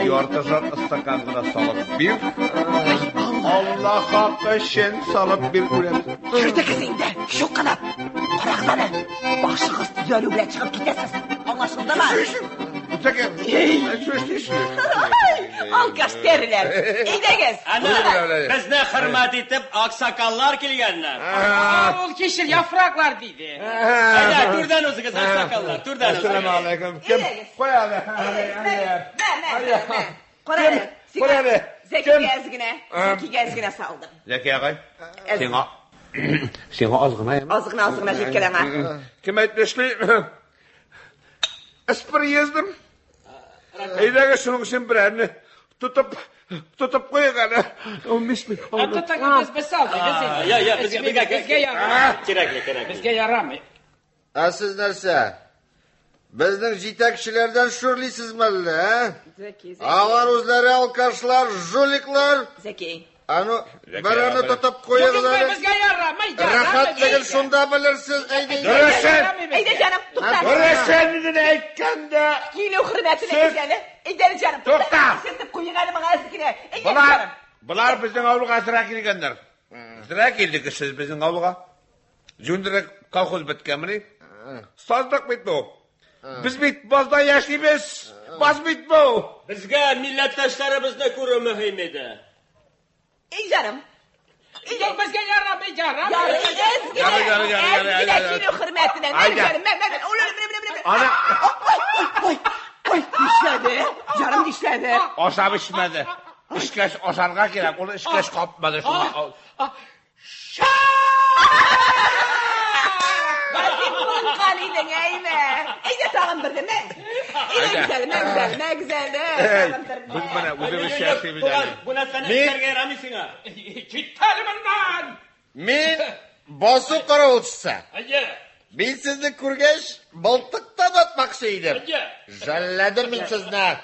Яртыжат стакан гына салып бир. Allah hakkı şen salıp bir üremiz. Kirtekizinde şu kanat. Korakzanı. Başınız yolu bile çıkıp gidesiz. Anlaşıldı mı? Uçakım. Alkaş deriler. İyidegiz. Ana, bizni hurmat etib aksakallar kelganlar. Ol kişir yapraklar deydi. Hayda, turdan o'zingiz aksakallar, turdan. Assalamu alaykum. Kim? Qo'yadi. Qo'yadi. Zeki gezgine saldım. Zeki ağay. Sen azgına. Azgına jetkeleme. Kim aytmışlı? Espri yazdım. Eydaga şunun için birini tutup koyagana. O misli. Tutakımız biz aldık. Ya, bizga yaramay. Kerak. Bizga yaramay. Siz narsa? Bizning yetakchilardan sho'rliysizmi, ha? Zeki. Ağlar o'zlari alkashlar, jo'liklar. Zeki. Anu, birini tutib qo'yinglar. Bizga yaramay. Rahatligini shunda bilirsiz. Eyde canım. To'xta. Görəsənini aytganda Kilo hürmetine gideli. Eyde canım. To'xta. Sen de koyuğanı bana ezgine. Eyde canım. Bular bizning avluga sıra kelganlar. Sıra keldik siz bizning avluga. Jundirak kolxoz bitganmi? Sozliq bitdi. Biz bitbozda yashaymiz. Bas bitdi. Bizga millatdoshlarimizni ko'rish muhim edi. Ey canım. Yok bizga yaramay. Ezgine kilo hürmetine. Ben canım. Ben. Ana. Oy dişledi. Canım dişledi. Oşab içmedi. İşkeş oşarga gerek. Onu işkeş kapmadı şuna. Bakayım bunun kaliydin eyme. Eyde tağım bir de ne? Ne güzel. Biz bana uzun şey bildiler. Buna sana işlerga yaramaysın ha. Gittelim bundan. Men bosuq qarovchisi. Men sizni ko'rgach, Baltiqdan o'tmoqchi edim. Jalladim men sizni.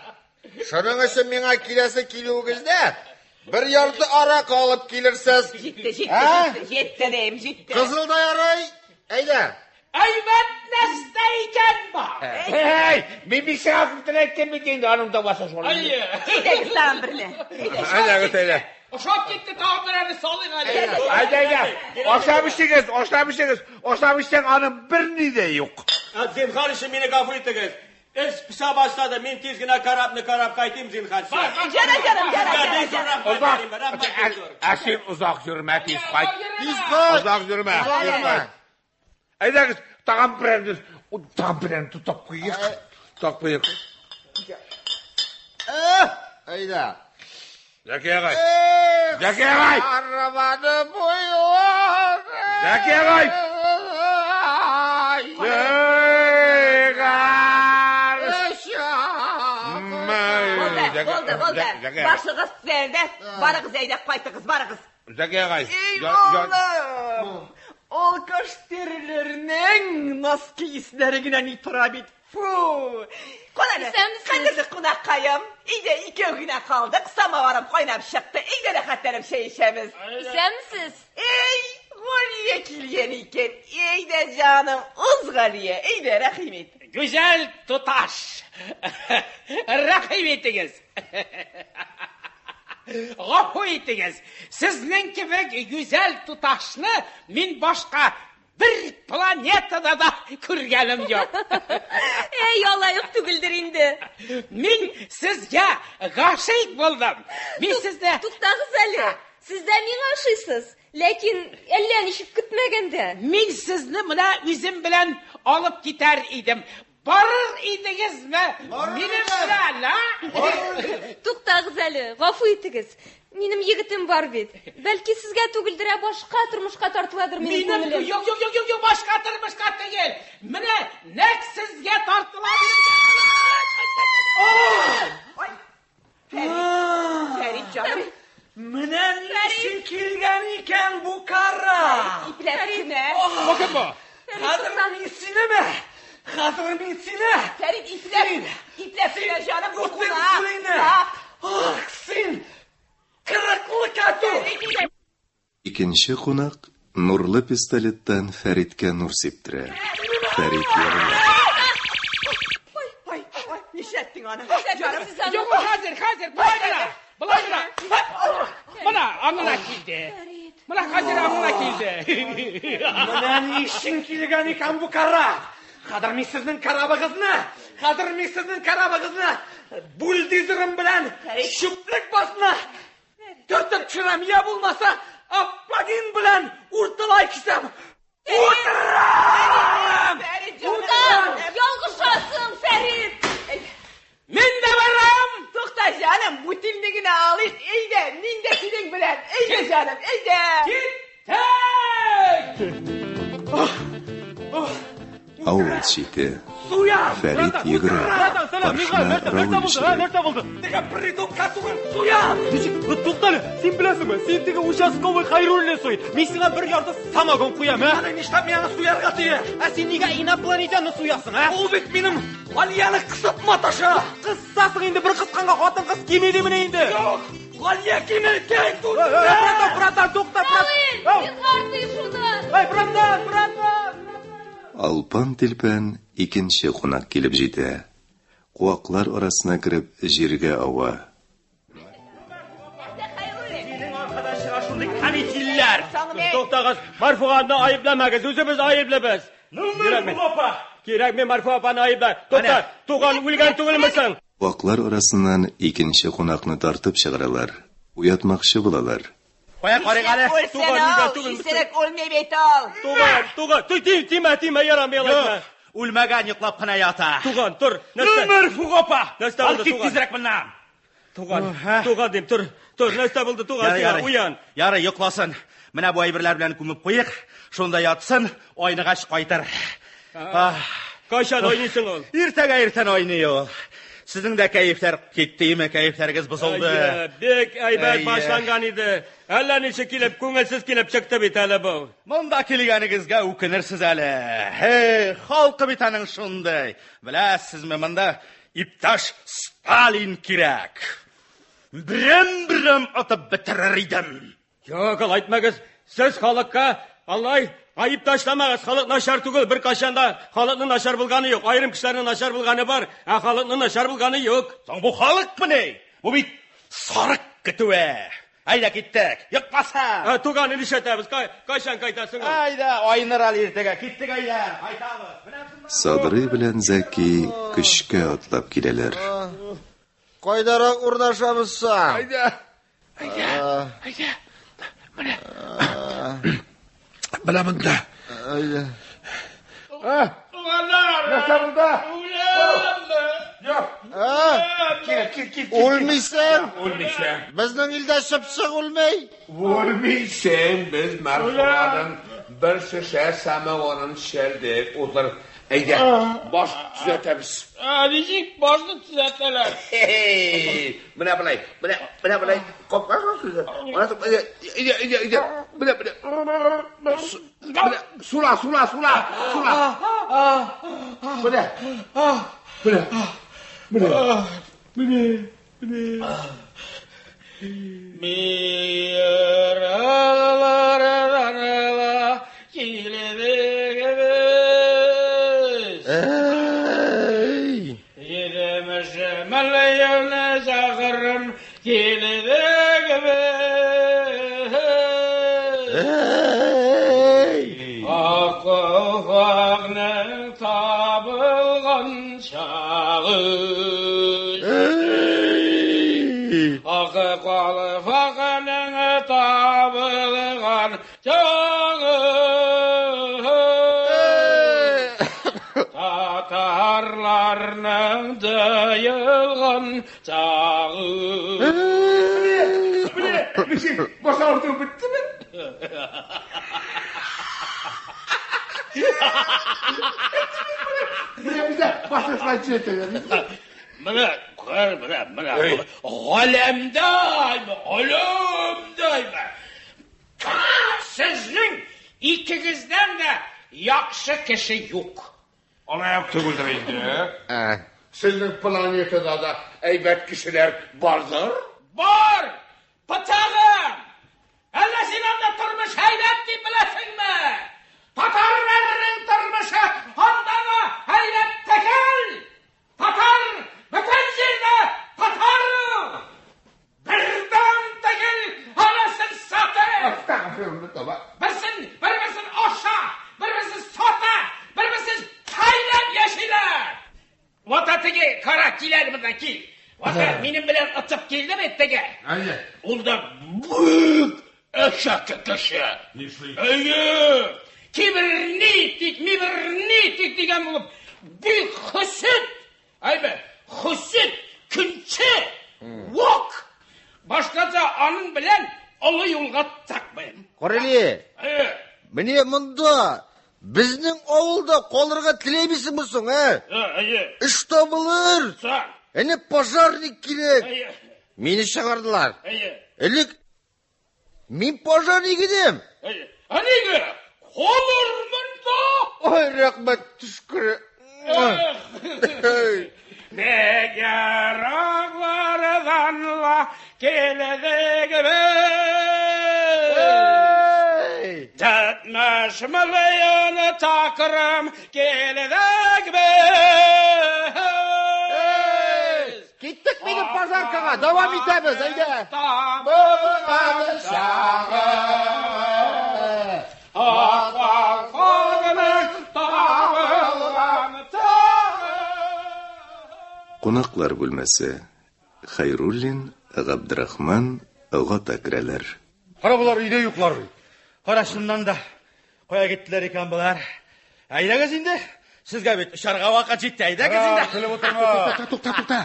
Shuning uchun menga kelasi keluvingizda bir yorti aroq olib kelirsiz. Yetti deyim. Qizilda yaray. Ayda. Ayvat nesteyken bak. Hey, men bir şey hafiften etken mi deyindi hanımda basa şunu. Eyde kızdan birine. Ayda götüyle. Oşap gitti tamirlerini salın hadi. Ayda. Oşamışsın hanım birini de yok. Zinhar işi meni gafur etdingiz. Ish pisha boshladi. Men tezgina qarab qaytayim zinhar. Canım. Asin uzoq yurma tez qayt. Uzoq yurma. Ayda kız tağam birini tutup koyuyor. Ayda. Zeki ağay. Arabanı boyuyor. Zeki ağay. Oldu. Başlığız sende. Barıqız eydek qaytığız, barıqız. Zeki ağay. Eyvallah. Alkaş derilerinin naski islerine itiraf et. Fuuu. Konanı, kadirdik kunakkayım. İyice 2 güne kaldık. Samavarım kaynam çıktı. İyice rahatlarım içemiz. Sen misiniz? Ey, Galiye kilyen iken. İyice canım, uz Galiye. İyice rahim et. Güzel tutaş. Rahim ettiniz. Gafur ettiniz. Sizning gibi güzel tutaşını men boshqa bir planetada da ko'rganim yo'q. Ey yolayıq tugildir indi. Men sizga g'ashik bo'ldim. Men sizda To'xtag'iz Ali. Sizda men g'ashiysiz. Lekin ellanishib kutmaganda. Men sizni mana o'zim bilan olib ketar edim. Borir edingizmi? Menim bilan, ha? To'xtag'iz Ali, g'afur etingiz. Menim yigitim bor bet. Balki sizga tugildira boshqa turmushqa tortiladir mening ko'nglim. Yo'q, boshqa turmushqa tegil. Mana nek sizga tortiladi. Ferit canım. Mana nesi kelgan ekan bu qarra. İpletine. Bakın bu. Qadrimingizmi? Ferit ipletine canım. Sen kırıklı katu. Ikkinchi qo'noq nurli pistoletdan Faridga nur septira. Farid yoriladi. Ay, nishettin ana. Yok hazır. Bulayla. Mana аңына келді. Mana қазір аңына келді. Mana ne işin kilgan ekan bu karab? Qadrmisizning karabig'izni, qadrmisizning karabig'izni buldizirim bilan shuplik bosma. Turtib tushiram ya bo'lmasa, aplagin bilan o'rtalay kisam. O'tiram! Yolg'ishasın Ferit. Men de varım. To'xta canım, bu tilligini alayım. Eyde, ninde tiling bilan. Eyde canım, eyde. Ауыл шеті. Фәрит егірі. Баршына рауылшылы. Degan bir ridobka tugun so'yam. To'xtali, sen bilasizmi? Sen degan uchastkovoy xayrulni so'y. Men senga bir yorda samagon qo'yaman. Mana nishtab meni so'yarga tiy. Sen nega inoplanetyanni so'yasan, ha? U bit menim Valiyani qisatma tasha. Qissasi endi bir qisqanga xotin qiz kelmaydimi endi? Yo'q. Valiya kimni keng tut. Bratan, to'xta, Çıkartın şunu. bratan. Алпан-тилпән икенче кунак килеп җитә. Куаклар арасына кереп җиргә ава. Kanitiller. To'xtag'iz, Marfuatni ayblamag'iz, o'zimiz ayblamiz. Kerak men Marfuatni aybla. To'xta, tug'an o'lgan tug'ilmasin. Куаклар арасыннан икенче кунакны тартып чыгаралар. Уятмакчы булалар. Qo'ya qarang hali. Isirek olmay betal. Tug'an, tima yaramayapman. O'lmagan yiqlab qina yota. Tug'an, tur. Marfuq opa. Al tezroq bundan. Tug'an deb tur. Nasta bo'ldi tug'an, uyan. Yara yo'qlasin. Mana bu aybirlar bilan ko'mib qo'yiq. Shunda yotsin, oynigash qaytar. Qachon o'ynaysan ol? Ertaga o'ynaydi. Sizning de kayflar ketdimi, kayflaringiz buzildi. Bek aybat boshlangan edi. Allancha kelib, ko'ngilsiz kelib chiqdi bitali bu. Bunda kelganingizga o'kinirsiz hali. Hey, xalqi bitaning shunday. Bilasizmi, bunda iptash Stalin kerak. Birim otib bitirar edim. Yo'q, aytmagiz. Siz xalqqa Alloh ayib tashlamag'iz. Xalq nashar tugul, bir qachonda xalqning nashar bo'lgani yo'q. Ayrim kishilarning nashar bo'lgani bor, xalqning nashar bo'lgani yo'q. So'ng bu xalqmi ne? Bu bit sariq kituva. Ayda ketdik. Yo'qmasa. Tug'an ilishamiz. Qachon qaytasin? Ayda, oyniral ertaga ketdik ayda. Qaytamiz. Sadri bilan Zaki qishga otlab keladilar. Qaydaroq urdashamizsa? Ayda. Bilaman da. Ayda. Tug'anlar. Nasa bunda? Yo'q. Kel. O'lmaysan? Bizning ilda shipshiq o'lmay. O'lmaysan, biz Marfuatdan bir shisha samagonin sherdik. O'tir. Ayda, bosh tuzatamiz. Nechik boshni tuzatalar. Mana bilay. Qopqa tuzat. Mana ida. Mana. Sula. Tatarlarning dayılğan çağı. Boş ordu bitti mi? Bize başlasına çetelim. Mana olamdayım. Sizning ikkingizdan da yaxshi kishi yo'q. Olayap tuguldiraydi. Sizning planetada da aybat kishilar bordir? Bor! Patag'im! Alla senanda turmush hayrat deb bilasizmi? Tatarlarning turmushi handama hayrat takal! Tatar! Butun yerda tatar! Birdan takal! Hala Теге кара килер мына кил. Вака минем белән ытып килде бит теге. Ул да büyük eşek kişi. Öyle. Kibirnitik diyen bulup büyük hüsüt. Aybe hüsüt, künçe, vok. Başkaca anın bilen olu yolga takmayın. Koreli. Mine munda bizning ovulda qo'lirga tilaymisinmisin, ha? Ish topilur. Ene pojarnik kerak. Meni chaqirdilar. Elik men pojarnik edim. Anega qo'lirmanda. Oy, rahmat, tashkir. Neger ağlardanla keledi gibi Tetmiş milyonu takırım keledi gibi Gittik benim pazarkaga, devam etemiz, haydi. Tamamı şağı Akval kogının tağılgan Qonaqlar bo'lmasi. Xayrullin, Abdurahmon g'ota kiralar. Qara bular uyda yo'qlar. Qara shundan da qo'ya ketdilar ekan bular. Aydagiz endi. Sizga bit isharga vaqt yetdi. Aydagiz endi. Qilib o'tirma. To'xta.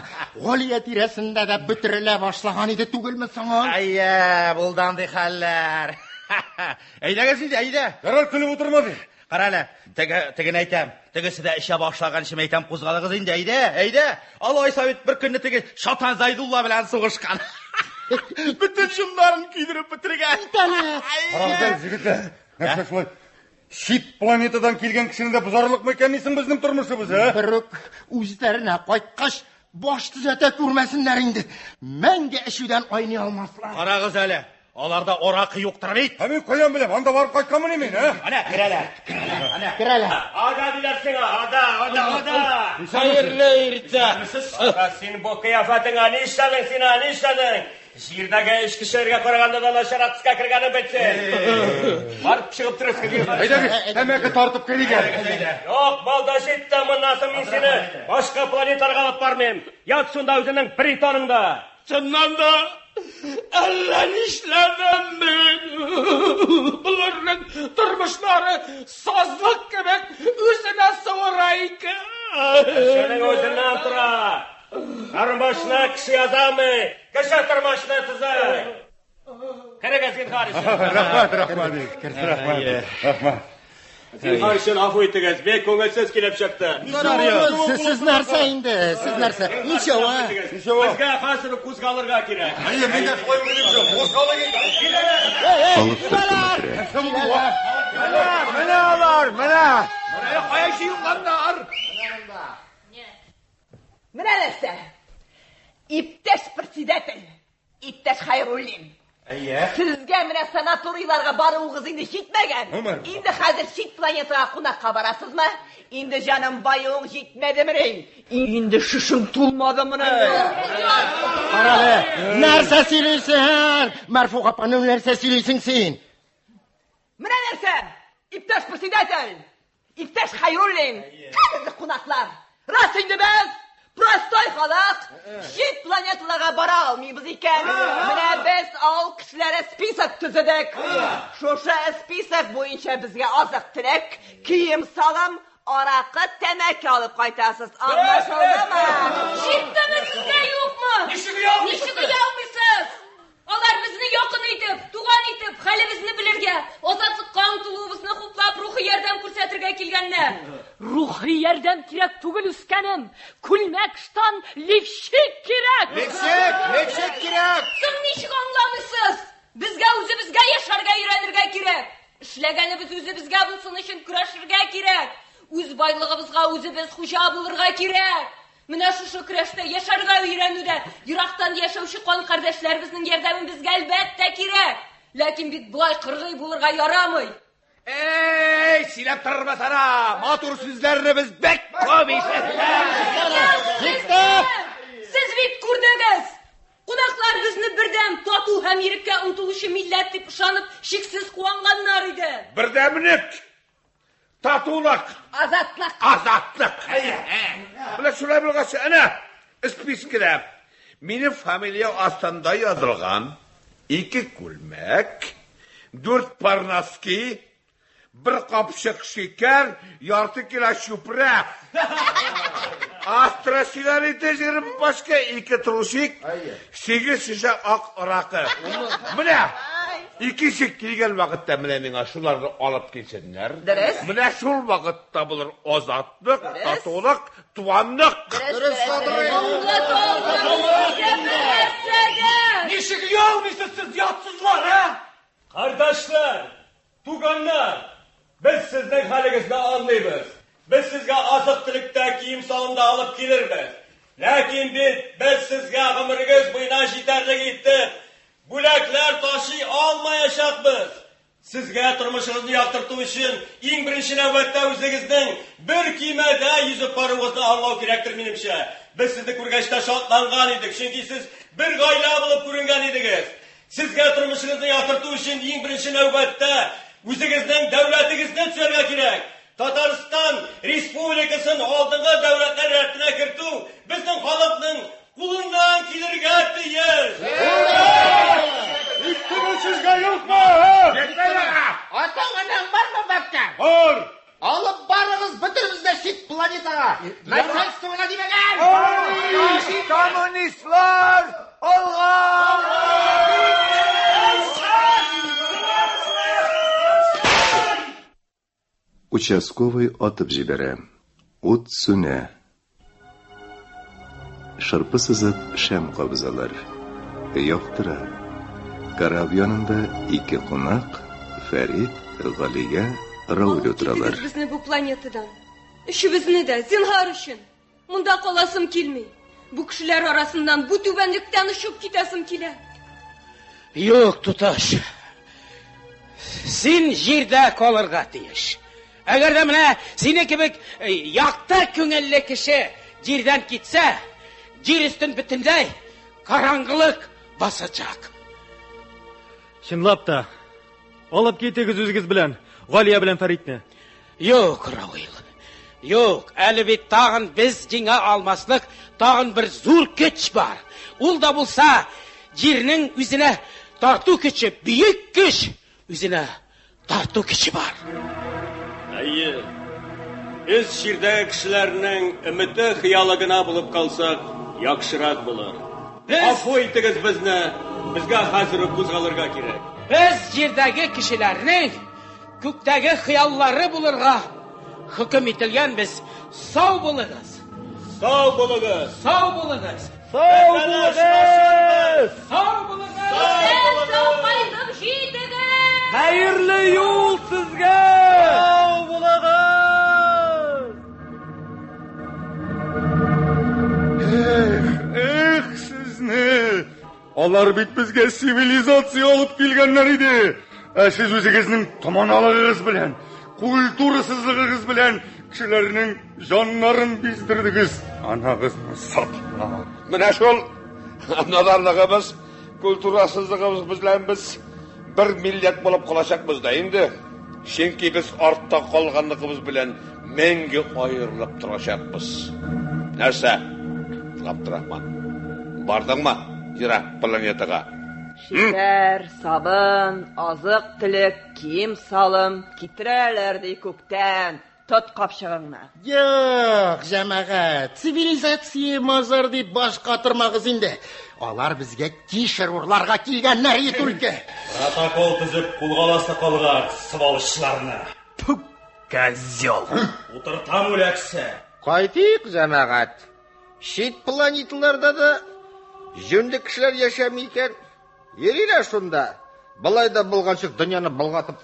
G'oliya tirasida da bitirila boshlagan edi tugilmisan? Ayya, bo'ldandi xallar. Aydagiz endi, ayda. Qarar qilib o'tirmadi. Qarala, tegini aytam. Tegisida isha boshlagan ishim aytam, qo'zg'alag'iz endi, ayda. Alloy Sovet bir kunni tegi Shotan Zaydulla bilan so'g'ishgan. Bütün shunlarni kiydirib bitirgan. Qaroqlar yigitlar. Nafas qo'y. Shit planetadan kelgan kishini da buzarliqmi ekan desin bizning turmushimiz, ha? Biroq o'zlarini qaytqash bosh tuzata ko'rmasinlar endi. Menga ishidan oynay olmaslar. Qarag'iz hali. Olarda oraqi yo'qdir bit. Ha men qo'yam bilam, anda borib qaytganman men, ha? Ana, kiralar. Ada dilersin, ada. Hayırlı irca. Sen bu kıyafatinga ne işledin sen, ne işledin? Şiirdagi ishki she'rga qaraganda da nasharatga kirgani bitdi. Borib chiqib turasiz. Haydagi, hammaga tortib kirigan. Yo'q, baldash etdi, bundan men seni boshqa planetalarga olib bormayman. Yot shunda o'zining pritoningda. Chindan da Allah'ın işlerden ben. Bunların durmuşları sazlık gibi üzerine sıvırayken. Senin özünden tura. Karmaşına kişi yazamı. Kişi karmaşına tuza. Keregesin karışın. Rahmat. Sen karışın afu ettiğiniz. Bek ko'ngilsiz kelib chiqdi. Siz narsa endi, siz narsa. Nechava? Bizga hozir qo'zg'alirga kerak. Ayya, menga qo'yib qo'ydim. Qo'zg'alaga. Mana. Qayaşı yuqanlar. Mana narsa. İpteş председатель. İpteş Xayrullin. Sizga mana sanatoriylarga boruvingiz endi yetmagan. Endi hozir shit planetaga qonaqqa borasizmi? Endi jonim boyong yetmadimi? Endi shushim to'lmadimi? Qarali, narsa silaysan. Marfuq opaning narsa silaysin sen. Mana narsa. İpteş председатель. İpteş Xayrullin. Qanday qonaqlar? Rost endi biz prostoy xalq shit planetalarga bora olmaymiz ekan. Mana biz ol kishilarga spisak tuzadik. Shosha spisak bo'yicha bizga oziq-turak, kiyim solim, oraqi, tamaki olib qaytasiz. Anlaşıldimi? Shitdimi sizga yo'qmi? Nishiga yo'qmisiz? Ular bizni yaqin etib, tug'an etib, hali bizni bilirga, ozodlik qonunimizni xo'plab ruhiy yordam ko'rsatirga kelganlar. Ruhiy yordam kerak tugul uskanim. Kulmak shton lifshik kerak. Lifshik kerak. Siz nishga anglamisiz? Bizga o'zimizga yasharga o'rganirga kerak. Ishlaganimiz o'zimizga bo'lsin uchun kurashirga kerak. O'z boylig'imizga o'zimiz xo'ja bo'lirga kerak. Mana shu kurashda yasharga o'rganuvda yiroqdan yashovchi qon qardoshlarimizni yordami bizga albatta kerak. Lekin biz boy qirg'iy bo'lirga yaramaydi. Ey, silab turmasana. Motor sizlarni biz bek ko'p Siz bit ko'rdingiz. Qonaqlar bizni birdan totuv ham yirikka untulushi millat deb ishonib, shiksiz quvonganlar edi. Birdamlik. Татулық. Азатлық. Азатлық. Біле шулай білгасы, әне, спискіде. Менің фамилия астында язылған 2 күлмәк, 4 парнаски, 1 қапшық шекер, ярты кило шупра. Астра сигареті жерім башқа 2 трусик, 8 шіше ақ ұрақы. Міне, 2 шек келген вақытта міне мен ашуларды алып келсенлер. Дұрыс. Міне шул вақытта бұлар азатлық, татулық, туғандық. Нешік ұялмайсыз сіз ятсызлар, Қардашлар, туғандар, біз сіздің халіңізді аңлаймыз. Біз сізге азық-түлікті киім салымда алып келерміз. Ләкин біз сізге ғұмырыңыз бойына жетерлік етіп, бүләклер ташы алмаяшақпыз. Сізге тұрмышыңызды яқтырту үшін ең бірінші нәубетте өзіңіздің бір кимәде yüzіп баруыңызды аңлау керектір менімше. Біз сізді көргәште шатланған едік, чөнки сіз бір ғайла болып көрінген едіңіз. Сізге тұрмышыңызды яқтырту үшін ең бірінші нәубетте өзіңіздің дәулетіңізді түсерге керек. Татарстан Республикасын алдыңғы дәулетлер рәтіне кірту біздің халықтың қолынан келерге тиіс. Үстімі сізге yok mu? Атаңынан бар ма бәптен? Бар. Алып барыңыз бітірімізді шет планетаға. Начальствоға демеген. Коммунистлар, алға! Участковый атып җибәрә. Ут сүнә. Шырпы сызып шәм кабызалар. Яктыра. Караб янында 2 кунак, Фәрит, Галия, Рауль утыралар. Безне бу планетадан. Өчебезне дә зинһар өчен. Монда каласым килми. Бу кешеләр арасыннан бу түбәнлектән ұшып китәсем килә. Юк, туташ. Син җирдә калырга тиеш. Әгәр дә менә сине кебек якты күңелле кеше җирдән китсә, җир өстен бөтенләй караңгылык басачак. Чынлап та, алып китегез үзегез белән, Галия белән Фәритне. Юк, Рауил. Юк, әле бит тагын без җиңә алмаслык тагын бер зур көч бар. Ул да булса, җирнең үзенә тарту көче, бөек көч үзенә тарту көче бар. Әйе, біз җирдәге кешеләрнең өмете хыялы гына булып калсак, яхшырак булыр. Афу итегез безне, безгә хәзер кузгалырга кирәк. Без җирдәге кешеләрнең күктәге хыяллары булырга хөкем ителгәнбез. Сау булыгыз. Сау булыгыз. Сау булыгыз. Сау булыгыз. Сау булыгыз. Сау кайтып җитегез. Хәерле юл сезгә. Сау булыгыз. Эх, сізні. Алар бит бізге цивилизация алып келгеннер иде. Сіз өзіңіздің томаналығыңыз білен, культурасызлығыңыз білен кішілерінің жаннарын бездірдіңіз. Анағызны сатына. Менә шул наданлыгыбыз, культурасызлыгыбыз белән без бер милләт булып калачакбыз да инде. Чөнки без артта калганлыгыбыз белән мәңге аерылып торачакбыз. Нәрсә? Габдрахман. Бардыңмы Ирак планетага? Шикәр, сабын, азык-төлек, кием салым китерәләр ди күктән. Тот капчыгыңны. Юк, җәмәгать, цивилизация мазар дип баш катырмагыз инде. Алар безгә кишер урларга килгәннәр ит үлке. Протокол төзеп кулгаласы калган сыбалышларны. Козел. Утыртам үләксе. Кайтыйк, җәмәгать. Шит планеталарда да җүнле кешеләр яшәми икән. Йөриләр шунда. Былай да булганчык дөньяны болгатып.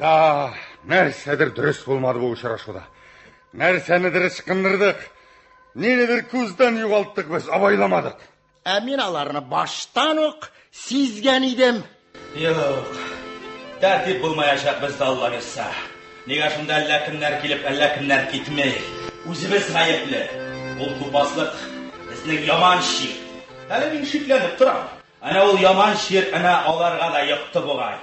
Да, нәрсәдер дөрес булмады бу очрашуда. Нәрсәнедер ычкындырдык. Ненедер күздән югалттык без, абайламадык. Мин аларны баштан ук сизгән идем. Юк. Тәртип булмаячак бездә Алла бирсә. Нигә шунда әллә кемнәр килеп, әллә кемнәр китмәй? Үзебез гаепле. Ул тупаслык безнең яман шир. Әле мин шикләнеп торам. Ана ул яман шир ана аларга да йыкты бугай.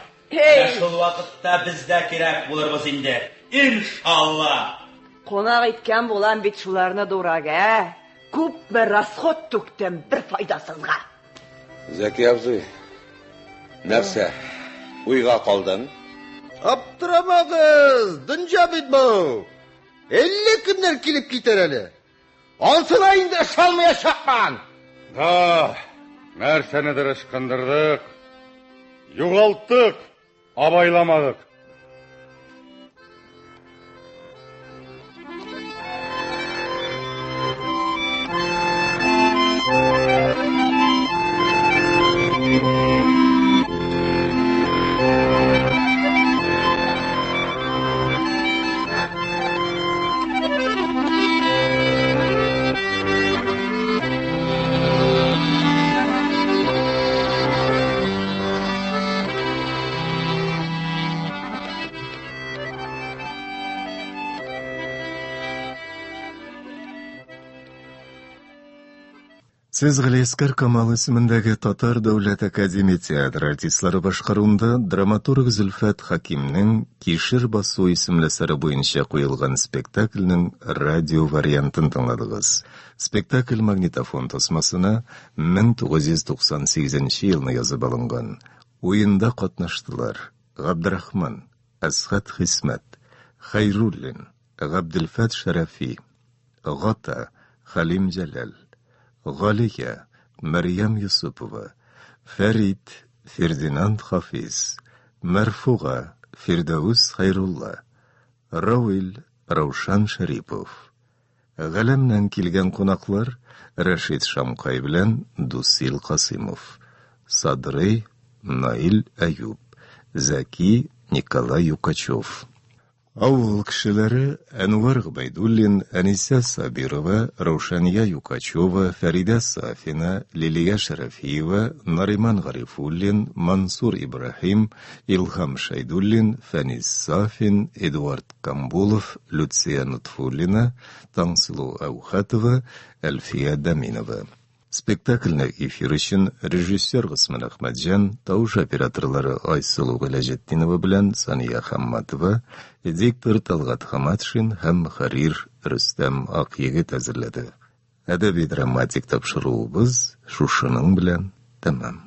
Шул вакытта бездә кирәк булырбыз инде. Иншалла. Қонақ еткен болам бет шуларына дорага. Көп бір расход төктем бір пайдасызға. Зәки абзый, нәрсе, уйға қалдың? Аптырамағыз, дынжа бит бұл. 50 кімдер келіп кетер әлі. Алсын айында шалмaya шақпан. Нәрсенедір ышқындырдық, юғалттық, абайламадық. Сез Галиаскар Камал исемендәге Татар дәүләт академия театры артистлары башкаруында драматург Зөлфәт Хакимнең Кишер басу исемле сыры буенча куелган спектакльнең радио вариантын тыңладыгыз. Спектакль магнитофон тасмасына 1998 елны язып алынган. Уенда катнаштылар Габдрахман, Асхат Хисмәт, Хайруллин, Габделфат Шарафи, Гата, Халим Җәләл, Галия, Марьям Юсупова, Фәрид, Фердинанд Хафиз, Мәрфуга, Фирдаус Хайрулла, Рауил, Раушан Шарипов. Галәмнән килгән кунаклар Рашид Шамкай белән Дусил Касимов, Садрый, Наил Аюб, Зәки, Николай Юкачев. Авыл кешеләре Әнвар Габайдуллин, Әниса Сабирова, Раушания Юкачева, Фәрида Сафина, Лилия Шарафиева, Нариман Гарифуллин, Мансур Ибрахим, Илхам Шайдуллин, Фәнис Сафин, Эдуард Камбулов, Люция Нутфуллина, Таңсылу Аухатова, Әлфия Даминова. Спектакльне эфир өчен режиссер Госман Ахмаджан, тауыш операторлары Айсылу Галәҗетдинова белән Сания Хамматова, диктор Талгат Хаматшин һәм Харир Рөстәм Акъегет әзерләде. Әдәби драматик тапшыруыбыз шушының белән тәмам.